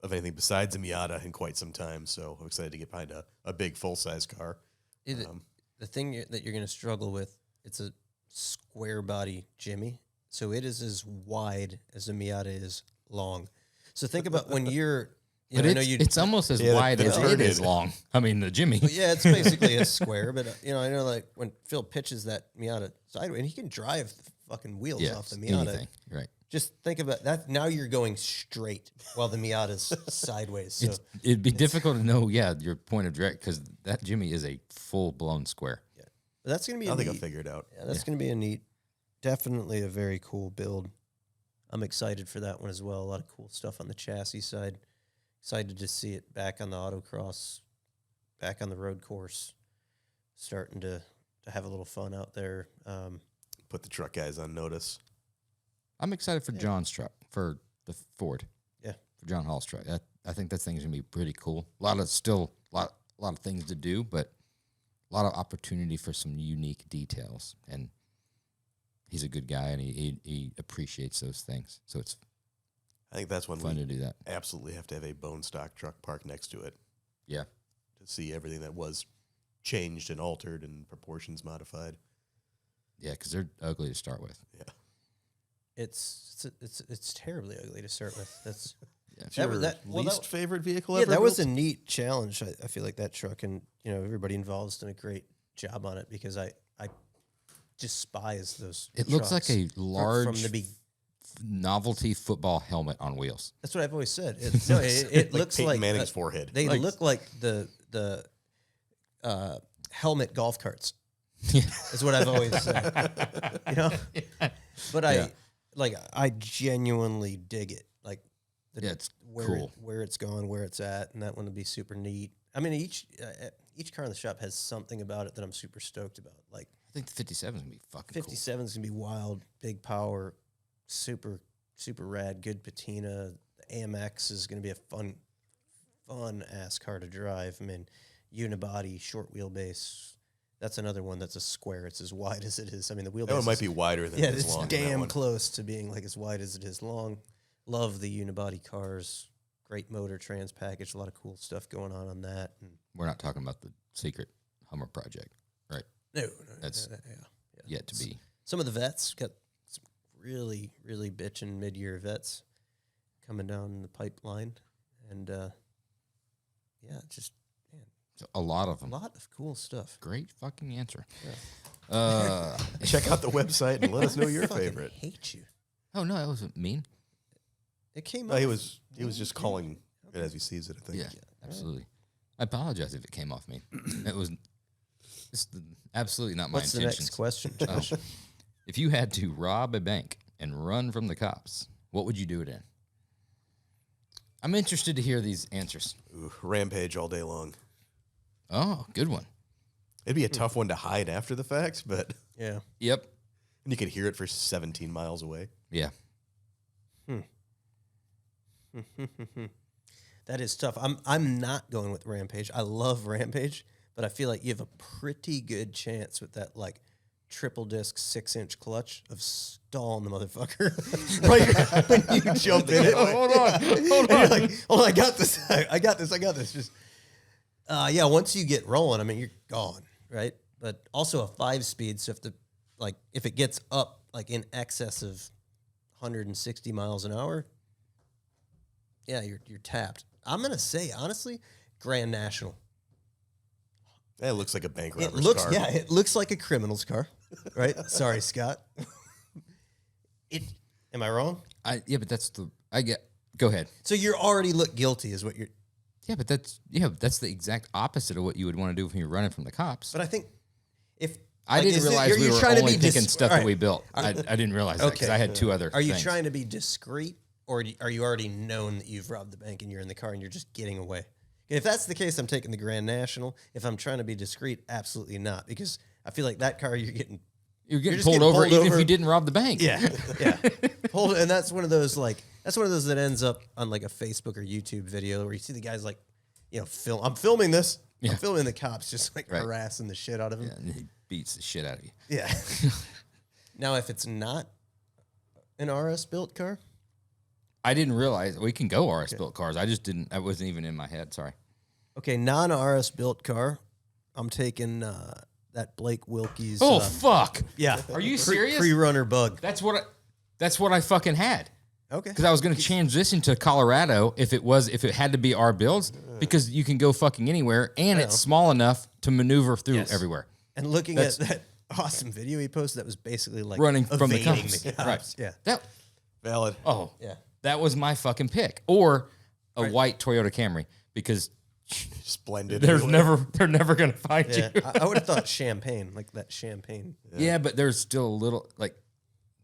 Speaker 3: of anything besides a Miata in quite some time, so I'm excited to get behind a big full-size car.
Speaker 4: The thing that you're going to struggle with, it's a square body Jimmy, so it is as wide as a Miata is long. So think about when you're,
Speaker 2: But it's almost as
Speaker 3: Yeah,
Speaker 2: wide
Speaker 3: the
Speaker 2: as it
Speaker 3: turn
Speaker 2: is
Speaker 3: is-
Speaker 2: long. I mean, the Jimmy.
Speaker 4: yeah, it's basically a square, but I know like when Phil pitches that Miata sideways, and he can drive the fucking wheels
Speaker 2: Yeah,
Speaker 4: off the Miata.
Speaker 2: anything. Right.
Speaker 4: Just think about that. Now you're going straight while the Miata's sideways. So
Speaker 2: It'd be difficult to know, your point of direct, because that Jimmy is a full-blown square.
Speaker 4: yeah, but that's gonna be.
Speaker 3: I think I'll figure it out.
Speaker 4: Yeah, that's gonna be a neat, definitely a very cool build. I'm excited for that one as well. A lot of cool stuff on the chassis side. Excited to see it back on the autocross, back on the road course, starting to have a little fun out there.
Speaker 3: Put the truck guys on notice.
Speaker 2: I'm excited for John's truck, for the Ford.
Speaker 4: Yeah.
Speaker 2: For John Hall's truck. I think that thing's going to be pretty cool. A lot of things to do, but a lot of opportunity for some unique details. And he's a good guy, and he appreciates those things. So it's
Speaker 3: I think that's when
Speaker 2: fun to
Speaker 3: we
Speaker 2: do that.
Speaker 3: absolutely have to have a bone stock truck parked next to it
Speaker 2: Yeah.
Speaker 3: to see everything that was changed and altered and proportions modified.
Speaker 2: Yeah, because they're ugly to start with.
Speaker 3: Yeah.
Speaker 4: It's terribly ugly to start with. That's
Speaker 2: Yeah.
Speaker 3: Least favorite vehicle
Speaker 4: yeah.
Speaker 3: ever
Speaker 4: That was a
Speaker 3: built?
Speaker 4: neat challenge. I feel like that truck, and everybody involved has done a great job on it because I despise those.
Speaker 2: It looks like
Speaker 4: trucks
Speaker 2: a large
Speaker 4: from the beginning.
Speaker 2: novelty football helmet on wheels.
Speaker 4: That's what I've always said. It looks
Speaker 3: Peyton
Speaker 4: like
Speaker 3: Manning's forehead.
Speaker 4: They
Speaker 2: Like-
Speaker 4: look like the helmet golf carts.
Speaker 2: Yeah.
Speaker 4: Is what I've always said. But I genuinely dig it. Like
Speaker 2: Yeah, it's
Speaker 4: where
Speaker 2: cool.
Speaker 4: where it's going, where it's at, and that one would be super neat. I mean, each car in the shop has something about it that I'm super stoked about. Like
Speaker 2: I think the 57 is going to be fucking
Speaker 4: 57 is gonna be wild, big power, super rad, good patina. The AMX is gonna be a fun ass car to drive. I mean, unibody, short wheelbase. That's another one that's a square. It's as wide as it is. I mean, the wheelbase
Speaker 3: That one might
Speaker 4: is-
Speaker 3: be wider than
Speaker 4: yeah,
Speaker 3: it is
Speaker 4: it's
Speaker 3: long. on that
Speaker 4: damn
Speaker 3: one.
Speaker 4: close to being like as wide as it is long. Love the unibody cars. Great motor trans package. A lot of cool stuff going on that. And
Speaker 2: We're not talking about the secret Hummer project, right?
Speaker 4: no,
Speaker 2: That's
Speaker 4: yeah.
Speaker 2: Yet to be.
Speaker 4: Some of the vets got some really, really bitching mid-year vets coming down the pipeline. And, yeah, just, man,
Speaker 2: A lot of
Speaker 4: a
Speaker 2: them.
Speaker 4: lot of cool stuff.
Speaker 2: Great fucking answer.
Speaker 4: Yeah.
Speaker 3: Check out the website and let us know your
Speaker 4: I fucking
Speaker 3: favorite.
Speaker 4: hate you.
Speaker 2: Oh, no, that wasn't mean.
Speaker 4: It came
Speaker 3: No,
Speaker 4: up.
Speaker 3: he was just calling it as he sees it, I think.
Speaker 2: Yeah, absolutely. I apologize if it came off me. It's absolutely not my
Speaker 4: What's the
Speaker 2: intentions.
Speaker 4: next question,
Speaker 2: Oh.
Speaker 4: Josh?
Speaker 2: If you had to rob a bank and run from the cops, what would you do it in? I'm interested to hear these answers.
Speaker 3: Ooh, rampage all day long.
Speaker 2: Oh, good one.
Speaker 3: It'd be a tough one to hide after the fact, but
Speaker 4: Yeah.
Speaker 2: Yep.
Speaker 3: and you could hear it for 17 miles away.
Speaker 2: Yeah.
Speaker 4: That is tough. I'm not going with Rampage. I love Rampage, but I feel like you have a pretty good chance with that like triple disc 6-inch clutch of stalling the motherfucker right when you jump in it.
Speaker 2: Hold on. Hold
Speaker 4: And you're like, oh, I got this. I got this. Just yeah. Once you get rolling, I mean, you're gone, right? But also a 5-speed, so if it gets up like in excess of 160 miles an hour, yeah, you're tapped. I'm gonna say honestly, Grand National.
Speaker 3: It looks like a bank
Speaker 4: It
Speaker 3: robber's
Speaker 4: looks
Speaker 3: car.
Speaker 4: it looks like a criminal's car, right? Sorry, Scott. Am I wrong?
Speaker 2: Yeah, but go ahead.
Speaker 4: So you already look guilty, is what you're.
Speaker 2: Yeah, but that's the exact opposite of what you would want to do when you're running from the cops.
Speaker 4: But I think if
Speaker 2: I didn't realize we were only picking stuff that we built. I didn't realize that because I had two other
Speaker 4: Are you
Speaker 2: things.
Speaker 4: trying to be discreet, or are you already known that you've robbed the bank and you're in the car and you're just getting away? If that's the case, I'm taking the Grand National. If I'm trying to be discreet, absolutely not, because I feel like that car you're getting
Speaker 2: just
Speaker 4: pulled
Speaker 2: pulled over even
Speaker 4: over.
Speaker 2: if you didn't rob the bank.
Speaker 4: yeah. And that's one of those that ends up on like a Facebook or YouTube video where you see the guys like, I'm filming this.
Speaker 2: Yeah.
Speaker 4: I'm filming the cops just like
Speaker 2: Right.
Speaker 4: harassing the shit out of him.
Speaker 2: Yeah, and he beats the shit out of you.
Speaker 4: Yeah. Now, if it's not an RS built car,
Speaker 2: I didn't realize we can go RS built cars. I just didn't. I wasn't even in my head. Sorry.
Speaker 4: okay, non-RS built car, I'm taking that Blake Wilkie's.
Speaker 2: Oh fuck!
Speaker 4: yeah.
Speaker 2: Are you serious?
Speaker 4: Pre-runner bug.
Speaker 2: That's what I fucking had.
Speaker 4: Okay.
Speaker 2: Because I was going to transition to Colorado if it had to be our builds, because you can go fucking anywhere and it's small enough to maneuver through
Speaker 4: Yes.
Speaker 2: everywhere.
Speaker 4: And looking at that awesome video he posted, that was basically like
Speaker 2: Running from the
Speaker 4: evading
Speaker 2: cops.
Speaker 4: the cops.
Speaker 2: Right.
Speaker 4: Yeah.
Speaker 2: That
Speaker 3: Valid.
Speaker 4: Yeah.
Speaker 2: that was my fucking pick, or a white Toyota Camry, because
Speaker 3: Splendid.
Speaker 2: they're never going to find
Speaker 4: Yeah.
Speaker 2: you.
Speaker 4: I would have thought champagne, like that champagne.
Speaker 2: Yeah, but there's still a little, like,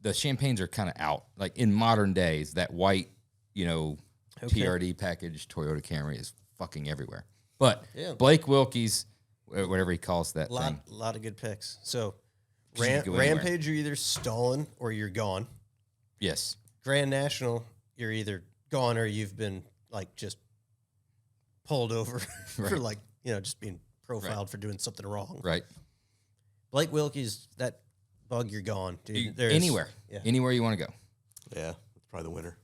Speaker 2: the champagnes are kind of out. Like in modern days, that white, TRD package Toyota Camry is fucking everywhere. But
Speaker 4: Yeah.
Speaker 2: Blake Wilkie's, whatever he calls that
Speaker 4: Lot
Speaker 2: thing.
Speaker 4: of good picks. So
Speaker 2: You can go anywhere.
Speaker 4: Rampage, you're either stalling or you're gone.
Speaker 2: Yes.
Speaker 4: Grand National, you're either gone or you've been like just pulled over for
Speaker 2: Right.
Speaker 4: like, just being profiled for doing something wrong.
Speaker 2: Right.
Speaker 4: Blake Wilkie's, that bug, you're gone, dude. There's-
Speaker 2: Anywhere.
Speaker 4: Yeah.
Speaker 2: Anywhere you want to go.
Speaker 3: Yeah, that's probably the winner.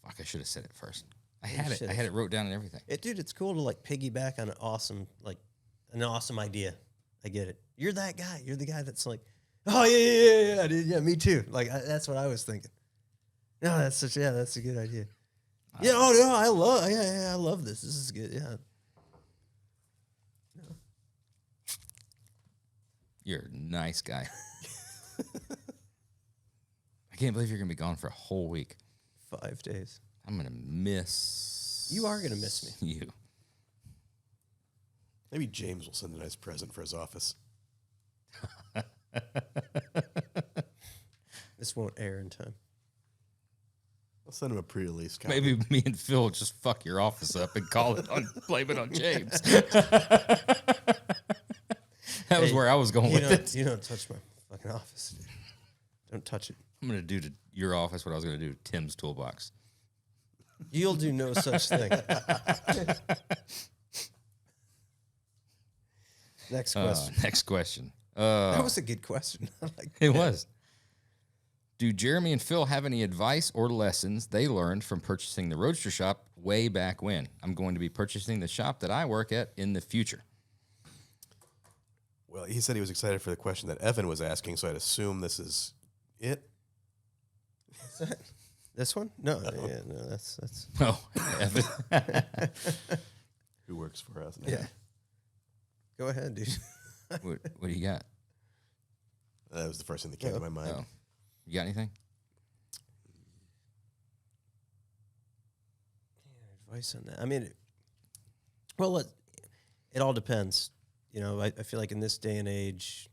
Speaker 2: Fuck, I should have said it first. I
Speaker 4: You
Speaker 2: had it. I
Speaker 4: should've.
Speaker 2: had it wrote down and everything.
Speaker 4: Dude, it's cool to like piggyback on an awesome idea. I get it. You're that guy. You're the guy that's like, oh yeah, dude. Yeah, me too. Like that's what I was thinking. No, that's a good idea. Yeah, I love this. This is good. Yeah.
Speaker 2: You're a nice guy. I can't believe you're going to be gone for a whole week.
Speaker 4: 5 days.
Speaker 2: I'm going to miss.
Speaker 4: You are gonna miss
Speaker 2: me. You.
Speaker 3: Maybe James will send a nice present for his office.
Speaker 4: This won't air in time.
Speaker 3: I'll send him a pre-release copy.
Speaker 2: Maybe me and Phil will just fuck your office up and blame it on James. That was where I was going with it.
Speaker 4: You don't touch my fucking office, dude. Don't touch it.
Speaker 2: I'm going to do to your office what I was going to do to Tim's toolbox.
Speaker 4: You'll do no such thing. Next question.
Speaker 2: Next question.
Speaker 4: That was a good question. I like
Speaker 2: It was. Do Jeremy and Phil have any advice or lessons they learned from purchasing the Roadster shop way back when? I'm going to be purchasing the shop that I work at in the future.
Speaker 3: Well, he said he was excited for the question that Evan was asking, so I'd assume this is it.
Speaker 4: This one? No, yeah, no, that's
Speaker 2: Oh,
Speaker 3: Who works for us?
Speaker 4: yeah. Go ahead, dude.
Speaker 2: what do you got?
Speaker 3: That was the first thing that came to my mind.
Speaker 2: Oh, you got anything?
Speaker 4: Advice on that? I mean, well, it all depends. You know, I feel like in this day and age,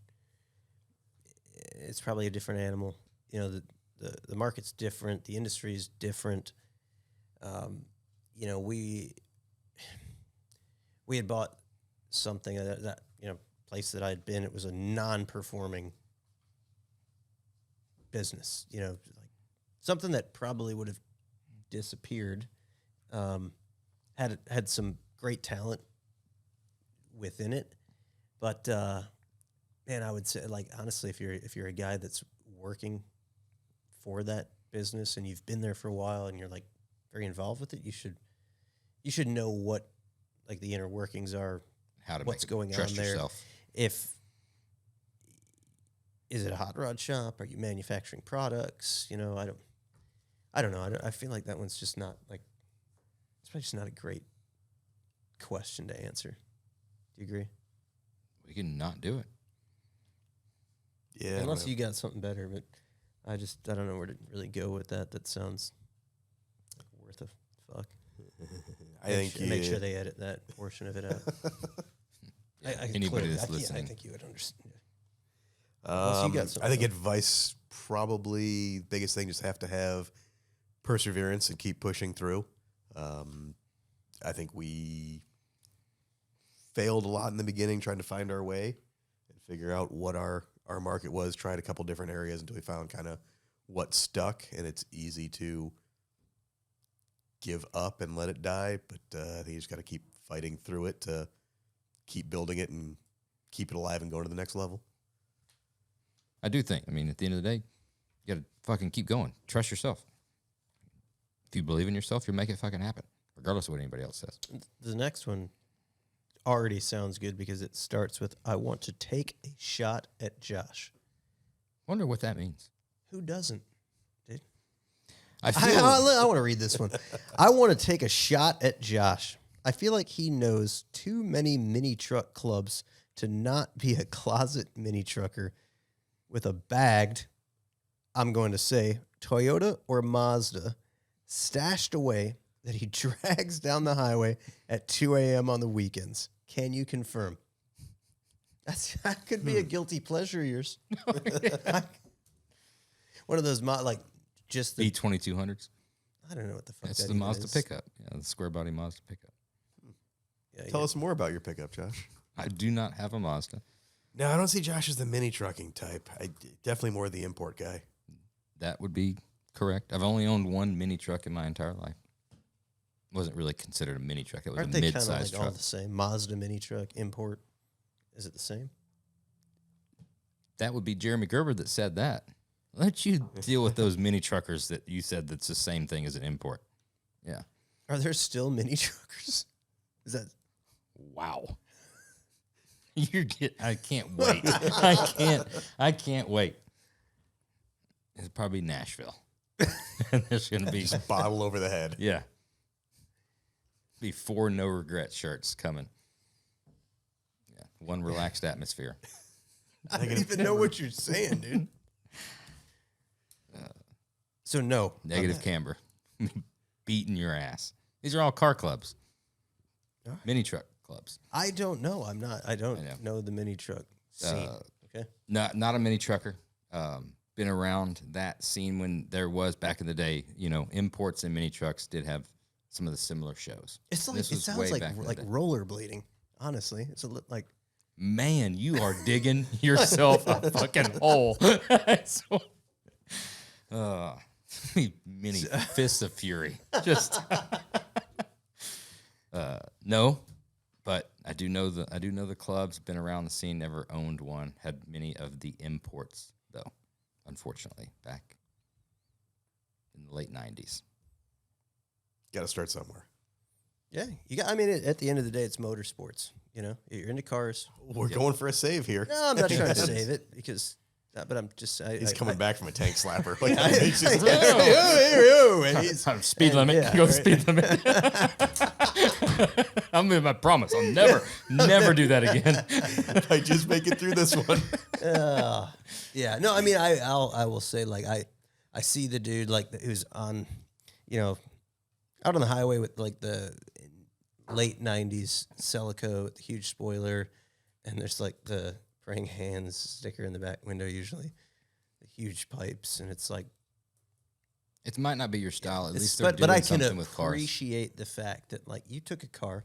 Speaker 4: it's probably a different animal. You know, the market's different, the industry is different. You know, we had bought something that you know, place that I had been. It was a non-performing business. You know, like something that probably would have disappeared. Had some great talent within it, but man, I would say, like, honestly, if you're a guy that's working for that business and you've been there for a while and you're like very involved with it, you should know what, like, the inner workings are,
Speaker 2: How to
Speaker 4: what's
Speaker 2: make it,
Speaker 4: going on
Speaker 2: trust
Speaker 4: there.
Speaker 2: yourself.
Speaker 4: Is it a hot rod shop? Are you manufacturing products? You know, I don't know. I feel like that one's just not, like, it's probably just not a great question to answer. Do you agree?
Speaker 2: We can not do it.
Speaker 3: Yeah.
Speaker 4: Unless you got something better, but I don't know where to really go with that. That sounds like worth a fuck. Make sure they edit that portion of it out.
Speaker 2: Anybody that's listening.
Speaker 4: I think you would understand. Unless you got something
Speaker 3: I think
Speaker 4: else.
Speaker 3: advice, probably biggest thing, just have to have perseverance and keep pushing through. I think we failed a lot in the beginning trying to find our way and figure out what our market was, tried a couple different areas until we found kind of what stuck, and it's easy to give up and let it die, but I think you just got to keep fighting through it to keep building it and keep it alive and go to the next level.
Speaker 2: I do think. I mean, at the end of the day, you got to fucking keep going. Trust yourself. If you believe in yourself, you'll make it fucking happen, regardless of what anybody else says.
Speaker 4: The next one already sounds good because it starts with, I want to take a shot at Josh.
Speaker 2: Wonder what that means.
Speaker 4: Who doesn't? Dude?
Speaker 2: I feel
Speaker 4: I want to read this one. I want to take a shot at Josh. I feel like he knows too many mini truck clubs to not be a closet mini trucker with a bagged, I'm going to say, Toyota or Mazda stashed away that he drags down the highway at 2 a.m. on the weekends. Can you confirm? That could be a guilty pleasure of yours. One of those, like, just the
Speaker 2: E2200s.
Speaker 4: I don't know what the fuck
Speaker 2: That's
Speaker 4: that
Speaker 2: the
Speaker 4: even
Speaker 2: Mazda
Speaker 4: is.
Speaker 2: pickup. Yeah, the square body Mazda pickup.
Speaker 4: Yeah,
Speaker 3: Tell us more about your pickup, Josh.
Speaker 2: I do not have a Mazda.
Speaker 3: No, I don't see Josh as the mini trucking type. Definitely more the import guy.
Speaker 2: That would be correct. I've only owned one mini truck in my entire life. Wasn't really considered a mini truck. It was
Speaker 4: Aren't
Speaker 2: a
Speaker 4: they kind of
Speaker 2: mid-sized
Speaker 4: like all
Speaker 2: truck.
Speaker 4: the same? Mazda mini truck, import. Is it the same?
Speaker 2: That would be Jeremy Gerber that said that. Let you deal with those mini truckers that you said that's the same thing as an import. Yeah.
Speaker 4: Are there still mini truckers? Is that
Speaker 2: Wow. I can't wait. I can't wait. It's probably Nashville. There's going to be,
Speaker 3: Just bottle over the head.
Speaker 2: yeah. Be 4 no regret shirts coming. Yeah. One relaxed atmosphere.
Speaker 4: I don't even know what you're saying, dude. So no.
Speaker 2: Negative camber. Beating your ass. These are all car clubs.
Speaker 4: All right.
Speaker 2: Mini truck clubs.
Speaker 4: I don't know. I don't
Speaker 2: I know.
Speaker 4: know the mini truck scene. Okay.
Speaker 2: Not a mini trucker. Been around that scene when there was back in the day, imports and mini trucks did have some of the similar shows.
Speaker 4: It's like,
Speaker 2: This
Speaker 4: it
Speaker 2: was
Speaker 4: sounds
Speaker 2: way
Speaker 4: like
Speaker 2: back in the day.
Speaker 4: rollerblading. Honestly, it's like
Speaker 2: Man, you are digging yourself a fucking hole. Mini fists of fury. Just no, but I do know the clubs. Been around the scene. Never owned one. Had many of the imports though. Unfortunately, back in the late '90s.
Speaker 3: Got to start somewhere.
Speaker 4: yeah. You got. I mean, at the end of the day, it's motorsports. You know, you're into cars.
Speaker 3: We're going for a save here.
Speaker 4: No, I'm not trying to save it because But I'm just
Speaker 3: He's coming back from a tank slapper. Like,
Speaker 2: I'm speed limit.
Speaker 4: yeah,
Speaker 2: Go
Speaker 4: right.
Speaker 2: speed limit. I'm in my promise. I'll never do that again.
Speaker 3: I just make it through this one.
Speaker 4: Yeah, no, I mean, I will say, like, I see the dude, like, who's on, out on the highway with, like, the late 90s Celico with the huge spoiler, and there's, like, the praying hands sticker in the back window usually, the huge pipes, and it's like...
Speaker 2: It might not be your style. At least they're doing
Speaker 4: but I can
Speaker 2: something with cars.
Speaker 4: appreciate the fact that, like, you took a car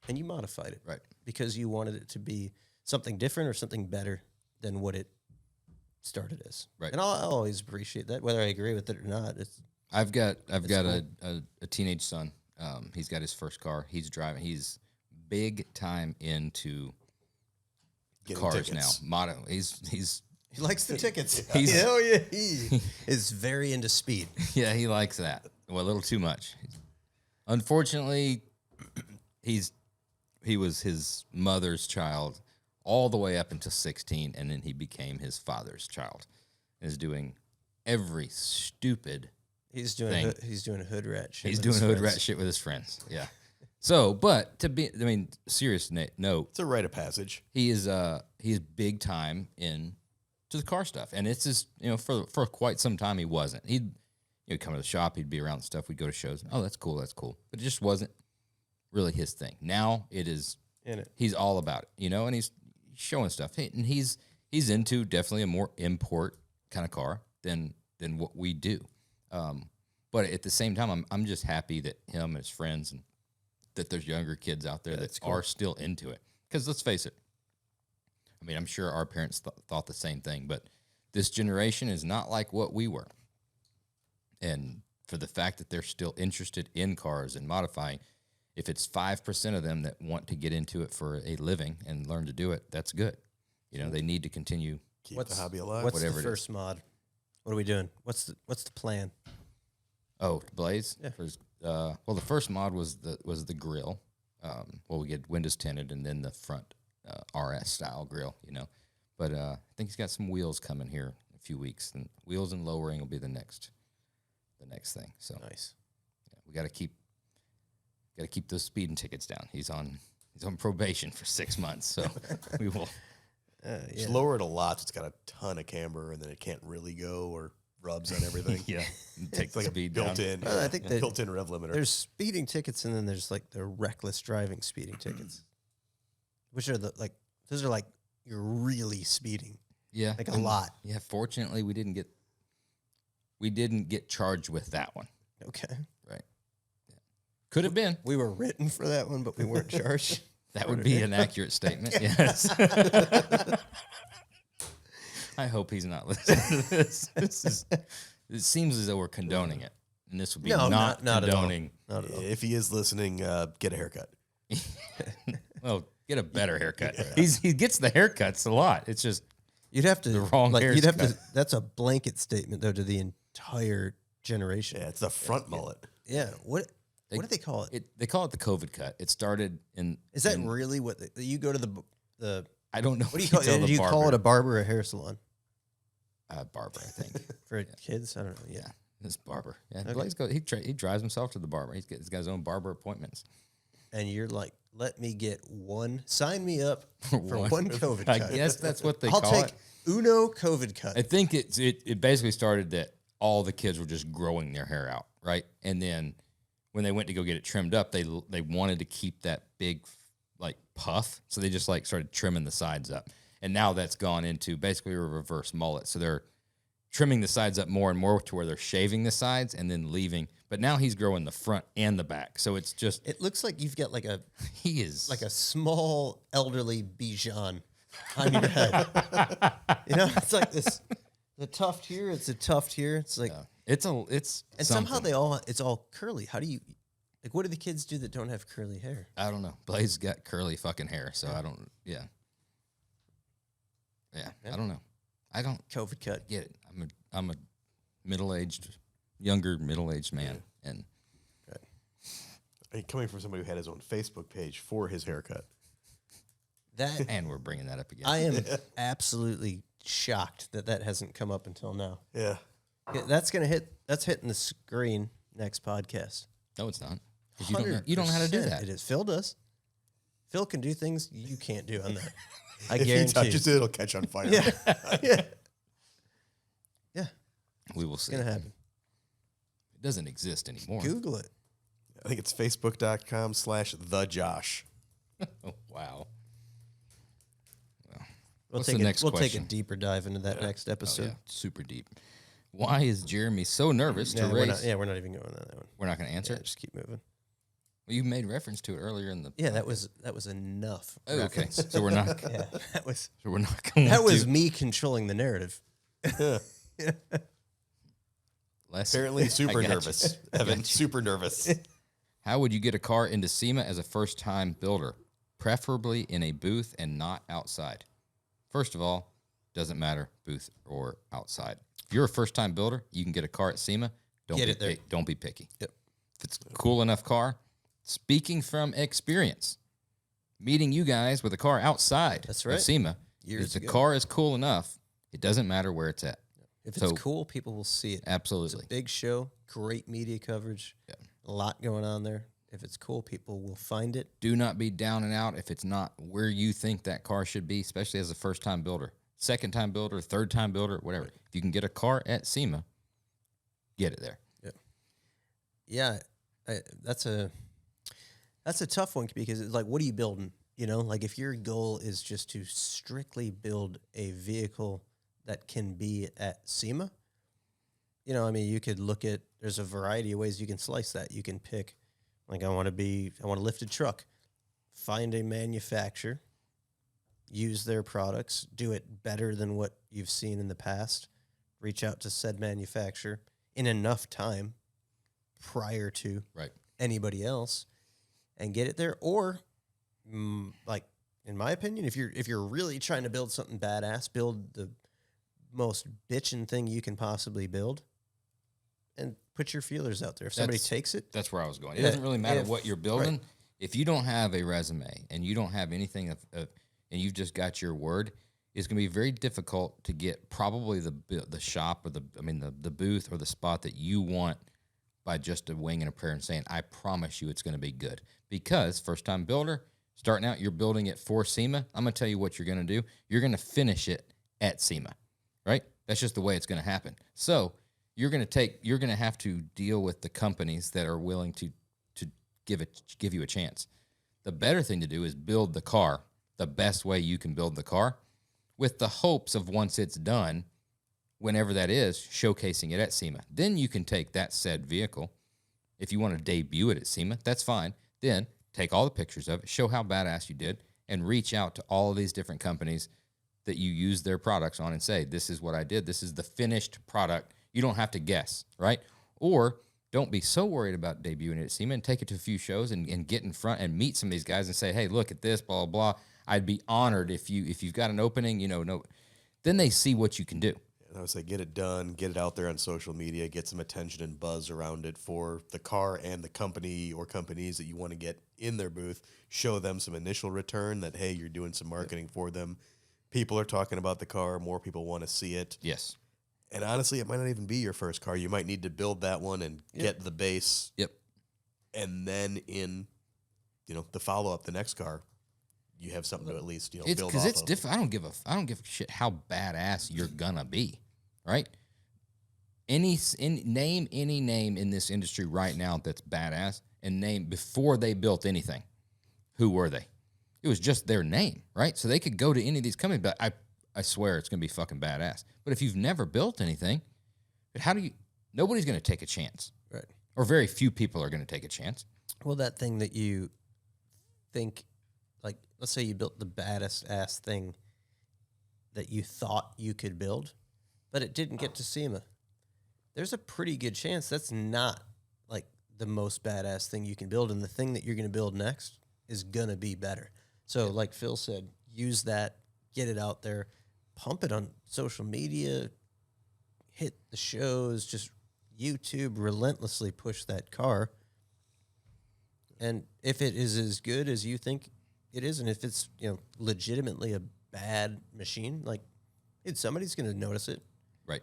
Speaker 4: and you modified it.
Speaker 2: Right.
Speaker 4: Because you wanted it to be something different or something better than what it started as.
Speaker 2: Right.
Speaker 4: And I'll always appreciate that, whether I agree with it or not.
Speaker 2: I've got
Speaker 4: cool.
Speaker 2: a teenage son. He's got his first car. He's driving. He's big time into
Speaker 3: Getting
Speaker 2: cars
Speaker 3: tickets.
Speaker 2: now. He's
Speaker 4: He likes the tickets.
Speaker 2: He's-
Speaker 4: Hell yeah. He is very into speed.
Speaker 2: yeah, he likes that. Well, a little too much. Unfortunately, he was his mother's child all the way up until 16, and then he became his father's child. And is doing every stupid
Speaker 4: He's doing
Speaker 2: thing.
Speaker 4: he's doing hood rat shit.
Speaker 2: He's
Speaker 4: with
Speaker 2: doing
Speaker 4: his
Speaker 2: hood
Speaker 4: friends.
Speaker 2: rat shit with his friends. Yeah. So, but serious note,
Speaker 3: It's a rite of passage.
Speaker 2: he's big time in to the car stuff, and it's just for quite some time he wasn't. He'd come to the shop, he'd be around the stuff, we'd go to shows. Oh, that's cool, but it just wasn't really his thing. Now it is.
Speaker 4: In it.
Speaker 2: He's all about it, and he's showing stuff, and he's into definitely a more import kind of car than what we do. But at the same time, I'm just happy that him and his friends and that there's younger kids out there that are still into it. Because let's face it, I mean, I'm sure our parents thought the same thing, but this generation is not like what we were. And for the fact that they're still interested in cars and modifying, if it's 5% of them that want to get into it for a living and learn to do it, that's good. They need to continue.
Speaker 3: Keep the hobby alive.
Speaker 4: What's
Speaker 2: whatever
Speaker 4: the
Speaker 2: it
Speaker 4: first mod? What are we doing? What's the plan?
Speaker 2: Oh, Blaze?
Speaker 4: Yeah.
Speaker 2: Well, the first mod was the grill. We get windows tinted and then the front RS style grill, But I think he's got some wheels coming here in a few weeks, and wheels and lowering will be the next thing. So
Speaker 4: Nice.
Speaker 2: yeah, we got to keep those speeding tickets down. He's on probation for 6 months, so we will.
Speaker 3: Just lower it a lot. It's got a ton of camber, and then it can't really go or rubs on everything.
Speaker 2: Yeah, take
Speaker 3: It's like
Speaker 2: the
Speaker 3: a
Speaker 2: speed down.
Speaker 3: built-in.
Speaker 4: I think that
Speaker 3: built-in rev limiter.
Speaker 4: there's speeding tickets, and then there's like the reckless driving speeding tickets, which are those are like you're really speeding,
Speaker 2: Yeah,
Speaker 4: like a lot.
Speaker 2: Yeah, fortunately, we didn't get charged with that one.
Speaker 4: Okay.
Speaker 2: Right. Yeah. Could have been.
Speaker 4: We were written for that one, but we weren't charged.
Speaker 2: That would be an accurate statement. Yes. I hope he's not listening to this. It seems as though we're condoning it, and this would be
Speaker 4: No,
Speaker 2: not
Speaker 4: not at all.
Speaker 2: condoning.
Speaker 4: Not at all.
Speaker 3: If he is listening, get a haircut.
Speaker 2: Well, get a better haircut. He gets the haircuts a lot. It's just
Speaker 4: You'd have to
Speaker 2: The wrong
Speaker 4: You'd have to.
Speaker 2: haircut.
Speaker 4: That's a blanket statement though to the entire generation.
Speaker 3: Yeah, it's the front mullet.
Speaker 4: Yeah. What do they call it?
Speaker 2: they call it the COVID cut. It started in.
Speaker 4: Is that
Speaker 2: in-
Speaker 4: really what you go to the?
Speaker 2: I don't know.
Speaker 4: What do you call it?
Speaker 2: tell
Speaker 4: Do
Speaker 2: the
Speaker 4: you call
Speaker 2: barber.
Speaker 4: it a barber or a hair salon
Speaker 2: Barber? I think.
Speaker 4: for kids? I don't know. Yeah.
Speaker 2: This barber. Yeah, Blaze goes. He drives himself to the barber. He's got his own barber appointments.
Speaker 4: And you're like, let me get one. Sign me up for one COVID
Speaker 2: I
Speaker 4: cut.
Speaker 2: guess that's what they
Speaker 4: I'll
Speaker 2: call
Speaker 4: take
Speaker 2: it.
Speaker 4: Uno COVID cut.
Speaker 2: I think it basically started that all the kids were just growing their hair out, right? And then when they went to go get it trimmed up, they wanted to keep that big like puff, so they just like started trimming the sides up. And now that's gone into basically a reverse mullet. So they're trimming the sides up more and more to where they're shaving the sides and then leaving. But now he's growing the front and the back. So it's just
Speaker 4: It looks like you've got like a small elderly Bichon on your head. It's like this. The tuft here. It's a tuft here. It's like,
Speaker 2: it's
Speaker 4: and somehow it's all curly. How do you, like, what do the kids do that don't have curly hair?
Speaker 2: I don't know. Blaze got curly fucking hair, so I don't. Yeah. I don't know. I don't
Speaker 4: COVID cut.
Speaker 2: get it. I'm a younger middle-aged man, and
Speaker 3: I mean, coming from somebody who had his own Facebook page for his haircut.
Speaker 4: That
Speaker 2: and we're bringing that up again.
Speaker 4: I am absolutely shocked that hasn't come up until now.
Speaker 3: Yeah.
Speaker 4: Yeah, that's hitting the screen next podcast.
Speaker 2: No, it's not. 'Cause you don't know how to do that.
Speaker 4: It is. Phil does. Phil can do things you can't do on that. I
Speaker 3: If he
Speaker 4: guarantee.
Speaker 3: touches it, it'll catch on fire.
Speaker 4: Yeah. Yeah. Yeah.
Speaker 2: We will see.
Speaker 4: It's gonna happen.
Speaker 2: It doesn't exist anymore.
Speaker 4: Google it.
Speaker 3: I think it's facebook.com/thejosh.
Speaker 2: Oh, wow.
Speaker 4: We'll
Speaker 2: What's
Speaker 4: take
Speaker 2: the next
Speaker 4: We'll take
Speaker 2: question?
Speaker 4: a deeper dive into that next
Speaker 2: Oh,
Speaker 4: episode.
Speaker 2: yeah. Super deep. Why is Jeremy so nervous to race?
Speaker 4: We're not even going on that one.
Speaker 2: We're not going to answer
Speaker 4: Yeah,
Speaker 2: it.
Speaker 4: just keep moving.
Speaker 2: Well, you made reference to it earlier in the.
Speaker 4: Yeah, that was enough.
Speaker 2: Oh, okay.
Speaker 4: reference.
Speaker 2: So we're not.
Speaker 4: Yeah, that was
Speaker 2: So we're not going.
Speaker 4: that was
Speaker 2: to
Speaker 4: me controlling the narrative.
Speaker 2: less.
Speaker 3: Apparently super
Speaker 2: I got you.
Speaker 3: nervous.
Speaker 2: I got
Speaker 3: Evan,
Speaker 2: you.
Speaker 3: super nervous.
Speaker 2: How would you get a car into SEMA as a first-time builder, preferably in a booth and not outside? First of all, doesn't matter booth or outside. If you're a first-time builder, you can get a car at SEMA.
Speaker 4: Get it there.
Speaker 2: Don't be picky.
Speaker 4: Yep.
Speaker 2: If it's a cool enough car, speaking from experience, meeting you guys with a car outside
Speaker 4: That's
Speaker 2: of
Speaker 4: right.
Speaker 2: SEMA,
Speaker 4: Years
Speaker 2: if the
Speaker 4: ago.
Speaker 2: car is cool enough, it doesn't matter where it's at.
Speaker 4: If
Speaker 2: So-
Speaker 4: it's cool, people will see it. It's
Speaker 2: Absolutely.
Speaker 4: a big show, great media coverage,
Speaker 2: Yeah.
Speaker 4: a lot going on there. If it's cool, people will find it.
Speaker 2: Do not be down and out if it's not where you think that car should be, especially as a first-time builder, second-time builder, third-time builder, whatever. If you can get a car at SEMA, get it there.
Speaker 4: Yeah, that's a tough one because it's like, what are you building? You know, like if your goal is just to strictly build a vehicle that can be at SEMA, you know, I mean, you could look at, there's a variety of ways you can slice that. You can pick, like, I want a lifted truck. Find a manufacturer, use their products, do it better than what you've seen in the past, reach out to said manufacturer in enough time prior to
Speaker 2: Right.
Speaker 4: anybody else and get it there. Or like, in my opinion, if you're really trying to build something badass, build the most bitchin' thing you can possibly build and put your feelers out there. If somebody
Speaker 2: That's-
Speaker 4: takes it,
Speaker 2: That's where I was going. It
Speaker 4: Yeah,
Speaker 2: doesn't really matter
Speaker 4: if-
Speaker 2: what you're building. If you don't have a resume and you don't have anything and you've just got your word, it's going to be very difficult to get probably the shop or the booth or the spot that you want by just a wing and a prayer and saying, I promise you it's going to be good. Because first-time builder, starting out, you're building it for SEMA. I'm going to tell you what you're going to do. You're going to finish it at SEMA, right? That's just the way it's going to happen. So you're going to have to deal with the companies that are willing to give you a chance. The better thing to do is build the car the best way you can build the car with the hopes of once it's done, whenever that is, showcasing it at SEMA. Then you can take that said vehicle. If you want to debut it at SEMA, that's fine. Then take all the pictures of it, show how badass you did, and reach out to all of these different companies that you use their products on and say, this is what I did. This is the finished product. You don't have to guess, right? Or don't be so worried about debuting it at SEMA and take it to a few shows and get in front and meet some of these guys and say, hey, look at this, blah, blah, blah. I'd be honored if you've got an opening, then they see what you can do.
Speaker 3: And I would say get it done, get it out there on social media, get some attention and buzz around it for the car and the company or companies that you want to get in their booth. Show them some initial return that, hey, you're doing some marketing for them. People are talking about the car. More people want to see it.
Speaker 2: Yes.
Speaker 3: And honestly, it might not even be your first car. You might need to build that one and get the base.
Speaker 2: Yep.
Speaker 3: And then in, the follow-up, the next car, you have something to at least,
Speaker 2: It's
Speaker 3: build
Speaker 2: because
Speaker 3: off
Speaker 2: it's
Speaker 3: of.
Speaker 2: different. I don't give a shit how badass you're gonna be, right? Name any name in this industry right now that's badass, and name before they built anything. Who were they? It was just their name, right? So they could go to any of these companies, but I swear it's gonna be fucking badass. But if you've never built anything, nobody's gonna take a chance,
Speaker 4: right?
Speaker 2: or very few people are gonna take a chance.
Speaker 4: Well, that thing that you think, like, let's say you built the baddest ass thing that you thought you could build, but it didn't get to SEMA. There's a pretty good chance that's not like the most badass thing you can build, and the thing that you're going to build next is going to be better. So, like Phil said, use that, get it out there, pump it on social media, hit the shows, just YouTube, relentlessly push that car. And if it is as good as you think it is, and if it's legitimately a bad machine, like, Dude, somebody's going to notice it.
Speaker 2: Right.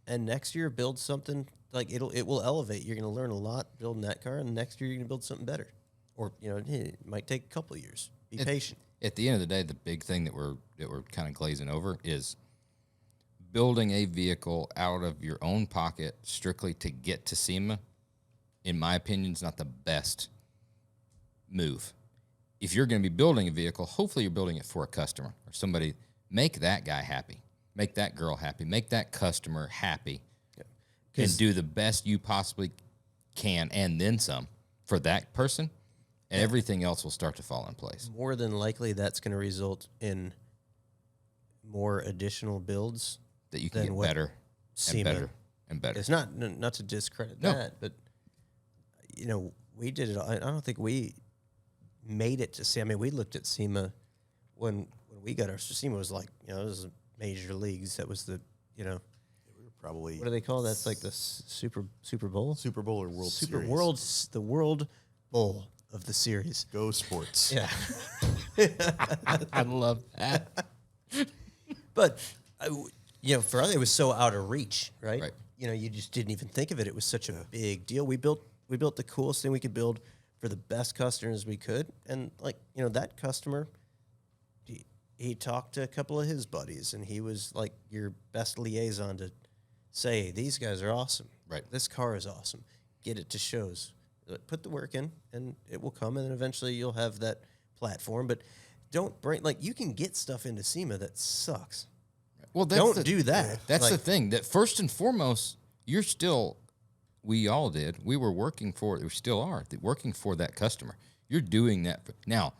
Speaker 4: And next year, build something like it will elevate. You're going to learn a lot building that car, and next year you're going to build something better. Or it might take a couple of years. Be patient.
Speaker 2: At the end of the day, the big thing that we're kind of glazing over is building a vehicle out of your own pocket strictly to get to SEMA. In my opinion, is not the best move. If you're going to be building a vehicle, hopefully you're building it for a customer or somebody. Make that guy happy. Make that girl happy. Make that customer happy. And do the best you possibly can and then some for that person, and everything else will start to fall in place.
Speaker 4: More than likely, that's going to result in more additional builds
Speaker 2: That you can get better and better and better.
Speaker 4: It's not to discredit that, but we did it. I don't think we made it to SEMA. I mean, we looked at SEMA when we got our SEMA was like it was major leagues. That was the we were
Speaker 3: probably
Speaker 4: what do they call that? That's like the Super Bowl,
Speaker 3: Super Bowl or World Series.
Speaker 4: The World Bowl of the series.
Speaker 3: Go sports.
Speaker 4: Yeah,
Speaker 2: I love that.
Speaker 4: but for us it was so out of reach, right?
Speaker 2: Right.
Speaker 4: You just didn't even think of it. It was such a big deal. We built the coolest thing we could build for the best customers we could, and that customer. He talked to a couple of his buddies, and he was like your best liaison to say, these guys are awesome.
Speaker 2: Right.
Speaker 4: This car is awesome. Get it to shows. Put the work in, and it will come, and then eventually you'll have that platform. But don't bring, you can get stuff into SEMA that sucks.
Speaker 2: Well,
Speaker 4: don't do that.
Speaker 2: That's the thing. That first and foremost, we all did. We were working for, we still are, working for that customer. You're doing that. Now,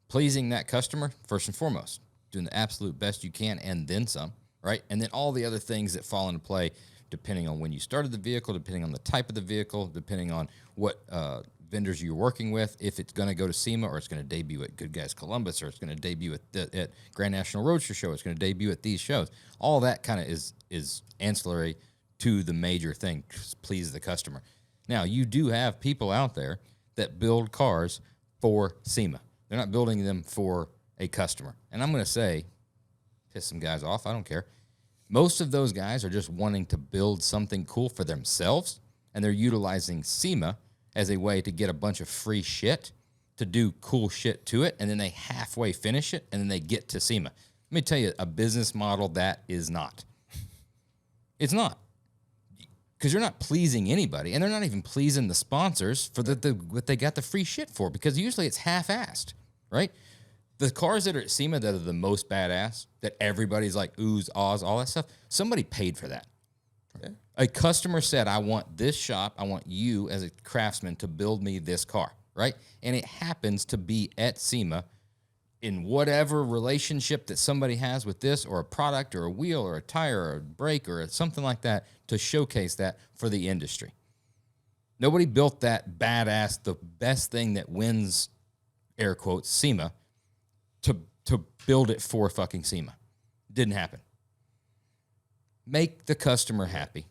Speaker 2: pleasing that customer, first and foremost, doing the absolute best you can and then some, right? And then all the other things that fall into play depending on when you started the vehicle, depending on the type of the vehicle, depending on what vendors you're working with, if it's going to go to SEMA or it's going to debut at Good Guys Columbus or it's going to debut at Grand National Roadster Show, it's going to debut at these shows. All that kind of is ancillary to the major thing, please the customer. Now, you do have people out there that build cars for SEMA. They're not building them for a customer. And I'm going to say, piss some guys off, I don't care. Most of those guys are just wanting to build something cool for themselves, and they're utilizing SEMA as a way to get a bunch of free shit, to do cool shit to it, and then they halfway finish it, and then they get to SEMA. Let me tell you, a business model that is not. It's not. Because you're not pleasing anybody, and they're not even pleasing the sponsors for what they got the free shit for, because usually it's half-assed, right? The cars that are at SEMA that are the most badass, that everybody's like, oohs, ahs, all that stuff, somebody paid for that. Okay. A customer said, I want this shop, I want you as a craftsman to build me this car, right? And it happens to be at SEMA in whatever relationship that somebody has with this, or a product or a wheel or a tire or a brake or something like that, to showcase that for the industry. Nobody built that badass, the best thing that wins, air quotes, SEMA, to build it for fucking SEMA. Didn't happen. Make the customer happy.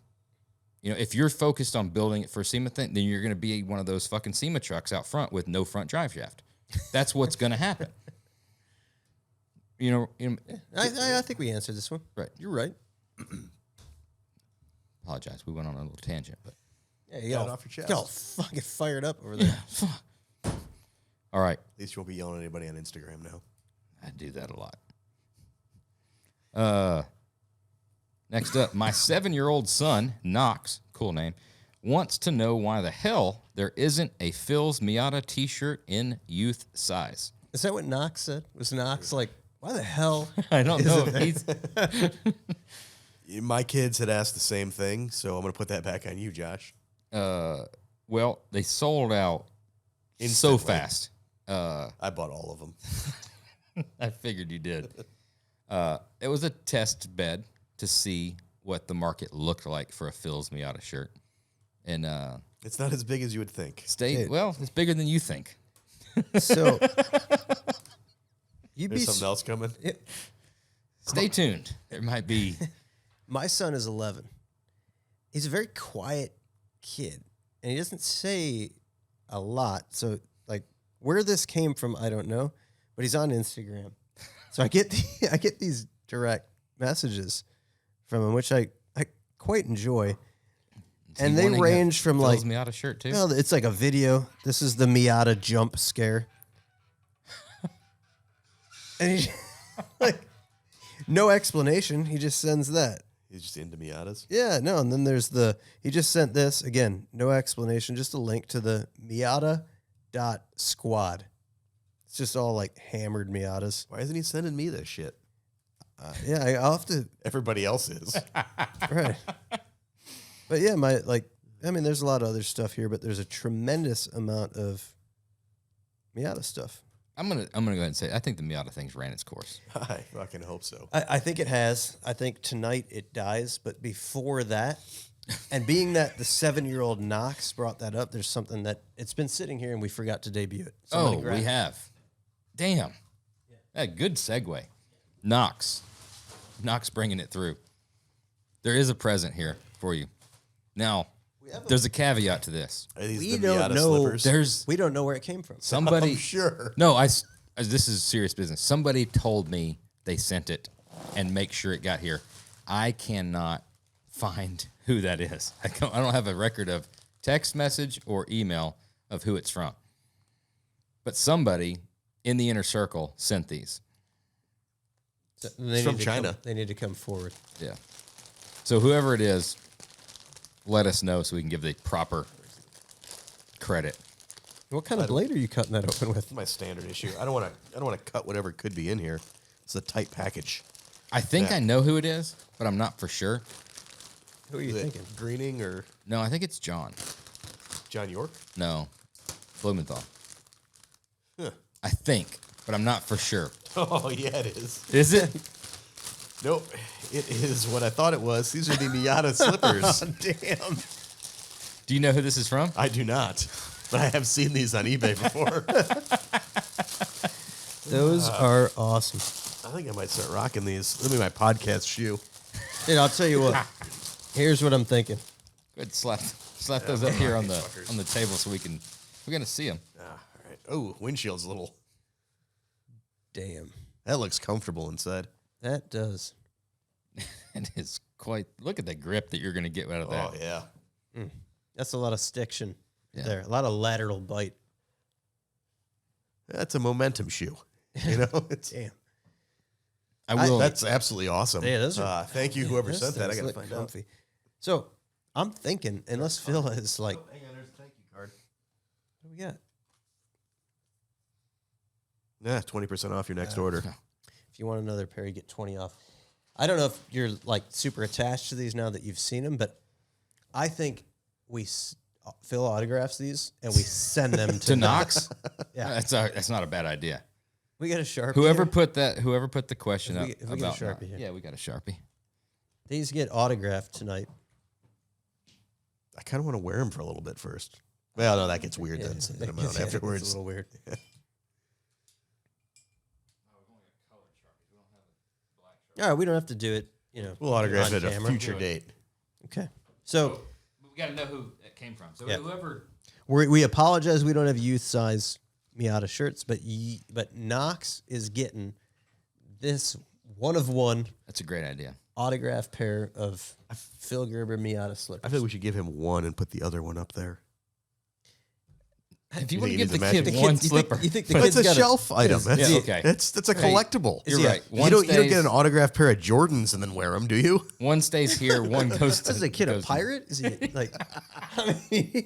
Speaker 2: If you're focused on building it for SEMA thing, then you're going to be one of those fucking SEMA trucks out front with no front drive shaft. That's what's going to happen.
Speaker 4: I think we answered this one.
Speaker 2: Right.
Speaker 4: You're right.
Speaker 2: Apologize. We went on a little tangent, but
Speaker 4: you got it off your chest. Got all fucking fired up over there.
Speaker 2: All right.
Speaker 3: At least you won't be yelling at anybody on Instagram now.
Speaker 2: I do that a lot. Next up, my 7-year-old son, Knox, cool name, wants to know why the hell there isn't a Phil's Miata t-shirt in youth size.
Speaker 4: Is that what Knox said? Was Knox like, why the hell?
Speaker 2: I don't know.
Speaker 3: My kids had asked the same thing, so I'm going to put that back on you, Josh.
Speaker 2: Well, they sold out
Speaker 3: Instantly.
Speaker 2: so fast.
Speaker 3: I bought all of them.
Speaker 2: I figured you did. It was a test bed to see what the market looked like for a Phil's Miata shirt. And
Speaker 3: it's not as big as you would think.
Speaker 2: Well, it's bigger than you think.
Speaker 4: So
Speaker 3: There's something else coming?
Speaker 2: Stay tuned. There might be.
Speaker 4: My son is 11. He's a very quiet kid, and he doesn't say a lot. So, where this came from, I don't know. But he's on Instagram, so I get these direct messages from him, which I quite enjoy.
Speaker 2: Is he
Speaker 4: And they
Speaker 2: wanting a
Speaker 4: range from
Speaker 2: Phil's
Speaker 4: like,
Speaker 2: Miata shirt too.
Speaker 4: well, it's like a video. This is the Miata jump scare. And he, like, no explanation. He just sends that.
Speaker 3: He's just into Miatas.
Speaker 4: Yeah, no. And then there's he just sent this again, no explanation, just a link to the Miata.squad. It's just all like hammered Miatas.
Speaker 3: Why isn't he sending me this shit?
Speaker 4: Yeah, I'll have to.
Speaker 3: Everybody else is.
Speaker 4: Right. But yeah, there's a lot of other stuff here, but there's a tremendous amount of Miata stuff.
Speaker 2: I'm gonna go ahead and say I think the Miata thing's ran its course.
Speaker 3: I fucking hope so.
Speaker 4: I think it has. I think tonight it dies, but before that, and being that the 7-year-old Knox brought that up, there's something that it's been sitting here and we forgot to debut it. Somebody grab
Speaker 2: We
Speaker 4: it.
Speaker 2: have. Damn. Yeah, good segue. Knox bringing it through. There is a present here for you. Now, there's a caveat to this.
Speaker 3: Are these
Speaker 4: We
Speaker 3: the
Speaker 4: don't
Speaker 3: Miata
Speaker 4: know.
Speaker 3: slippers?
Speaker 4: We don't know where it came from.
Speaker 2: Somebody.
Speaker 3: I'm sure.
Speaker 2: No, this is serious business. Somebody told me they sent it and make sure it got here. I cannot find who that is. I don't have a record of text message or email of who it's from. But somebody in the inner circle sent these.
Speaker 4: So they
Speaker 3: from
Speaker 4: need to
Speaker 3: China.
Speaker 4: they need to come forward.
Speaker 2: Yeah. So whoever it is, let us know so we can give the proper credit.
Speaker 4: What kind of blade are you cutting that open with?
Speaker 3: My standard issue. I don't want to cut whatever could be in here. It's a tight package.
Speaker 2: I think
Speaker 3: Yeah.
Speaker 2: I know who it is, but I'm not for sure.
Speaker 4: Who are you
Speaker 3: Is it
Speaker 4: thinking?
Speaker 3: Greening or
Speaker 2: No, I think it's John.
Speaker 3: John York?
Speaker 2: No, Blumenthal.
Speaker 3: Huh.
Speaker 2: I think, but I'm not for sure.
Speaker 3: Oh, yeah, it is.
Speaker 2: Is it?
Speaker 3: Nope. It is what I thought it was. These are the Miata slippers.
Speaker 4: Damn.
Speaker 2: Do you know who this is from?
Speaker 3: I do not. But I have seen these on eBay before.
Speaker 4: Those are awesome.
Speaker 3: I think I might start rocking these. Let me my podcast shoe.
Speaker 4: Dude, I'll tell you what. Here's what I'm thinking.
Speaker 2: Good, slap those up here on the table so we're gonna see them.
Speaker 3: Ah, all right. Oh, windshield's a little.
Speaker 4: Damn.
Speaker 3: That looks comfortable inside.
Speaker 4: That does.
Speaker 2: It is quite. Look at the grip that you're gonna get out of that.
Speaker 3: Oh, yeah.
Speaker 4: That's a lot of stiction
Speaker 2: Yeah.
Speaker 4: there. A lot of lateral bite.
Speaker 3: That's a momentum shoe. You know? It's,
Speaker 4: Damn.
Speaker 2: I will.
Speaker 3: that's absolutely awesome.
Speaker 4: Yeah, those are.
Speaker 3: Thank you, whoever
Speaker 4: those
Speaker 3: sent that. I
Speaker 4: things
Speaker 3: got to
Speaker 4: look
Speaker 3: find out.
Speaker 4: comfy. So I'm thinking, unless Phil is like,
Speaker 3: Oh, hang on, there's a thank you card.
Speaker 4: what do we got?
Speaker 3: Yeah, 20% off your next order.
Speaker 4: If you want another pair, you get 20 off. I don't know if you're like super attached to these now that you've seen them, but I think Phil autographs these and we send them
Speaker 2: to Knox.
Speaker 4: Yeah.
Speaker 2: That's not a bad idea.
Speaker 4: We got a Sharpie.
Speaker 2: Whoever
Speaker 4: here.
Speaker 2: put the question
Speaker 4: If
Speaker 2: up
Speaker 4: we get a
Speaker 2: about
Speaker 4: Sharpie here.
Speaker 2: yeah, we got a Sharpie.
Speaker 4: These get autographed tonight.
Speaker 3: I kind of want to wear them for a little bit first. Well, no, that gets weird then. Sending them out
Speaker 4: Yeah,
Speaker 3: afterwards.
Speaker 4: It's a little weird. All right, we don't have to do it. You know,
Speaker 3: We'll autograph
Speaker 4: on
Speaker 3: it at a
Speaker 4: camera.
Speaker 3: future date.
Speaker 4: Okay. So
Speaker 2: We got to know who it came from. So
Speaker 4: Yeah.
Speaker 2: whoever.
Speaker 4: we apologize. We don't have youth size Miata shirts, but Knox is getting this one of one
Speaker 2: That's a great idea.
Speaker 4: autographed pair of Phil Gerber Miata slippers.
Speaker 3: I feel like we should give him one and put the other one up there.
Speaker 2: If you
Speaker 3: You
Speaker 2: want to
Speaker 3: think he
Speaker 2: give the
Speaker 3: needs a
Speaker 2: kid
Speaker 3: matching-
Speaker 2: one
Speaker 4: you think-
Speaker 2: slipper,
Speaker 4: you think the
Speaker 3: But
Speaker 4: kid's
Speaker 3: it's a
Speaker 4: got
Speaker 3: shelf item. That's,
Speaker 2: Yeah, okay.
Speaker 3: That's a collectible.
Speaker 2: you're
Speaker 4: Yeah.
Speaker 2: right.
Speaker 3: You don't get an autographed pair of Jordans and then wear them, do you?
Speaker 2: One stays here, one goes to.
Speaker 4: Is the kid a
Speaker 2: goes to-
Speaker 4: pirate? Is he like? I mean,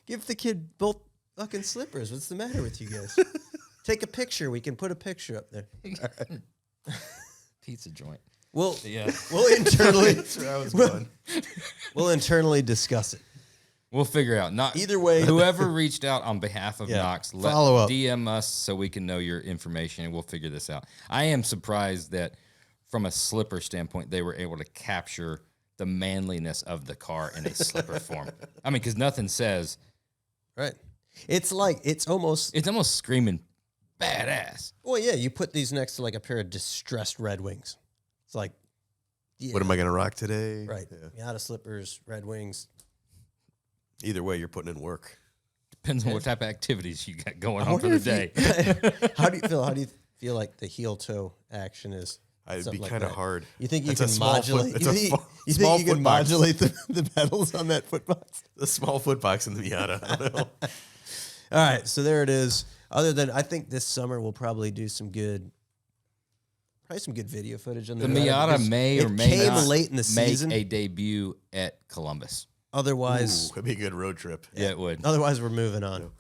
Speaker 4: give the kid both fucking slippers. What's the matter with you guys? Take a picture. We can put a picture up there.
Speaker 2: Pizza joint.
Speaker 4: We'll
Speaker 2: Yeah,
Speaker 4: we'll internally
Speaker 3: That's where I was going.
Speaker 4: we'll internally discuss it.
Speaker 2: we'll figure out. Not
Speaker 4: Either way,
Speaker 2: whoever reached out on behalf of
Speaker 4: Yeah.
Speaker 2: Knox,
Speaker 4: Follow up.
Speaker 2: DM us so we can know your information and we'll figure this out. I am surprised that from a slipper standpoint, they were able to capture the manliness of the car in a slipper form. I mean, because nothing says
Speaker 4: right? It's like it's almost.
Speaker 2: it's almost screaming badass.
Speaker 4: Well, yeah. You put these next to like a pair of distressed Red Wings. It's like, yeah,
Speaker 3: What am I going to rock today?
Speaker 4: right?
Speaker 3: Yeah.
Speaker 4: Miata slippers, Red Wings.
Speaker 3: Either way, you're putting in work.
Speaker 2: Depends on what type of activities you got going
Speaker 4: I
Speaker 2: on for
Speaker 4: wonder
Speaker 2: the day.
Speaker 4: How do you feel? How do you feel like the heel toe action is?
Speaker 3: It'd be
Speaker 4: Something like
Speaker 3: kind of
Speaker 4: that.
Speaker 3: hard.
Speaker 4: You think you
Speaker 3: It's a
Speaker 4: can
Speaker 3: small foot-
Speaker 4: modulate?
Speaker 3: it's
Speaker 4: You
Speaker 3: a
Speaker 4: think,
Speaker 3: small-
Speaker 4: you
Speaker 3: small
Speaker 4: think you can
Speaker 3: foot box.
Speaker 4: modulate the pedals on that foot box?
Speaker 3: The small foot box in the Miata. I don't know.
Speaker 4: All right, so there it is. Other than, I think this summer we'll probably do some good video footage on
Speaker 2: The
Speaker 4: Miata,
Speaker 2: Miata
Speaker 4: because
Speaker 2: may or
Speaker 4: it
Speaker 2: may
Speaker 4: came
Speaker 2: not
Speaker 4: late in the season.
Speaker 2: make a debut at Columbus.
Speaker 4: Otherwise,
Speaker 3: Ooh, it'd be a good road trip.
Speaker 2: Yeah, it would.
Speaker 4: otherwise we're moving on.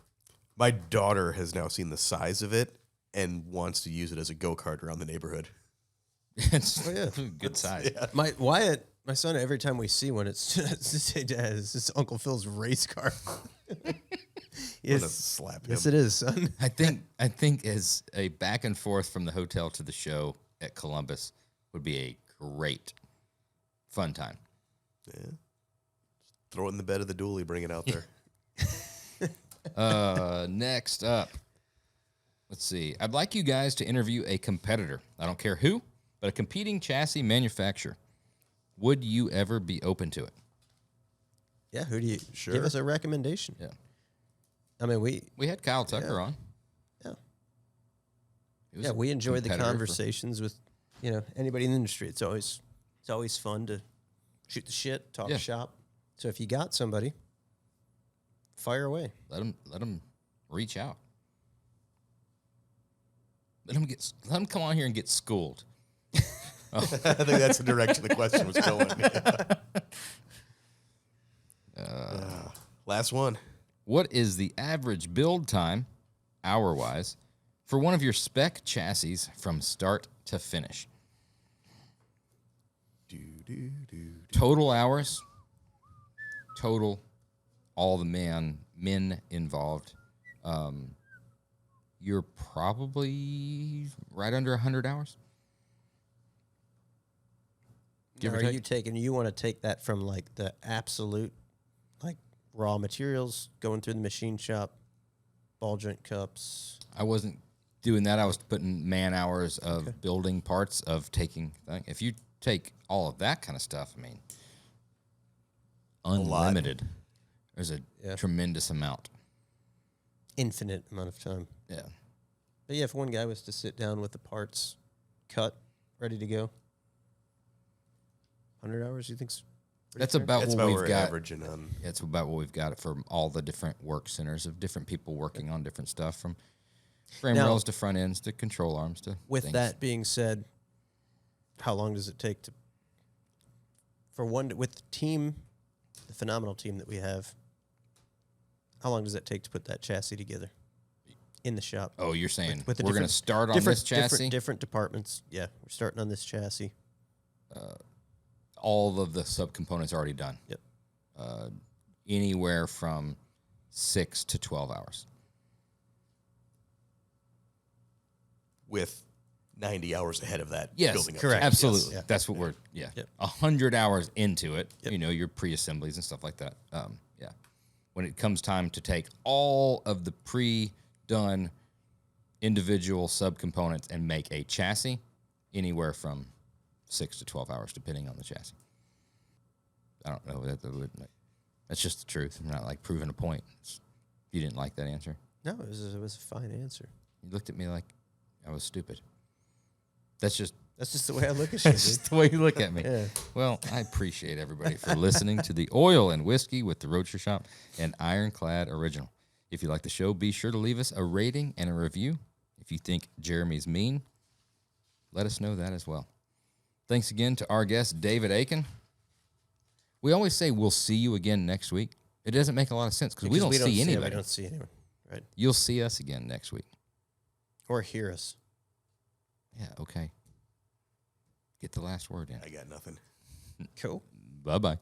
Speaker 3: My daughter has now seen the size of it and wants to use it as a go-kart around the neighborhood.
Speaker 2: It's
Speaker 4: Oh, yeah.
Speaker 2: good size.
Speaker 3: Yeah.
Speaker 4: My Wyatt, my son, every time we see one, it's hey, Dad, this is Uncle Phil's race car.
Speaker 3: I'm gonna
Speaker 4: Yes,
Speaker 3: slap him.
Speaker 4: yes, it is, son.
Speaker 2: I think as a back and forth from the hotel to the show at Columbus would be a great fun time.
Speaker 3: Yeah. Throw it in the bed of the dually, bring it out there.
Speaker 2: Next up, let's see. I'd like you guys to interview a competitor. I don't care who, but a competing chassis manufacturer. Would you ever be open to it?
Speaker 4: Yeah, who do you
Speaker 3: Sure.
Speaker 4: give us a recommendation?
Speaker 2: Yeah.
Speaker 4: I mean,
Speaker 2: We had Kyle Tucker on.
Speaker 4: Yeah.
Speaker 2: He was
Speaker 4: Yeah,
Speaker 2: a
Speaker 4: we enjoy the
Speaker 2: competitor for-
Speaker 4: conversations with, anybody in the industry. It's always fun to shoot the shit, talk
Speaker 2: Yeah.
Speaker 4: shop. So if you got somebody, fire away.
Speaker 2: Let him reach out. Let him come on here and get schooled.
Speaker 3: I think that's the direction the question was going. Last one.
Speaker 2: What is the average build time, hour-wise, for one of your spec chassis from start to finish? Total hours, total, all the men involved. You're probably right under 100 hours. Give or
Speaker 4: Are
Speaker 2: take.
Speaker 4: you want to take that from like the absolute, like raw materials going through the machine shop, ball joint cups?
Speaker 2: I wasn't doing that. I was putting man hours of building parts, of taking. If you take all of that kind of stuff, I mean, unlimited. There's a tremendous amount.
Speaker 4: Infinite amount of time.
Speaker 2: Yeah.
Speaker 4: But yeah, if one guy was to sit down with the parts cut, ready to go, 100 hours, you think's pretty
Speaker 2: That's
Speaker 4: fair?
Speaker 2: about
Speaker 3: That's
Speaker 2: what
Speaker 3: about
Speaker 2: we've
Speaker 3: what we're
Speaker 2: got.
Speaker 3: averaging on.
Speaker 2: It's about what we've got from all the different work centers of different people working on different stuff, from frame
Speaker 4: Now-
Speaker 2: rails to front ends to control arms to
Speaker 4: With
Speaker 2: things.
Speaker 4: that being said, how long does it take with the team, the phenomenal team that we have, how long does it take to put that chassis together in the shop?
Speaker 2: Oh, you're saying
Speaker 4: With the
Speaker 2: we're going to
Speaker 4: different-
Speaker 2: start on this chassis?
Speaker 4: Different departments. Yeah, we're starting on this chassis.
Speaker 2: All of the subcomponents already done.
Speaker 4: Yep.
Speaker 2: Anywhere from 6 to 12 hours.
Speaker 3: With 90 hours ahead of that.
Speaker 2: Yes,
Speaker 3: building up
Speaker 4: correct.
Speaker 3: to it.
Speaker 2: Absolutely.
Speaker 3: Yes.
Speaker 2: That's what we're,
Speaker 4: Yep.
Speaker 2: 100 hours into it,
Speaker 4: Yep.
Speaker 2: your pre-assemblies and stuff like that. Yeah. When it comes time to take all of the pre-done individual subcomponents and make a chassis, anywhere from 6 to 12 hours, depending on the chassis. I don't know. That's just the truth. I'm not like proving a point. You didn't like that answer.
Speaker 4: No, it was a fine answer.
Speaker 2: You looked at me like I was stupid. That's just
Speaker 4: the way I look at you.
Speaker 2: That's
Speaker 4: dude.
Speaker 2: just the way you look at me.
Speaker 4: Yeah.
Speaker 2: Well, I appreciate everybody for listening to the Oil and Whiskey with the Roadster Shop and Ironclad Original. If you like the show, be sure to leave us a rating and a review. If you think Jeremy's mean, let us know that as well. Thanks again to our guest, David Ankin. We always say we'll see you again next week. It doesn't make a lot of sense because we don't see anybody.
Speaker 4: We don't see anyone, right?
Speaker 2: You'll see us again next week.
Speaker 4: Or hear us.
Speaker 2: Yeah, okay. Get the last word in.
Speaker 3: I got nothing.
Speaker 4: Cool.
Speaker 2: Bye-bye.